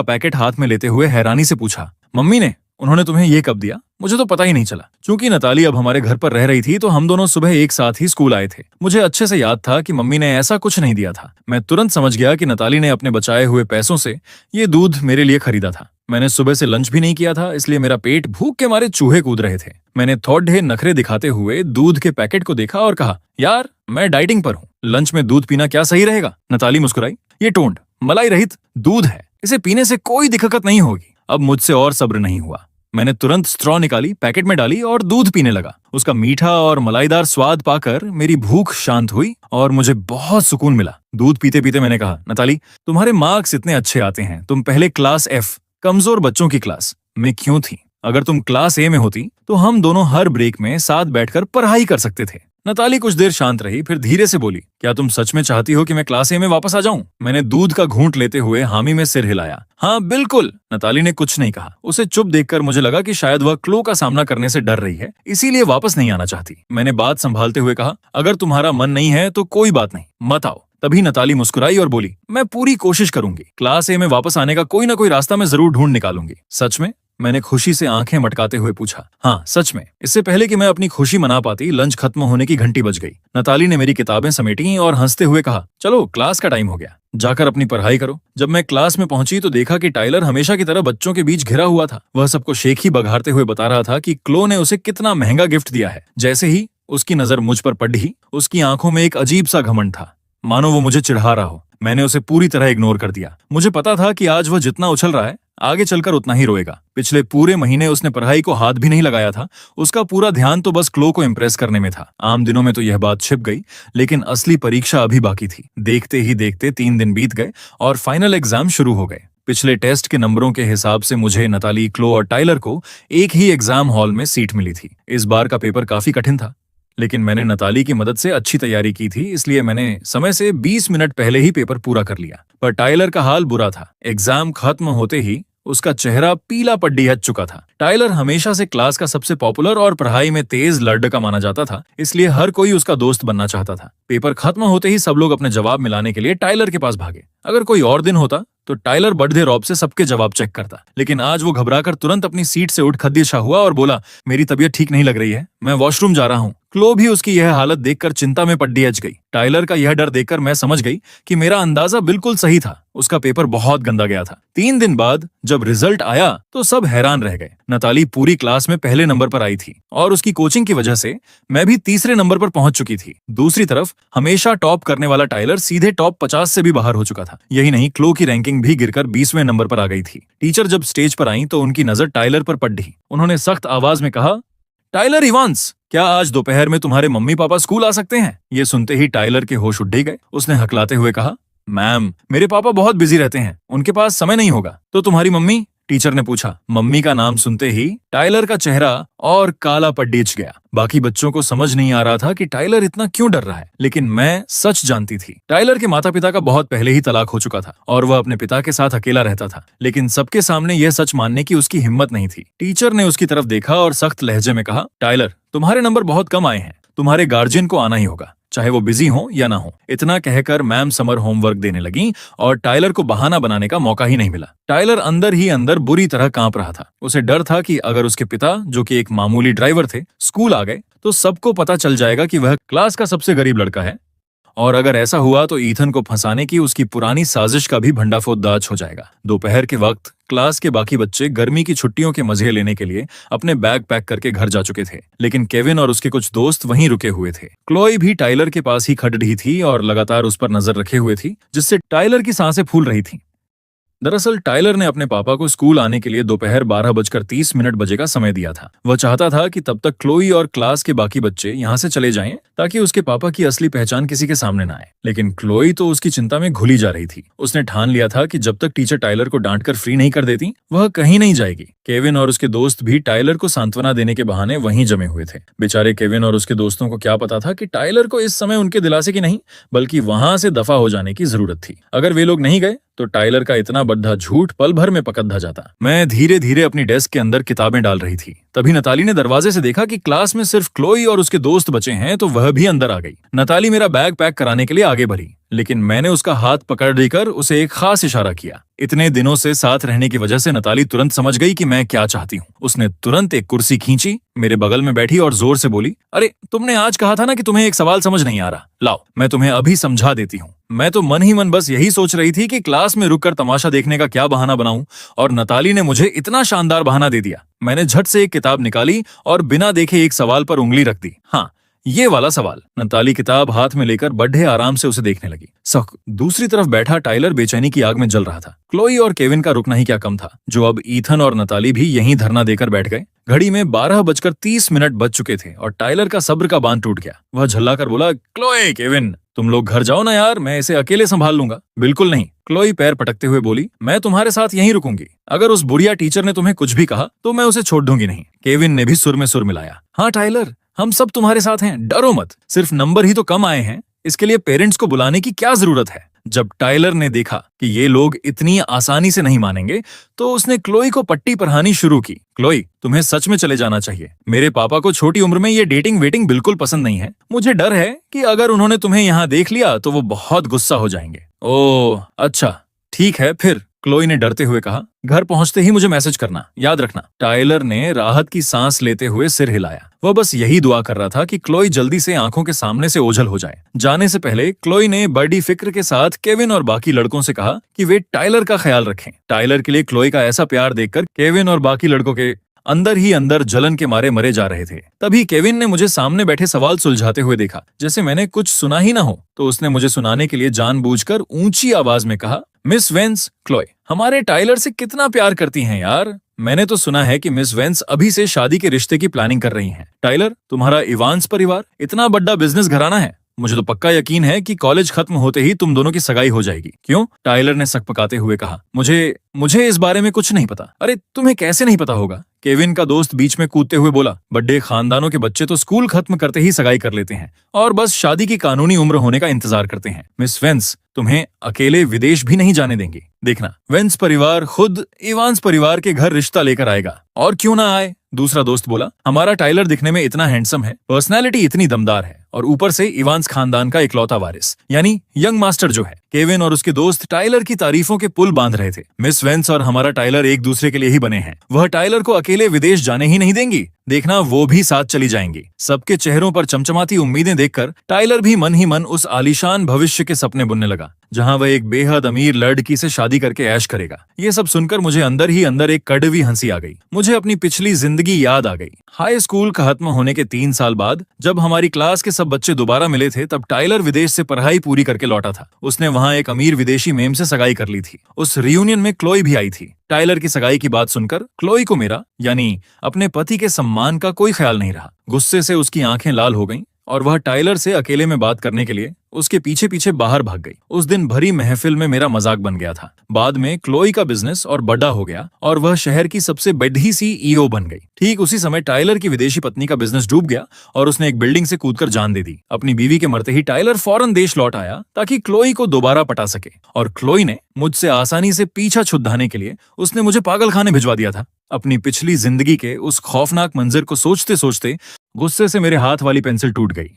S1: पैकेट हाथ में लेते हुए हैरानी से पूछा, मम्मी ने? उन्होंने तुम्हें ये कब दिया? मुझे तो पता ही नहीं चला। चूंकि नताली अब हमारे घर पर रह रही थी तो हम दोनों सुबह एक साथ ही स्कूल आए थे। मुझे अच्छे से याद था कि मम्मी ने ऐसा कुछ नहीं दिया था। मैं तुरंत समझ गया कि नताली ने अपने बचाए हुए पैसों से ये दूध मेरे लिए खरीदा था। मैंने सुबह से लंच भी नहीं किया था, इसलिए मेरा पेट भूख के मारे चूहे कूद रहे थे। मैंने थोड़े ढेर नखरे दिखाते हुए दूध के पैकेट को देखा और कहा, यार मैं डाइटिंग पर हूँ, लंच में दूध पीना क्या सही रहेगा? नताली मुस्कुराई, ये टोंड मलाई रहित दूध है, इसे पीने से कोई दिक्कत नहीं होगी। अब मुझसे और सब्र नहीं हुआ। मैंने तुरंत स्ट्रॉ निकाली, पैकेट में डाली और दूध पीने लगा। उसका मीठा और मलाईदार स्वाद पाकर मेरी भूख शांत हुई और मुझे बहुत सुकून मिला। दूध पीते पीते मैंने कहा, नताली तुम्हारे मार्क्स इतने अच्छे आते हैं, तुम पहले क्लास एफ कमजोर बच्चों की क्लास में क्यों थी? अगर तुम क्लास ए में होती तो हम दोनों हर ब्रेक में साथ बैठकर पढ़ाई कर सकते थे। नताली कुछ देर शांत रही, फिर धीरे से बोली, क्या तुम सच में चाहती हो कि मैं क्लास ए में वापस आ जाऊं? मैंने दूध का घूंट लेते हुए हामी में सिर हिलाया। हाँ बिल्कुल। नताली ने कुछ नहीं कहा। उसे चुप देखकर मुझे लगा कि शायद वह क्लो का सामना करने से डर रही है, इसीलिए वापस नहीं आना चाहती। मैंने बात संभालते हुए कहा, अगर तुम्हारा मन नहीं है तो कोई बात नहीं, मत आओ। तभी नताली मुस्कुराई और बोली, मैं पूरी कोशिश करूंगी, क्लास ए में वापस आने का कोई ना कोई रास्ता मैं जरूर ढूंढ निकालूंगी। सच में? मैंने खुशी से आंखें मटकाते हुए पूछा। हाँ सच में। इससे पहले कि मैं अपनी खुशी मना पाती, लंच खत्म होने की घंटी बज गई। नताली ने मेरी किताबें समेटी और हंसते हुए कहा, चलो क्लास का टाइम हो गया, जाकर अपनी पढ़ाई करो। जब मैं क्लास में पहुंची तो देखा कि टाइलर हमेशा की तरह बच्चों के बीच घिरा हुआ था। वह सबको शेख ही बघारते हुए बता रहा था कि क्लो ने उसे कितना महंगा गिफ्ट दिया है। जैसे ही उसकी नजर मुझ पर पड़ी, उसकी आंखों में एक अजीब सा घमंड था, मानो वो मुझे चिढ़ा रहा हो। मैंने उसे पूरी तरह इग्नोर कर दिया। मुझे पता था कि आज वह जितना उछल रहा है आगे चलकर उतना ही रोएगा। पिछले पूरे महीने उसने पढ़ाई को हाथ भी नहीं लगाया था। उसका पूरा ध्यान तो बस क्लो को इम्प्रेस करने में था। आम दिनों में तो यह बात छिप गई, लेकिन असली परीक्षा अभी बाकी थी। देखते ही देखते 3 दिन बीत गए और फाइनल एग्जाम शुरू हो गए। पिछले टेस्ट के नंबरों के हिसाब से मुझे, नताली, क्लो और टाइलर को एक ही एग्जाम हॉल में सीट मिली थी। इस बार का पेपर काफी कठिन था। लेकिन मैंने नताली की मदद से अच्छी तैयारी की थी, इसलिए मैंने समय से 20 मिनट पहले ही पेपर पूरा कर लिया। पर टाइलर का हाल बुरा था। एग्जाम खत्म होते ही उसका चेहरा पीला पड्डी हट चुका था। टाइलर हमेशा से क्लास का सबसे पॉपुलर और पढ़ाई में तेज लड़का माना जाता था, इसलिए हर कोई उसका दोस्त बनना चाहता था। पेपर खत्म होते ही सब लोग अपने जवाब मिलाने के लिए टाइलर के पास भागे। अगर कोई और दिन होता तो टाइलर बड़े रौब से सबके जवाब चेक करता, लेकिन आज वो घबराकर तुरंत अपनी सीट से उठ खद्दिशा हुआ और बोला, मेरी तबीयत ठीक नहीं लग रही है, मैं वॉशरूम जा रहा हूँ। क्लो भी उसकी यह हालत देखकर चिंता में पड्डी हच गई। टाइलर का यह डर देखकर मैं समझ गई कि मेरा अंदाजा बिल्कुल सही था। उसका पेपर बहुत गंदा गया था। 3 दिन बाद जब रिजल्ट आया तो सब हैरान रह गए। नताली पूरी क्लास में पहले नंबर पर आई थी और उसकी कोचिंग की वजह से मैं भी तीसरे नंबर पर पहुंच चुकी थी। दूसरी तरफ हमेशा टॉप करने वाला टाइलर सीधे टॉप 50 से भी बाहर हो चुका था। यही नहीं, क्लो की रैंकिंग भी गिरकर 20वें नंबर पर आ गई थी। टीचर जब स्टेज पर आई तो उनकी नजर टाइलर पर पड़ी। उन्होंने सख्त आवाज में कहा, टाइलर इवांस, क्या आज दोपहर में तुम्हारे मम्मी पापा स्कूल आ सकते हैं? ये सुनते ही टाइलर के होश उड़ गए। उसने हकलाते हुए कहा, मैम, मेरे पापा बहुत बिजी रहते हैं, उनके पास समय नहीं होगा। तो तुम्हारी मम्मी? टीचर ने पूछा। मम्मी का नाम सुनते ही टाइलर का चेहरा और काला पड्डीच गया। बाकी बच्चों को समझ नहीं आ रहा था कि टाइलर इतना क्यों डर रहा है, लेकिन मैं सच जानती थी। टाइलर के माता पिता का बहुत पहले ही तलाक हो चुका था और वह अपने पिता के साथ अकेला रहता था, लेकिन सबके सामने यह सच मानने की उसकी हिम्मत नहीं थी। टीचर ने उसकी तरफ देखा और सख्त लहजे में कहा, टाइलर, तुम्हारे नंबर बहुत कम आए हैं, तुम्हारे गार्जियन को आना ही होगा, चाहे वो बिजी हो या ना हो। इतना कहकर मैम समर होमवर्क देने लगी और टाइलर को बहाना बनाने का मौका ही नहीं मिला। टाइलर अंदर ही अंदर बुरी तरह कांप रहा था। उसे डर था कि अगर उसके पिता, जो कि एक मामूली ड्राइवर थे, स्कूल आ गए तो सबको पता चल जाएगा कि वह क्लास का सबसे गरीब लड़का है, और अगर ऐसा हुआ तो ईथन को फंसाने की उसकी पुरानी साजिश का भी भंडाफोड़दाज हो जाएगा। दोपहर के वक्त क्लास के बाकी बच्चे गर्मी की छुट्टियों के मजे लेने के लिए अपने बैग पैक करके घर जा चुके थे, लेकिन केविन और उसके कुछ दोस्त वहीं रुके हुए थे। क्लोई भी टाइलर के पास ही खड़ रही थी और लगातार उस पर नजर रखे हुए थी, जिससे टाइलर की सांसें फूल रही थीं। दरअसल टाइलर ने अपने पापा को स्कूल आने के लिए दोपहर 12:30 बजे का समय दिया था। वह चाहता था कि तब तक क्लोई और क्लास के बाकी बच्चे यहाँ से चले जाएं, ताकि उसके पापा की असली पहचान किसी के सामने ना आए। लेकिन क्लोई तो उसकी चिंता में घुली जा रही थी। उसने ठान लिया था कि जब तक टीचर टाइलर को डांटकर फ्री नहीं कर देती, वह कहीं नहीं जाएगी। केविन और उसके दोस्त भी टाइलर को सांत्वना देने के बहाने वहीं जमे हुए थे। बेचारे केविन और उसके दोस्तों को क्या पता था कि टाइलर को इस समय उनके दिलासे की नहीं, बल्कि वहां से दफा हो जाने की जरूरत थी। अगर वे लोग नहीं गए तो टाइलर का इतना बड़ा झूठ पल भर में पकड़ जाता। मैं धीरे धीरे अपनी डेस्क के अंदर किताबें डाल रही थी। तभी नताली ने दरवाजे से देखा कि क्लास में सिर्फ क्लोई और उसके दोस्त बचे हैं, तो वह भी अंदर आ गई। नताली मेरा बैग पैक कराने के लिए आगे बढ़ी, लेकिन मैंने उसका हाथ पकड़ देकर उसे एक खास इशारा किया। इतने दिनों से साथ रहने की वजह से नताली तुरंत समझ गई कि मैं क्या चाहती हूँ। उसने तुरंत एक कुर्सी खींची, मेरे बगल में बैठी और जोर से बोली, अरे तुमने आज कहा था ना कि तुम्हें एक सवाल समझ नहीं आ रहा, लाओ मैं तुम्हें अभी समझा देती हूँ। मैं तो मन ही मन बस यही सोच रही थी कि क्लास में रुककर तमाशा देखने का क्या बहाना बनाऊं, और नताली ने मुझे इतना शानदार बहाना दे दिया। मैंने झट से एक किताब निकाली और बिना देखे एक सवाल पर उंगली रख दी। हाँ, ये वाला सवाल। नताली किताब हाथ में लेकर बड़े आराम से उसे देखने लगी। दूसरी तरफ बैठा टाइलर बेचैनी की आग में जल रहा था। क्लोई और केविन का रुकना ही क्या कम था, जो अब ईथन और नताली भी यहीं धरना देकर बैठ गए। घड़ी में 12:30 बज चुके थे और टाइलर का सब्र का बांध टूट गया। वह झल्लाकर बोला, क्लोई, केविन, तुम लोग घर जाओ ना यार, मैं इसे अकेले संभाल लूंगा। बिल्कुल नहीं, क्लोई पैर पटकते हुए बोली, मैं तुम्हारे साथ यहीं रुकूंगी। अगर उस बुढ़िया टीचर ने तुम्हें कुछ भी कहा तो मैं उसे छोड़ दूंगी नहीं। केविन ने भी सुर में सुर मिलाया, हाँ टाइलर, हम सब तुम्हारे साथ हैं, डरो मत। सिर्फ नंबर ही तो कम आए हैं, इसके लिए पेरेंट्स को बुलाने की क्या जरूरत है। जब टाइलर ने देखा कि ये लोग इतनी आसानी से नहीं मानेंगे, तो उसने क्लोई को पट्टी पढ़ानी शुरू की। क्लोई, तुम्हें सच में चले जाना चाहिए। मेरे पापा को छोटी उम्र में ये डेटिंग वेटिंग बिल्कुल पसंद नहीं है। मुझे डर है कि अगर उन्होंने तुम्हें यहाँ देख लिया तो वो बहुत गुस्सा हो जाएंगे। ओह अच्छा, ठीक है फिर, क्लोई ने डरते हुए कहा, घर पहुंचते ही मुझे मैसेज करना, याद रखना। टाइलर ने राहत की सांस लेते हुए सिर हिलाया। वह बस यही दुआ कर रहा था कि क्लोई जल्दी से आंखों के सामने से ओझल हो जाए। जाने से पहले क्लोई ने बड़ी फिक्र के साथ केविन और बाकी लड़कों से कहा कि वे टाइलर का ख्याल रखें। टाइलर के लिए क्लोई का ऐसा प्यार देखकर केविन और बाकी लड़कों के अंदर ही अंदर जलन के मारे मरे जा रहे थे। तभी केविन ने मुझे सामने बैठे सवाल सुलझाते हुए देखा, जैसे मैंने कुछ सुना ही ना हो। तो उसने मुझे सुनाने के लिए जानबूझकर ऊंची आवाज में कहा, मिस वेंस, क्लोई हमारे टाइलर से कितना प्यार करती हैं यार। मैंने तो सुना है कि मिस वेंस अभी से शादी के रिश्ते की प्लानिंग कर रही हैं। टाइलर, तुम्हारा इवांस परिवार इतना बड़ा बिजनेस घराना है, मुझे तो पक्का यकीन है कि कॉलेज खत्म होते ही तुम दोनों की सगाई हो जाएगी। क्यों? टाइलर ने सकपकाते हुए कहा, मुझे इस बारे में कुछ नहीं पता। अरे तुम्हें कैसे नहीं पता होगा? केविन का दोस्त बीच में कूदते हुए बोला, बड्डे खानदानों के बच्चे तो स्कूल खत्म करते ही सगाई कर लेते हैं और बस शादी की कानूनी उम्र होने का इंतजार करते हैं। मिस वेंस तुम्हें अकेले विदेश भी नहीं जाने देंगे। देखना, वेंस परिवार खुद इवांस परिवार के घर रिश्ता लेकर आएगा। और क्यों ना आए, दूसरा दोस्त बोला। हमारा टाइलर दिखने में इतना हैंडसम है, पर्सनैलिटी इतनी दमदार है और ऊपर से इवांस खानदान का इकलौता वारिस यानी यंग मास्टर जो है। केविन और उसके दोस्त टाइलर की तारीफों के पुल बांध रहे थे। मिस वेंस और हमारा टाइलर एक दूसरे के लिए ही बने हैं। वह टाइलर को अकेले विदेश जाने ही नहीं देंगी, देखना वो भी साथ चली जाएंगी। सबके चेहरों पर चमचमाती उम्मीदें देखकर टाइलर भी मन ही मन उस आलीशान भविष्य के सपने बुनने लगा, जहां वह एक बेहद अमीर लड़की से शादी करके ऐश करेगा। ये सब सुनकर मुझे अंदर ही अंदर एक कड़वी हंसी आ गई। मुझे अपनी पिछली जिंदगी याद आ गई। हाई स्कूल खत्म होने के 3 साल बाद जब हमारी क्लास के सब बच्चे दोबारा मिले थे, तब टाइलर विदेश से पढ़ाई पूरी करके लौटा था। उसने वहां एक अमीर विदेशी मेम से सगाई कर ली थी। उस रियूनियन में क्लोई भी आई थी। टाइलर की सगाई की बात सुनकर क्लोई को मेरा यानी अपने पति के सम्मान का कोई ख्याल नहीं रहा। गुस्से से उसकी आंखें लाल हो गईं और वह टाइलर से अकेले में बात करने के लिए उसके पीछे पीछे बाहर भाग गई। उस दिन भरी महफिल में मेरा मजाक बन गया था। बाद में क्लोई का बिजनेस और बड़ा हो गया और वह शहर की सबसे बढ़ी सी ईओ बन गई। ठीक उसी समय टाइलर की विदेशी पत्नी का बिजनेस डूब गया और उसने एक बिल्डिंग से कूदकर जान दे दी। अपनी बीवी के मरते ही टाइलर फौरन देश लौट आया ताकि क्लोई को दोबारा पटा सके, और क्लोई ने मुझसे आसानी से पीछा छुड़ाने के लिए उसने मुझे पागलखाने भिजवा दिया था। अपनी पिछली जिंदगी के उस खौफनाक मंजर को सोचते सोचते गुस्से से मेरे हाथ वाली पेंसिल टूट गई।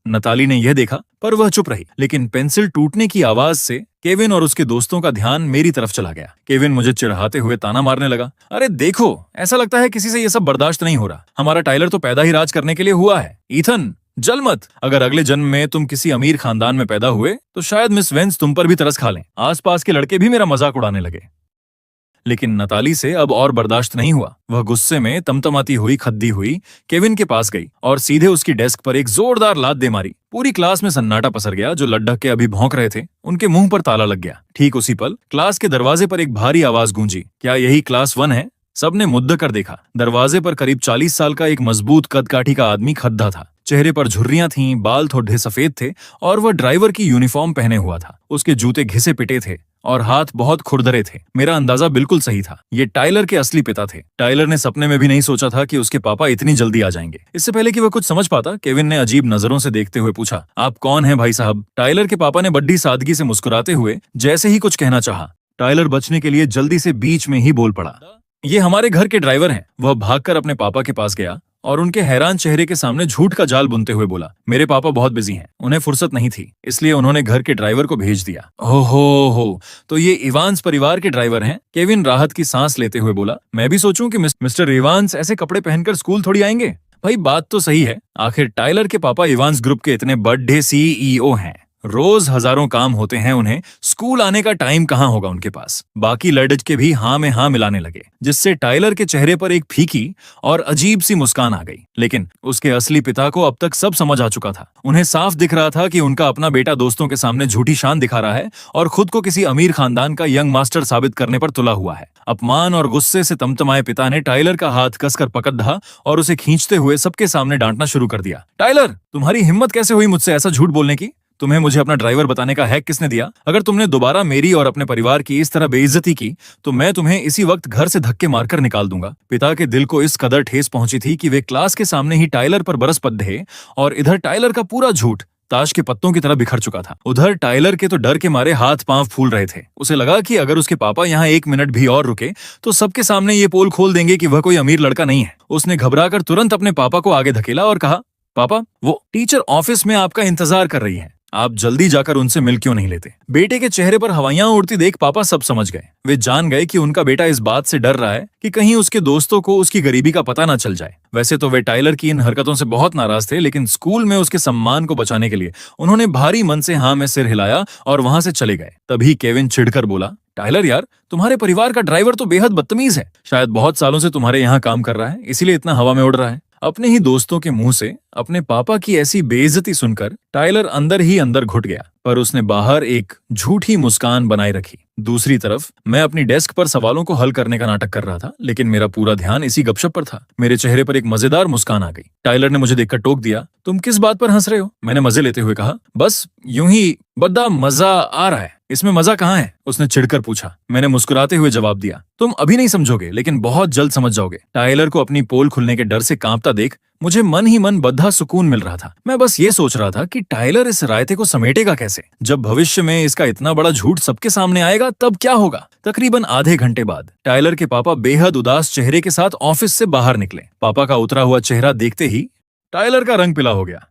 S1: नताली ने यह देखा पर वह चुप रही, लेकिन पेंसिल टूटने की आवाज से केविन और उसके दोस्तों का ध्यान मेरी तरफ चला गया। केविन मुझे चिढ़ाते हुए ताना मारने लगा, अरे देखो, ऐसा लगता है किसी से ये सब बर्दाश्त नहीं हो रहा। हमारा टाइलर तो पैदा ही राज करने के लिए हुआ है। ईथन, जल मत। अगर अगले जन्म में तुम किसी अमीर खानदान में पैदा हुए तो शायद मिस वेंस तुम पर भी तरस खा लें। आसपास के लड़के भी मेरा मजाक उड़ाने लगे। लेकिन नताली से अब और बर्दाश्त नहीं हुआ। वह गुस्से में तमतमाती हुई खद्दी हुई केविन के पास गई और सीधे उसकी डेस्क पर एक जोरदार लात दे मारी। पूरी क्लास में सन्नाटा पसर गया। जो लड्ढक के अभी भौंक रहे थे उनके मुंह पर ताला लग गया। ठीक उसी पल क्लास के दरवाजे पर एक भारी आवाज गूंजी, क्या यही क्लास 1 है? सबने मुद्दा कर देखा। दरवाजे पर करीब 40 साल का एक मजबूत कदकाठी का आदमी खड़ा था। चेहरे पर झुर्रियां थीं, बाल थोड़े सफेद थे और वह ड्राइवर की यूनिफॉर्म पहने हुआ था। उसके जूते घिसे पिटे थे और हाथ बहुत खुरदरे थे। मेरा अंदाजा बिल्कुल सही था, ये टाइलर के असली पिता थे। टाइलर ने सपने में भी नहीं सोचा था कि उसके पापा इतनी जल्दी आ जाएंगे। इससे पहले कि वह कुछ समझ पाता, केविन ने अजीब नजरों से देखते हुए पूछा, आप कौन हैं भाई साहब? टाइलर के पापा ने बड़ी सादगी से मुस्कुराते हुए जैसे ही कुछ कहना चाहा, टाइलर बचने के लिए जल्दी से बीच में ही बोल पड़ा, ये हमारे घर के ड्राइवर हैं। वह भागकर अपने पापा के पास गया और उनके हैरान चेहरे के सामने झूठ का जाल बुनते हुए बोला, मेरे पापा बहुत बिजी हैं, उन्हें फुर्सत नहीं थी, इसलिए उन्होंने घर के ड्राइवर को भेज दिया। हो, तो ये इवांस परिवार के ड्राइवर हैं? केविन राहत की सांस लेते हुए बोला, मैं भी सोचूं कि मिस्टर इवांस ऐसे कपड़े पहनकर स्कूल थोड़ी आएंगे। भाई बात तो सही है, आखिर टाइलर के पापा इवांस ग्रुप के इतने बड़े सीईओ हैं। रोज हजारों काम होते हैं, उन्हें स्कूल आने का टाइम कहाँ होगा उनके पास। बाकी लड़के भी हाँ में हाँ मिलाने लगे, जिससे टाइलर के चेहरे पर एक फीकी और अजीब सी मुस्कान आ गई। लेकिन उसके असली पिता को अब तक सब समझ आ चुका था। उन्हें साफ दिख रहा था कि उनका अपना बेटा दोस्तों के सामने झूठी शान दिखा रहा है और खुद को किसी अमीर खानदान का यंग मास्टर साबित करने पर तुला हुआ है। अपमान और गुस्से से तमतमाए पिता ने टाइलर का हाथ कसकर पकड़ धा और उसे खींचते हुए सबके सामने डांटना शुरू कर दिया। टाइलर, तुम्हारी हिम्मत कैसे हुई मुझसे ऐसा झूठ बोलने की? तुम्हें मुझे अपना ड्राइवर बताने का हैक किसने दिया? अगर तुमने दोबारा मेरी और अपने परिवार की इस तरह बेइज्जती की तो मैं तुम्हें इसी वक्त घर से धक्के मारकर निकाल दूंगा। पिता के दिल को इस कदर ठेस पहुंची थी कि वे क्लास के सामने ही टाइलर पर बरस पड़े और इधर टाइलर का पूरा झूठ ताश के पत्तों की तरह बिखर चुका था। उधर टाइलर के तो डर के मारे हाथ पांव फूल रहे थे। उसे लगा कि अगर उसके पापा यहाँ 1 मिनट भी और रुके तो सबके सामने ये पोल खोल देंगे कि वह कोई अमीर लड़का नहीं है। उसने घबराकर तुरंत अपने पापा को आगे धकेला और कहा, पापा, वो टीचर ऑफिस में आपका इंतजार कर रही है, आप जल्दी जाकर उनसे मिल क्यों नहीं लेते? बेटे के चेहरे पर हवाइयां उड़ती देख पापा सब समझ गए। वे जान गए कि उनका बेटा इस बात से डर रहा है कि कहीं उसके दोस्तों को उसकी गरीबी का पता ना चल जाए। वैसे तो वे टाइलर की इन हरकतों से बहुत नाराज थे, लेकिन स्कूल में उसके सम्मान को बचाने के लिए उन्होंने भारी मन से हाँ में सिर हिलाया और वहां से चले गए। तभी केविन चिढ़कर बोला, टाइलर यार, तुम्हारे परिवार का ड्राइवर तो बेहद बदतमीज है। शायद बहुत सालों से तुम्हारे यहाँ काम कर रहा है, इसीलिए इतना हवा में उड़ रहा है। अपने ही दोस्तों के मुंह से अपने पापा की ऐसी बेइज्जती सुनकर टाइलर अंदर ही अंदर घुट गया, पर उसने बाहर एक झूठी मुस्कान बनाए रखी। दूसरी तरफ मैं अपनी डेस्क पर सवालों को हल करने का नाटक कर रहा था, लेकिन मेरा पूरा ध्यान इसी गपशप पर था। मेरे चेहरे पर एक मजेदार मुस्कान आ गई। टाइलर ने मुझे देखकर टोक दिया, तुम किस बात पर हंस रहे हो? मैंने मजे लेते हुए कहा, बस यूं ही बड़ा मजा आ रहा है। इसमें मजा कहाँ है? उसने चिढ़कर पूछा। मैंने मुस्कुराते हुए जवाब दिया, तुम अभी नहीं समझोगे लेकिन बहुत जल्द समझ जाओगे। टाइलर को अपनी पोल खुलने के डर से कांपता देख मुझे मन ही मन बद्धा सुकून मिल रहा था। मैं बस ये सोच रहा था कि टाइलर इस रायते को समेटेगा कैसे। जब भविष्य में इसका इतना बड़ा झूठ सबके सामने आएगा तब क्या होगा। तकरीबन आधे घंटे बाद टाइलर के पापा बेहद उदास चेहरे के साथ ऑफिस से बाहर निकले। पापा का उतरा हुआ चेहरा देखते ही टाइलर का रंग पीला हो गया,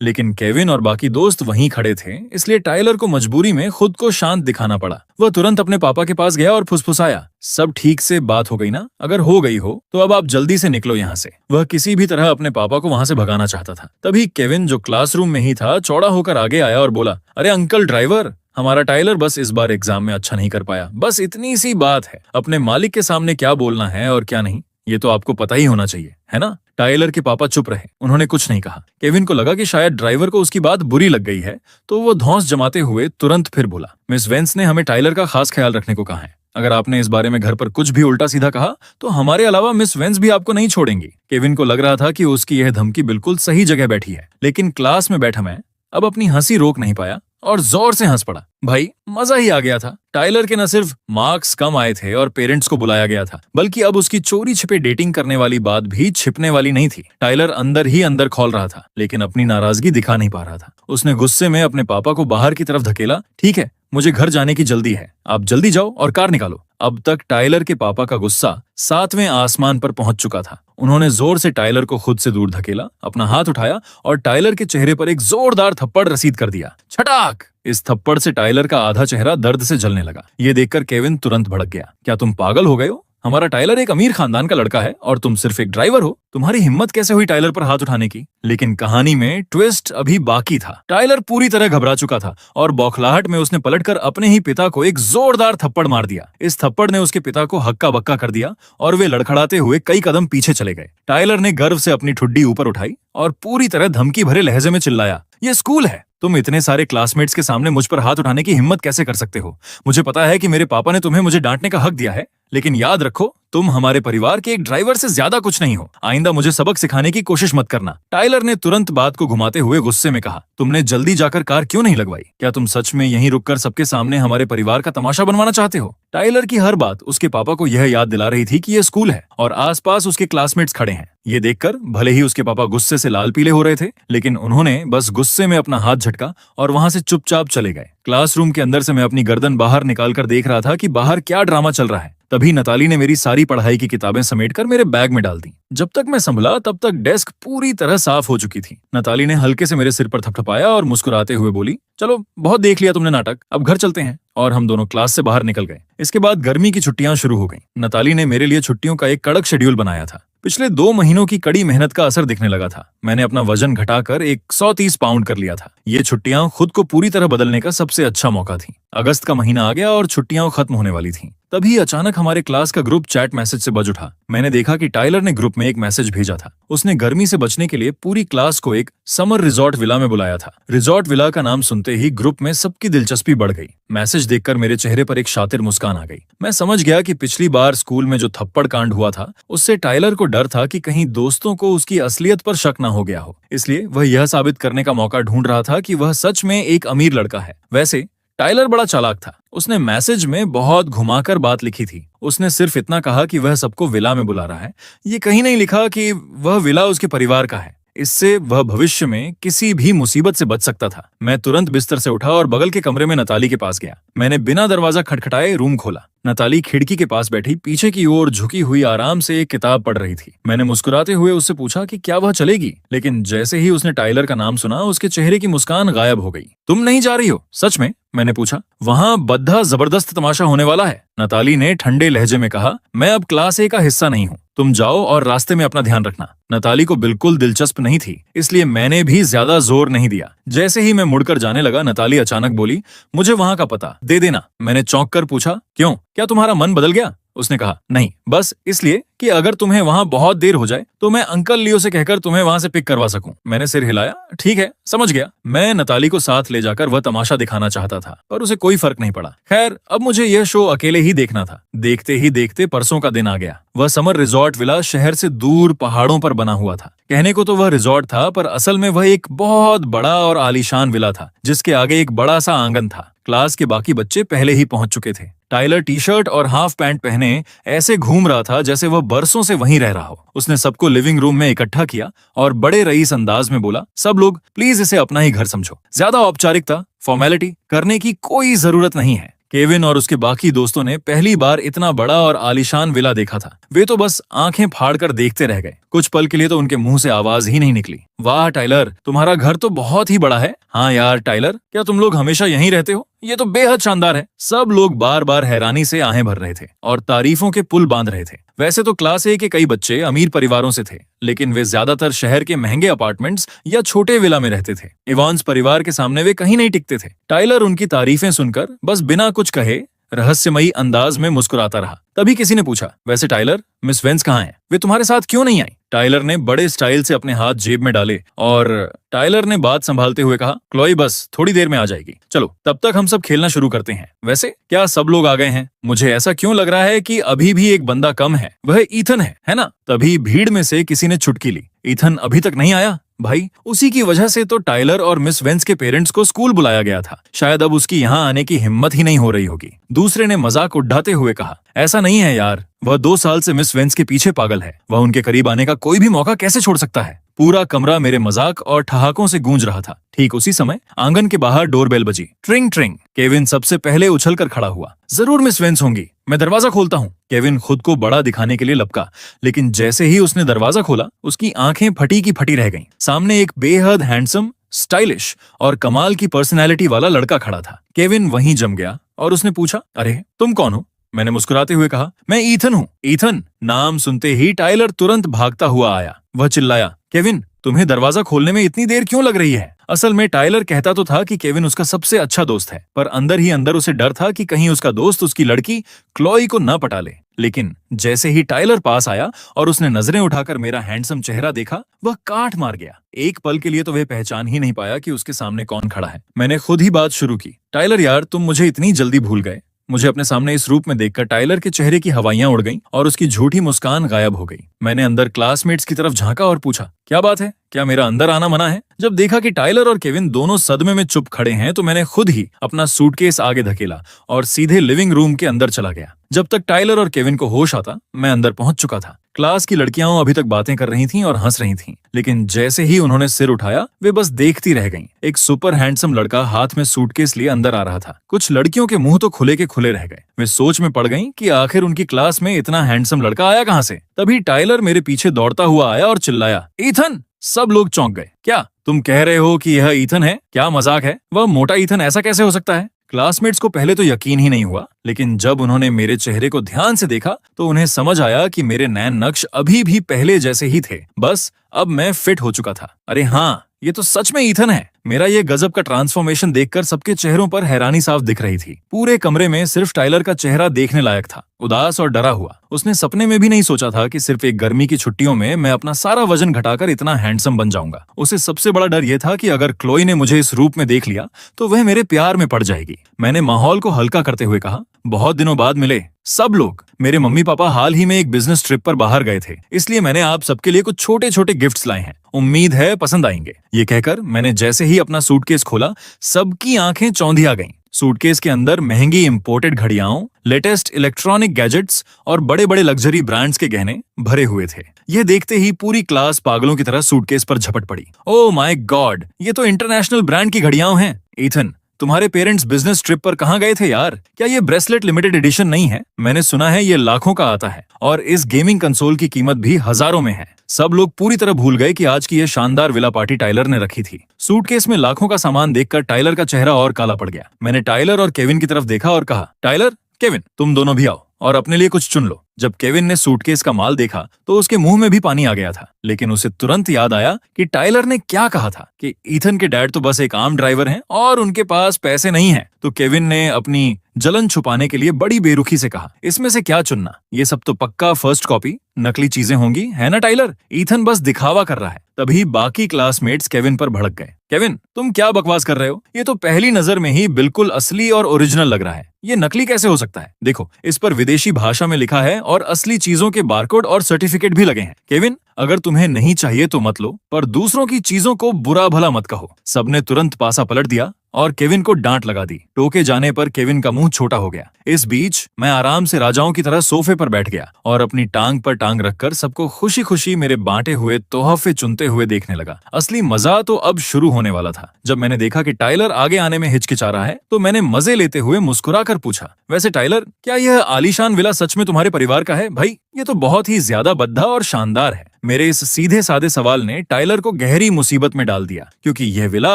S1: लेकिन केविन और बाकी दोस्त वहीं खड़े थे, इसलिए टाइलर को मजबूरी में खुद को शांत दिखाना पड़ा। वह तुरंत अपने पापा के पास गया और फुसफुसाया, सब ठीक से बात हो गई ना? अगर हो गई हो तो अब आप जल्दी से निकलो यहाँ से। वह किसी भी तरह अपने पापा को वहां से भगाना चाहता था। तभी केविन, जो क्लासरूम में ही था, चौड़ा होकर आगे आया और बोला, अरे अंकल ड्राइवर, हमारा टाइलर बस इस बार एग्जाम में अच्छा नहीं कर पाया, बस इतनी सी बात है। अपने मालिक के सामने क्या बोलना है और क्या नहीं ये तो आपको पता ही होना चाहिए, है ना? टाइलर के पापा चुप रहे, उन्होंने कुछ नहीं कहा। केविन को लगा कि शायद ड्राइवर को उसकी बात बुरी लग गई है, तो वो धौंस जमाते हुए तुरंत फिर बोला, मिस वेंस ने हमें टाइलर का खास ख्याल रखने को कहा है। अगर आपने इस बारे में घर पर कुछ भी उल्टा सीधा कहा तो हमारे अलावा मिस वेंस भी आपको नहीं छोड़ेंगी। केविन को लग रहा था कि उसकी यह धमकी बिल्कुल सही जगह बैठी है, लेकिन क्लास में बैठा मैं अब अपनी हंसी रोक नहीं पाया और जोर से हंस पड़ा। भाई मजा ही आ गया था। टाइलर के न सिर्फ मार्क्स कम आए थे और पेरेंट्स को बुलाया गया था, बल्कि अब उसकी चोरी छिपे डेटिंग करने वाली बात भी छिपने वाली नहीं थी। टाइलर अंदर ही अंदर खौल रहा था, लेकिन अपनी नाराजगी दिखा नहीं पा रहा था। उसने गुस्से में अपने पापा को बाहर की तरफ धकेला। ठीक है, मुझे घर जाने की जल्दी है, आप जल्दी जाओ और कार निकालो। अब तक टाइलर के पापा का गुस्सा 7वें आसमान पर पहुंच चुका था। उन्होंने जोर से टाइलर को खुद से दूर धकेला, अपना हाथ उठाया और टाइलर के चेहरे पर एक जोरदार थप्पड़ रसीद कर दिया। छटाक! इस थप्पड़ से टाइलर का आधा चेहरा दर्द से जलने लगा। ये देखकर केविन तुरंत भड़क गया। क्या तुम पागल हो गए हो? हमारा टाइलर एक अमीर खानदान का लड़का है और तुम सिर्फ एक ड्राइवर हो। तुम्हारी हिम्मत कैसे हुई टाइलर पर हाथ उठाने की? लेकिन कहानी में ट्विस्ट अभी बाकी था। टाइलर पूरी तरह घबरा चुका था और बौखलाहट में उसने पलटकर अपने ही पिता को एक जोरदार थप्पड़ मार दिया। इस थप्पड़ ने उसके पिता को हक्का बक्का कर दिया और वे लड़खड़ाते हुए कई कदम पीछे चले गए। टाइलर ने गर्व से अपनी ठुड्डी ऊपर उठाई और पूरी तरह धमकी भरे लहजे में चिल्लाया, ये स्कूल है, तुम इतने सारे क्लासमेट्स के सामने मुझ पर हाथ उठाने की हिम्मत कैसे कर सकते हो? मुझे पता है कि मेरे पापा ने तुम्हें मुझे डांटने का हक दिया है, लेकिन याद रखो तुम हमारे परिवार के एक ड्राइवर से ज्यादा कुछ नहीं हो। आइंदा मुझे सबक सिखाने की कोशिश मत करना। टाइलर ने तुरंत बात को घुमाते हुए गुस्से में कहा, तुमने जल्दी जाकर कार क्यों नहीं लगवाई? क्या तुम सच में यहीं रुककर सबके सामने हमारे परिवार का तमाशा बनवाना चाहते हो? टाइलर की हर बात उसके पापा को यह याद दिला रही थी कि ये स्कूल है और आसपास उसके क्लासमेट्स खड़े हैं। ये देखकर भले ही उसके पापा गुस्से से लाल पीले हो रहे थे, लेकिन उन्होंने बस गुस्से में अपना हाथ झटका और वहां से चुपचाप चले गए। क्लासरूम के अंदर से मैं अपनी गर्दन बाहर निकालकर देख रहा था कि बाहर क्या ड्रामा चल रहा है। तभी नताली ने मेरी सारी पढ़ाई की किताबें समेटकर मेरे बैग में डाल दी। जब तक मैं संभला तब तक डेस्क पूरी तरह साफ हो चुकी थी। नताली ने हल्के से मेरे सिर पर थपथपाया और मुस्कुराते हुए बोली, चलो बहुत देख लिया तुमने नाटक, अब घर चलते हैं। और हम दोनों क्लास से बाहर निकल गए। इसके बाद गर्मी की छुट्टियां शुरू हो गईं। नताली ने मेरे लिए छुट्टियों का एक कड़क शेड्यूल बनाया था। पिछले 2 महीनों की कड़ी मेहनत का असर दिखने लगा था। मैंने अपना वजन घटाकर 130 पाउंड कर लिया था। ये छुट्टियां खुद को पूरी तरह बदलने का सबसे अच्छा मौका थी। अगस्त का महीना आ गया और छुट्टियां खत्म होने वाली थीं। तभी अचानक हमारे क्लास का ग्रुप चैट मैसेज से बज उठा। मैंने देखा कि टाइलर ने ग्रुप में एक मैसेज भेजा था। उसने गर्मी से बचने के लिए पूरी क्लास को एक समर रिजॉर्ट विला में बुलाया था। रिजॉर्ट विला का नाम सुनते ही ग्रुप में सबकी दिलचस्पी बढ़ गई। मैसेज देखकर मेरे चेहरे पर एक शातिर मुस्कान आ गई। मैं समझ गया कि पिछली बार स्कूल में जो थप्पड़ कांड हुआ था उससे टाइलर को डर था कि कहीं दोस्तों को उसकी असलियत पर शक न हो गया हो। इसलिए वह यह साबित करने का मौका ढूंढ रहा था कि वह सच में एक अमीर लड़का है। वैसे टाइलर बड़ा चालाक था। उसने मैसेज में बहुत घुमाकर बात लिखी थी। उसने सिर्फ इतना कहा कि वह सबको विला में बुला रहा है। ये कहीं नहीं लिखा कि वह विला उसके परिवार का है। इससे वह भविष्य में किसी भी मुसीबत से बच सकता था। मैं तुरंत बिस्तर से उठा और बगल के कमरे में नताली के पास गया। मैंने बिना दरवाजा खटखटाए रूम खोला। नताली खिड़की के पास बैठी पीछे की ओर झुकी हुई आराम से एक किताब पढ़ रही थी। मैंने मुस्कुराते हुए उससे पूछा कि क्या वह चलेगी, लेकिन जैसे ही उसने टाइलर का नाम सुना उसके चेहरे की मुस्कान गायब हो गई। तुम नहीं जा रही हो? सच में? मैंने पूछा। वहां बद्धा जबरदस्त तमाशा होने वाला है, नताली ने ठंडे लहजे में कहा। मैं अब क्लास A का हिस्सा नहीं हूँ। तुम जाओ और रास्ते में अपना ध्यान रखना। नताली को बिल्कुल दिलचस्प नहीं थी, इसलिए मैंने भी ज्यादा जोर नहीं दिया। जैसे ही मैं मुड़कर जाने लगा, नताली अचानक बोली, मुझे वहां का पता दे देना। मैंने चौंक कर पूछा, क्यों? क्या तुम्हारा मन बदल गया? उसने कहा, नहीं, बस इसलिए कि अगर तुम्हें वहां बहुत देर हो जाए तो मैं अंकल लियो से कहकर तुम्हें वहां से पिक करवा सकूं। मैंने सिर हिलाया। ठीक है, समझ गया। मैं नताली को साथ ले जाकर वह तमाशा दिखाना चाहता था, पर उसे कोई फर्क नहीं पड़ा। खैर, अब मुझे यह शो अकेले ही देखना था। देखते ही देखते परसों का दिन आ गया। वह समर रिजॉर्ट विला शहर से दूर पहाड़ों पर बना हुआ था। कहने को तो वह रिजॉर्ट था, पर असल में वह एक बहुत बड़ा और आलीशान विला था, जिसके आगे एक बड़ा सा आंगन था। क्लास के बाकी बच्चे पहले ही पहुंच चुके थे। टाइलर टी शर्ट और हाफ पैंट पहने ऐसे घूम रहा था जैसे वह बरसों से वहीं रह रहा हो। उसने सबको लिविंग रूम में इकट्ठा किया और बड़े रईस अंदाज में बोला, सब लोग प्लीज इसे अपना ही घर समझो। ज्यादा औपचारिकता, फॉर्मेलिटी करने की कोई जरूरत नहीं है। केविन और उसके बाकी दोस्तों ने पहली बार इतना बड़ा और आलीशान विला देखा था। वे तो बस आंखें फाड़कर देखते रह गए। कुछ पल के लिए तो उनके मुंह से आवाज ही नहीं निकली। वाह टाइलर, तुम्हारा घर तो बहुत ही बड़ा है। हाँ यार टाइलर, क्या तुम लोग हमेशा यहीं रहते हो? ये तो बेहद शानदार है। सब लोग बार बार हैरानी से आहें भर रहे थे और तारीफों के पुल बांध रहे थे। वैसे तो क्लास ए के कई बच्चे अमीर परिवारों से थे, लेकिन वे ज्यादातर शहर के महंगे अपार्टमेंट्स या छोटे विला में रहते थे। इवांस परिवार के सामने वे कहीं नहीं टिकते थे। टाइलर उनकी तारीफें सुनकर बस बिना कुछ कहे रहस्यमयी अंदाज में मुस्कुराता रहा। तभी किसी ने पूछा, वैसे टाइलर, मिस वेंस कहाँ हैं? वे तुम्हारे साथ क्यों नहीं आई? टाइलर ने बड़े स्टाइल से अपने हाथ जेब में डाले और टाइलर ने बात संभालते हुए कहा, क्लोई बस थोड़ी देर में आ जाएगी। चलो तब तक हम सब खेलना शुरू करते हैं। वैसे क्या सब लोग आ गए हैं? मुझे ऐसा क्यों लग रहा है कि अभी भी एक बंदा कम है, वह ईथन है ना? तभी भीड़ में से किसी ने चुटकी ली, ईथन अभी तक नहीं आया? भाई, उसी की वजह से तो टाइलर और मिस वेंस के पेरेंट्स को स्कूल बुलाया गया था। शायद अब उसकी यहाँ आने की हिम्मत ही नहीं हो रही होगी। दूसरे ने मजाक उड़ाते हुए कहा, ऐसा नहीं है यार, वह 2 साल से मिस वेंस के पीछे पागल है। वह उनके करीब आने का कोई भी मौका कैसे छोड़ सकता है? पूरा कमरा मेरे मजाक और ठहाकों से गूंज रहा था। ठीक उसी समय आंगन के बाहर डोरबेल बजी। ट्रिंग ट्रिंग। केविन सबसे पहले उछलकर खड़ा हुआ। जरूर मिस वेंस होंगी, मैं दरवाजा खोलता हूँ। केविन खुद को बड़ा दिखाने के लिए लपका, लेकिन जैसे ही उसने दरवाजा खोला, उसकी आंखें फटी की फटी रह गईं। सामने एक बेहद हैंडसम, स्टाइलिश और कमाल की पर्सनैलिटी वाला लड़का खड़ा था। केविन वहीं जम गया और उसने पूछा, अरे तुम कौन हो? मैंने मुस्कुराते हुए कहा, मैं ईथन हूँ। ईथन नाम सुनते ही टाइलर तुरंत भागता हुआ आया। वह चिल्लाया, केविन तुम्हें दरवाजा खोलने में इतनी देर क्यों लग रही है? असल में टाइलर कहता तो था कि केविन उसका सबसे अच्छा दोस्त है, पर अंदर ही अंदर उसे डर था कि कहीं उसका दोस्त उसकी लड़की क्लोई को न पटा ले। लेकिन जैसे ही टाइलर पास आया और उसने नजरें उठाकर मेरा हैंडसम चेहरा देखा, वह काट मार गया। एक पल के लिए तो वह पहचान ही नहीं पाया कि उसके सामने कौन खड़ा है। मैंने खुद ही बात शुरू की, टाइलर यार, तुम मुझे इतनी जल्दी भूल गए। मुझे अपने सामने इस रूप में देखकर टाइलर के चेहरे की हवाइयां उड़ गईं और उसकी झूठी मुस्कान गायब हो गई। मैंने अंदर क्लासमेट्स की तरफ झांका और पूछा, क्या बात है? क्या मेरा अंदर आना मना है? जब देखा कि टाइलर और केविन दोनों सदमे में चुप खड़े हैं, तो मैंने खुद ही अपना सूटकेस आगे धकेला और सीधे लिविंग रूम के अंदर चला गया। जब तक टाइलर और केविन को होश आता, मैं अंदर पहुंच चुका था। क्लास की लड़कियां अभी तक बातें कर रही थीं और हंस रही थीं, लेकिन जैसे ही उन्होंने सिर उठाया, वे बस देखती रह गईं। एक सुपर हैंडसम लड़का हाथ में सूटकेस लिए अंदर आ रहा था। कुछ लड़कियों के मुंह तो खुले के खुले रह गए। वे सोच में पड़ गईं कि आखिर उनकी क्लास में इतना हैंडसम लड़का आया कहां से। तभी टाइलर मेरे पीछे दौड़ता हुआ आया और चिल्लाया, ईथन! सब लोग चौंक गए। क्या तुम कह रहे हो कि यह ईथन है? क्या मजाक है? वह मोटा ईथन ऐसा कैसे हो सकता है? क्लासमेट्स को पहले तो यकीन ही नहीं हुआ, लेकिन जब उन्होंने मेरे चेहरे को ध्यान से देखा तो उन्हें समझ आया कि मेरे नैन नक्श अभी भी पहले जैसे ही थे, बस अब मैं फिट हो चुका था। अरे हाँ, ये तो सच में ईथन है। मेरा ये गजब का ट्रांसफॉर्मेशन देखकर सबके चेहरों पर हैरानी साफ दिख रही थी। पूरे कमरे में सिर्फ टाइलर का चेहरा देखने लायक था, उदास और डरा हुआ। उसने सपने में भी नहीं सोचा था कि सिर्फ एक गर्मी की छुट्टियों में मैं अपना सारा वजन घटाकर इतना हैंडसम बन जाऊंगा। उसे सबसे बड़ा डर यह था कि अगर क्लोई ने मुझे इस रूप में देख लिया तो वह मेरे प्यार में पड़ जाएगी। मैंने माहौल को हल्का करते हुए कहा, बहुत दिनों बाद मिले सब लोग। मेरे मम्मी पापा हाल ही में एक बिजनेस ट्रिप पर बाहर गए थे, इसलिए मैंने आप सबके लिए कुछ छोटे छोटे गिफ्ट्स लाए हैं। उम्मीद है पसंद आएंगे। ये कहकर मैंने जैसे ही अपना सूटकेस खोला, सबकी आंखें चौंधिया गईं। सूटकेस के अंदर महंगी इंपोर्टेड घड़ियाओं, लेटेस्ट इलेक्ट्रॉनिक गैजेट्स और बड़े बड़े लग्जरी ब्रांड्स के गहने भरे हुए थे। यह देखते ही पूरी क्लास पागलों की तरह सूटकेस पर झपट पड़ी। ओह माय गॉड, ये तो इंटरनेशनल ब्रांड की घड़ियां हैं। ईथन, तुम्हारे पेरेंट्स बिजनेस ट्रिप पर कहाँ गए थे यार? क्या ये ब्रेसलेट लिमिटेड एडिशन नहीं है? मैंने सुना है ये लाखों का आता है और इस गेमिंग कंसोल की कीमत भी हजारों में है। सब लोग पूरी तरह भूल गए कि आज की ये शानदार विला पार्टी टाइलर ने रखी थी। सूटकेस में लाखों का सामान देखकर टाइलर का चेहरा और काला पड़ गया। मैंने टाइलर और केविन की तरफ देखा और कहा, टाइलर, केविन, तुम दोनों भी आओ और अपने लिए कुछ चुन लो। जब केविन ने सूटकेस का माल देखा तो उसके मुंह में भी पानी आ गया था, लेकिन उसे तुरंत याद आया कि टाइलर ने क्या कहा था कि ईथन के डैड तो बस एक आम ड्राइवर हैं और उनके पास पैसे नहीं हैं। तो केविन ने अपनी जलन छुपाने के लिए बड़ी बेरुखी से कहा, इसमें से क्या चुनना? ये सब तो पक्का फर्स्ट कॉपी नकली चीजें होंगी, है ना टाइलर? ईथन बस दिखावा कर रहा है। तभी बाकी क्लासमेट्स केविन पर भड़क गए। केविन, तुम क्या बकवास कर रहे हो? ये तो पहली नजर में ही बिल्कुल असली और ओरिजिनल लग रहा है। ये नकली कैसे हो सकता है? देखो, इस पर विदेशी भाषा में लिखा है और असली चीजों के बारकोड और सर्टिफिकेट भी लगे हैं। केविन, अगर तुम्हें नहीं चाहिए तो मत लो, पर दूसरों की चीजों को बुरा भला मत कहो। सबने तुरंत पासा पलट दिया और केविन को डांट लगा दी। टोके जाने पर केविन का मुंह छोटा हो गया। इस बीच मैं आराम से राजाओं की तरह सोफे पर बैठ गया और अपनी टांग पर टांग रखकर सबको खुशी खुशी मेरे बांटे हुए तोहफे चुनते हुए देखने लगा। असली मजा तो अब शुरू होने वाला था। जब मैंने देखा कि टाइलर आगे आने में हिचकिचा रहा है तो मैंने मजे लेते हुए मुस्कुराकर पूछा, वैसे टाइलर, क्या यह आलीशान विला सच में तुम्हारे परिवार का है? भाई, ये तो बहुत ही ज्यादा बद्धा और शानदार है। मेरे इस सीधे साधे सवाल ने टाइलर को गहरी मुसीबत में डाल दिया, क्योंकि यह विला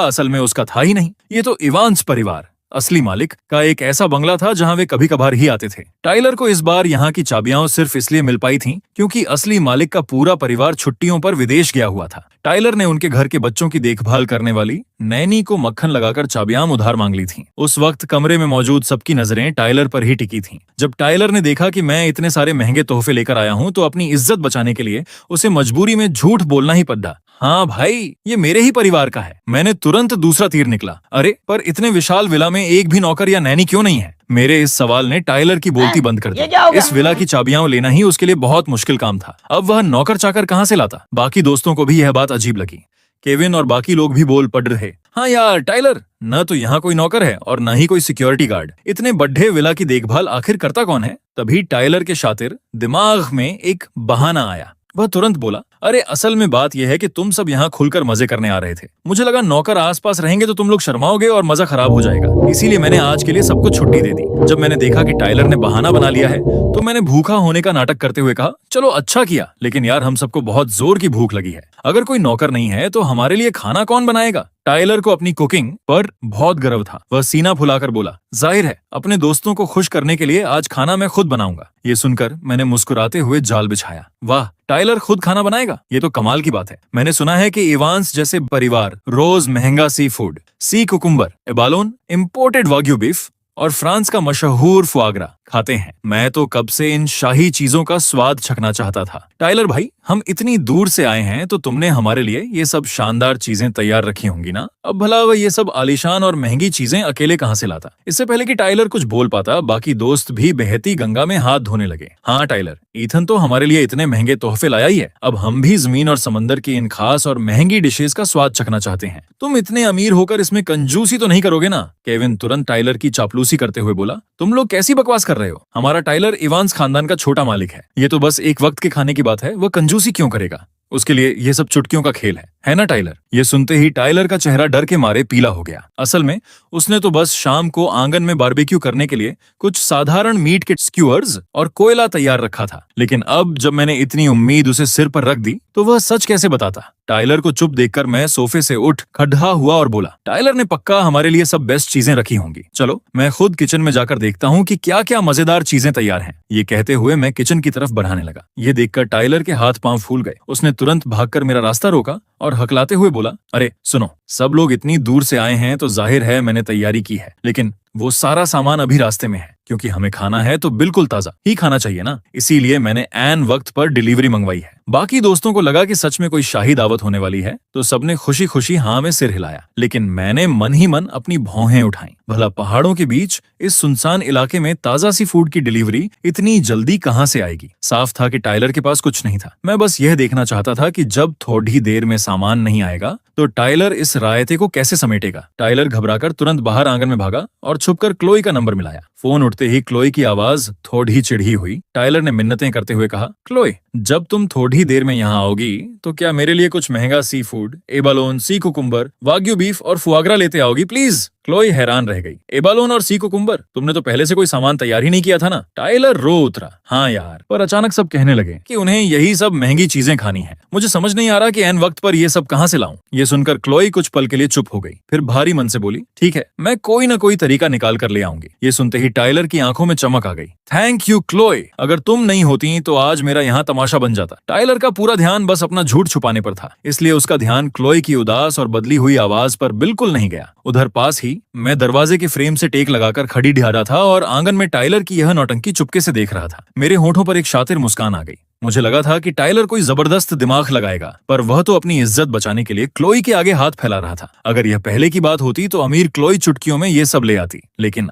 S1: असल में उसका था ही नहीं। ये तो इवांस परिवार, असली मालिक का एक ऐसा बंगला था जहां वे कभी कभार ही आते थे। टाइलर को इस बार यहाँ की चाबियां सिर्फ इसलिए मिल पाई थीं क्योंकि असली मालिक का पूरा परिवार छुट्टियों पर विदेश गया हुआ था। टाइलर ने उनके घर के बच्चों की देखभाल करने वाली नैनी को मक्खन लगाकर चाबियां उधार मांग ली थीं। उस वक्त कमरे में मौजूद सबकी नजरें टाइलर पर ही टिकी थीं। जब टाइलर ने देखा कि मैं इतने सारे महंगे तोहफे लेकर आया हूं तो अपनी इज्जत बचाने के लिए उसे मजबूरी में झूठ बोलना ही पड़ा। हाँ भाई, ये मेरे ही परिवार का है। मैंने तुरंत दूसरा तीर निकला, अरे पर इतने विशाल विला में एक भी नौकर या नैनी क्यों नहीं है? मेरे इस सवाल ने टाइलर की बोलती बंद कर दी। इस विला की चाबियां लेना ही उसके लिए बहुत मुश्किल काम था। अब वह नौकर चाकर कहाँ से लाता? बाकी दोस्तों को भी यह बात अजीब लगी। केविन और बाकी लोग भी बोल पड़ रहे, हाँ यार टाइलर, न तो यहाँ कोई नौकर है और न ही कोई सिक्योरिटी गार्ड। इतने बड़े विला की देखभाल आखिर करता कौन है? तभी टाइलर के शातिर दिमाग में एक बहाना आया। वह तुरंत बोला, अरे असल में बात यह है कि तुम सब यहाँ खुलकर मजे करने आ रहे थे। मुझे लगा नौकर आसपास रहेंगे तो तुम लोग शर्माओगे और मजा खराब हो जाएगा, इसीलिए मैंने आज के लिए सबको छुट्टी दे दी। जब मैंने देखा कि टाइलर ने बहाना बना लिया है तो मैंने भूखा होने का नाटक करते हुए कहा, चलो अच्छा किया, लेकिन यार हम सबको बहुत जोर की भूख लगी है। अगर कोई नौकर नहीं है तो हमारे लिए खाना कौन बनाएगा? टाइलर को अपनी कुकिंग पर बहुत गर्व था। वह सीना फुलाकर बोला, जाहिर है अपने दोस्तों को खुश करने के लिए आज खाना मैं खुद बनाऊंगा। ये सुनकर मैंने मुस्कुराते हुए जाल बिछाया। वाह, टाइलर खुद खाना बनाएगा? ये तो कमाल की बात है। मैंने सुना है कि इवांस जैसे परिवार रोज महंगा seafood, sea cucumber, abalone, imported wagyu beef और फ्रांस का मशहूर फुआग्रा खाते हैं। मैं तो कब से इन शाही चीजों का स्वाद चखना चाहता था। टाइलर भाई, हम इतनी दूर से आए हैं तो तुमने हमारे लिए ये सब शानदार चीजें तैयार रखी होंगी ना? अब भला वह ये सब आलीशान और महंगी चीजें अकेले कहाँ से लाता? इससे पहले कि टाइलर कुछ बोल पाता, बाकी दोस्त भी बहती गंगा में हाथ धोने लगे। हाँ टाइलर, ईथन तो हमारे लिए इतने महंगे तोहफे लाया ही है। अब हम भी जमीन और समंदर की इन खास और महंगी डिशेस का स्वाद चखना चाहते हैं। तुम इतने अमीर होकर इसमें कंजूसी तो नहीं करोगे ना? केविन तुरंत टाइलर की चापलूसी करते हुए बोला, तुम लोग कैसी बकवास कर रहे हो? हमारा टाइलर इवांस खानदान का छोटा मालिक है। ये तो बस एक वक्त के खाने की बात है, वह कंजूसी क्यों करेगा? उसके लिए ये सब चुटकियों का खेल है ना टाइलर? ये सुनते ही टाइलर का चेहरा डर के मारे पीला हो गया। असल में उसने तो बस शाम को आंगन में बारबेक्यू करने के लिए कुछ साधारण मीट के स्क्यूअर्स और कोयला तैयार रखा था, लेकिन अब जब मैंने इतनी उम्मीद उसे सिर पर रख दी तो वह सच कैसे बताता? टाइलर को चुप देखकर मैं सोफे से उठ खड़ा हुआ और बोला, टाइलर ने पक्का हमारे लिए सब बेस्ट चीजें रखी होंगी। चलो मैं खुद किचन में जाकर देखता हूँ कि क्या क्या मजेदार चीजें तैयार हैं। ये कहते हुए मैं किचन की तरफ बढ़ाने लगा। ये देखकर टाइलर के हाथ पांव फूल गए। उसने तुरंत भागकर मेरा रास्ता रोका और हकलाते हुए बोला, अरे सुनो, सब लोग इतनी दूर से आए हैं तो जाहिर है मैंने तैयारी की है, लेकिन वो सारा सामान अभी रास्ते में है, क्योंकि हमें खाना है तो बिल्कुल ताजा ही खाना चाहिए ना। इसीलिए मैंने ऐन वक्त पर डिलीवरी मंगवाई है। बाकी दोस्तों को लगा कि सच में कोई शाही दावत होने वाली है तो सबने खुशी खुशी हाँ में सिर हिलाया, लेकिन मैंने मन ही मन अपनी भौहें उठाई। भला पहाड़ों के बीच इस सुनसान इलाके में ताजा सी फूड की डिलीवरी इतनी जल्दी कहाँ से आएगी? साफ था कि टाइलर के पास कुछ नहीं था। मैं बस यह देखना चाहता था कि जब थोड़ी देर में सामान नहीं आएगा तो टाइलर इस रायते को कैसे समेटेगा। टाइलर घबराकर तुरंत बाहर आंगन में भागा और छुपकर क्लोई का नंबर मिलाया। फोन उठते ही क्लोई की आवाज थोड़ी चिढ़ी हुई। टाइलर ने मिन्नतें करते हुए कहा, क्लोई, जब तुम थोड़ी देर में यहाँ आओगी तो क्या मेरे लिए कुछ महंगा seafood, abalone, sea cucumber, wagyu beef और फुआग्रा लेते आओगी प्लीज? क्लोई हैरान रह गई। एबालोन और सी कुकुम्बर? तुमने तो पहले से कोई सामान तैयार ही नहीं किया था ना? टाइलर रो उतरा। हाँ यार, पर अचानक सब कहने लगे कि उन्हें यही सब महंगी चीजें खानी है। मुझे समझ नहीं आ रहा कि ऐन वक्त पर ये सब कहाँ से लाऊं। ये सुनकर क्लोई कुछ पल के लिए चुप हो गई, फिर भारी मन से बोली, ठीक है, मैं कोई ना कोई तरीका निकाल कर ले आऊंगी। ये सुनते ही टाइलर की आंखों में चमक आ गई। थैंक यू क्लोई, अगर तुम नहीं होती तो आज मेरा यहाँ तमाशा बन जाता। टाइलर का पूरा ध्यान बस अपना झूठ छुपाने पर था, इसलिए उसका ध्यान क्लोई की उदास और बदली हुई आवाज पर बिल्कुल नहीं गया। उधर पास ही मैं दरवाजे के फ्रेम से टेक लगाकर खड़ी ढा रहा था और आंगन में टाइलर की यह नौटंकी चुपके से देख रहा था। मेरे होठों पर एक शातिर मुस्कान आ गई। मुझे लगा था कि टाइलर कोई जबरदस्त दिमाग लगाएगा, पर वह तो अपनी इज्जत बचाने के लिए क्लोई के आगे हाथ फैला रहा था। अगर यह पहले की बात होती तो अमीर क्लोई चुटकियों में ये सब ले आती, लेकिन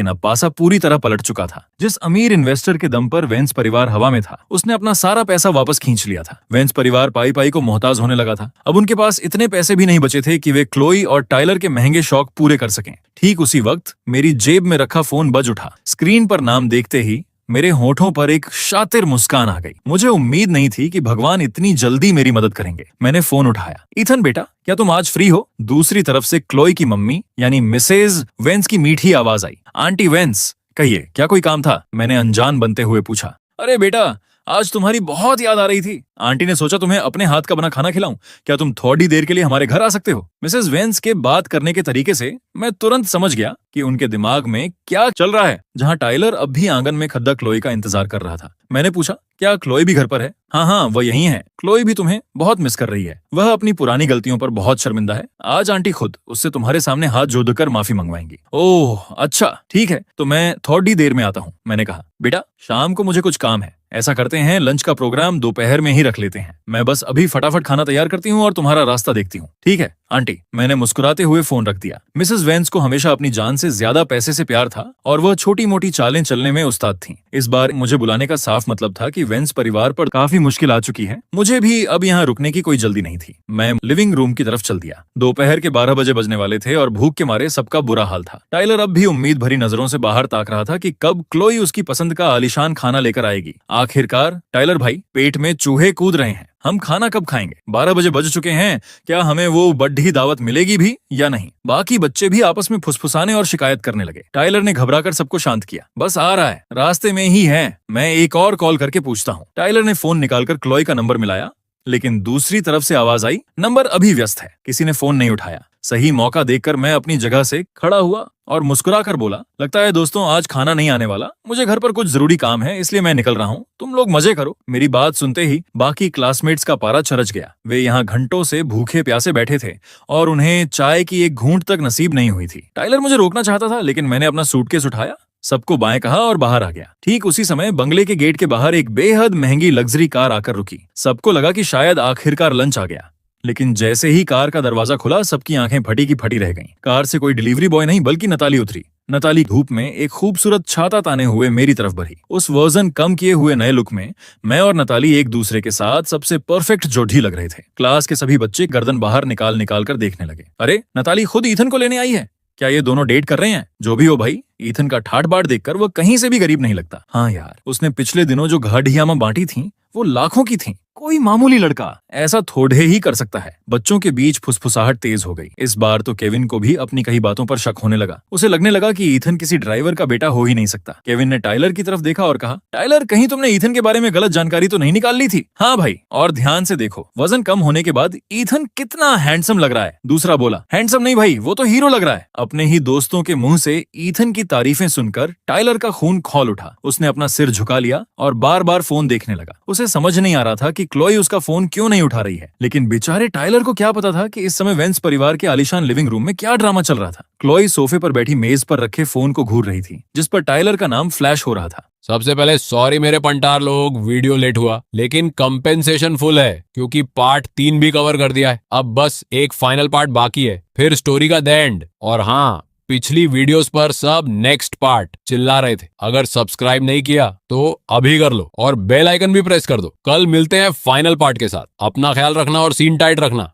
S1: अब पासा पूरी तरह पलट चुका था। जिस अमीर इन्वेस्टर के दम पर वेंस परिवार हवा में था, उसने अपना सारा पैसा वापस खींच लिया था। वेंस परिवार पाई पाई को मोहताज होने लगा था। अब उनके पास इतने पैसे भी नहीं बचे थे कि वे क्लोई और टाइलर के महंगे शौक पूरे कर सकें। ठीक उसी वक्त मेरी जेब में रखा फोन बज उठा। स्क्रीन पर नाम देखते ही मेरे होठों पर एक शातिर मुस्कान आ गई। मुझे उम्मीद नहीं थी कि भगवान इतनी जल्दी मेरी मदद करेंगे। मैंने फोन उठाया। ईथन बेटा, क्या तुम आज फ्री हो? दूसरी तरफ से क्लोई की मम्मी यानी मिसेज वेंस की मीठी आवाज आई। आंटी वेंस, कहिए, क्या कोई काम था? मैंने अनजान बनते हुए पूछा। अरे बेटा, आज तुम्हारी बहुत याद आ रही थी। आंटी ने सोचा तुम्हें अपने हाथ का बना खाना खिलाऊं। क्या तुम थोड़ी देर के लिए हमारे घर आ सकते हो? मिसेस वेंस के बात करने के तरीके से मैं तुरंत समझ गया कि उनके दिमाग में क्या चल रहा है। जहां टाइलर अब भी आंगन में खद्दा क्लोई का इंतजार कर रहा था। मैंने पूछा, क्या क्लोई भी घर पर है? हाँ, वह यहीं है। क्लोई भी तुम्हें बहुत मिस कर रही है। वह अपनी पुरानी गलतियों पर बहुत शर्मिंदा है। आज आंटी खुद उससे तुम्हारे सामने हाथ जोड़कर माफी मंगवाएंगी। ओह अच्छा, ठीक है, तो मैं थोड़ी देर में आता हूँ। मैंने कहा, बेटा शाम को मुझे कुछ काम है। ऐसा करते हैं, लंच का प्रोग्राम दोपहर में ही रख लेते हैं। मैं बस अभी फटाफट खाना तैयार करती हूँ और तुम्हारा रास्ता देखती हूँ। ठीक है आंटी। मैंने मुस्कुराते हुए फोन रख दिया। मिसेस वेंस को हमेशा अपनी जान से ज्यादा पैसे से प्यार था और वह छोटी मोटी चालें चलने में उस्ताद थीं। इस बार मुझे बुलाने का साफ मतलब था कि वेंस परिवार पर काफी मुश्किल आ चुकी है। मुझे भी अब यहाँ रुकने की कोई जल्दी नहीं थी। मैं लिविंग रूम की तरफ चल दिया। दोपहर के 12 बजे बजने वाले थे और भूख के मारे सबका बुरा हाल था। टाइलर अब भी उम्मीद भरी नजरों से बाहर ताक रहा था कि कब क्लोई उसकी पसंद का आलीशान खाना लेकर आएगी। आखिरकार, टाइलर भाई, पेट में चूहे कूद रहे हैं। हम खाना कब खाएंगे? 12 बजे बज चुके हैं। क्या हमें वो बड्ढी दावत मिलेगी भी या नहीं? बाकी बच्चे भी आपस में फुसफुसाने और शिकायत करने लगे। टाइलर ने घबराकर सबको शांत किया। बस आ रहा है, रास्ते में ही है। मैं एक और कॉल करके पूछता हूँ। टाइलर ने फोन निकालकर क्लोई का नंबर मिलाया, लेकिन दूसरी तरफ से आवाज आई, नंबर अभी व्यस्त है। किसी ने फोन नहीं उठाया। सही मौका देखकर मैं अपनी जगह से खड़ा हुआ और मुस्कुरा कर बोला, लगता है दोस्तों आज खाना नहीं आने वाला। मुझे घर पर कुछ जरूरी काम है, इसलिए मैं निकल रहा हूँ। तुम लोग मजे करो। मेरी बात सुनते ही बाकी क्लासमेट्स का पारा चरच गया। वे यहाँ घंटों से भूखे प्यासे बैठे थे और उन्हें चाय की एक घूंट तक नसीब नहीं हुई थी। टाइलर मुझे रोकना चाहता था, लेकिन मैंने अपना सूटकेस उठाया, सबको बाएं कहा और बाहर आ गया। ठीक उसी समय बंगले के गेट के बाहर एक बेहद महंगी लग्जरी कार आकर रुकी। सबको लगा कि शायद आखिरकार लंच आ गया, लेकिन जैसे ही कार का दरवाजा खुला, सबकी आंखें फटी की फटी रह गईं। कार से कोई डिलीवरी बॉय नहीं बल्कि नताली उतरी। नताली धूप में एक खूबसूरत छाता ताने हुए मेरी तरफ बढ़ी। उस वर्जन कम किए हुए नए लुक में मैं और नताली एक दूसरे के साथ सबसे परफेक्ट जोड़ी लग रहे थे। क्लास के सभी बच्चे गर्दन बाहर निकाल निकाल कर देखने लगे। अरे, नताली खुद ईथन को लेने आई है। क्या ये दोनों डेट कर रहे हैं? जो भी हो भाई, ईथन का ठाट बाट देखकर वह कहीं से भी गरीब नहीं लगता। हाँ यार, उसने पिछले दिनों जो घाटियां बांटी थी वो लाखों की थी। कोई मामूली लड़का ऐसा थोड़े ही कर सकता है। बच्चों के बीच फुसफुसाहट तेज हो गई। इस बार तो केविन को भी अपनी कई बातों पर शक होने लगा। उसे लगने लगा कि ईथन किसी ड्राइवर का बेटा हो ही नहीं सकता। केविन ने टाइलर की तरफ देखा और कहा, टाइलर, कहीं तुमने ईथन के बारे में गलत जानकारी तो नहीं निकाल ली थी? हाँ भाई, और ध्यान से देखो, वजन कम होने के बाद ईथन कितना हैंडसम लग रहा है। दूसरा बोला, हैंडसम नहीं भाई, वो तो हीरो लग रहा है। अपने ही दोस्तों के मुंह से ईथन की तारीफें सुनकर टाइलर का खून खौल उठा। उसने अपना सिर झुका लिया और बार बार फोन देखने लगा। उसे समझ नहीं आ रहा था कि क्लोई उसका फोन क्यों नहीं उठा रही है, लेकिन बेचारे टाइलर को क्या पता था कि इस समय वेंस परिवार के आलीशान लिविंग रूम में क्या ड्रामा चल रहा था। क्लोई सोफे पर बैठी मेज पर रखे फोन को घूर रही थी, जिस पर टाइलर का नाम फ्लैश हो रहा था।
S2: सबसे पहले सॉरी मेरे पंटार लोग, वीडियो लेट हुआ, लेकिन कंपेंसेशन फुल है क्योंकि पार्ट 3 भी कवर कर दिया है। अब बस एक फाइनल पार्ट बाकी है, फिर स्टोरी का द एंड। और हाँ, पिछली वीडियोस पर सब नेक्स्ट पार्ट चिल्ला रहे थे। अगर सब्सक्राइब नहीं किया तो अभी कर लो और बेल आइकन भी प्रेस कर दो। कल मिलते हैं फाइनल पार्ट के साथ। अपना ख्याल रखना और सीन टाइट रखना।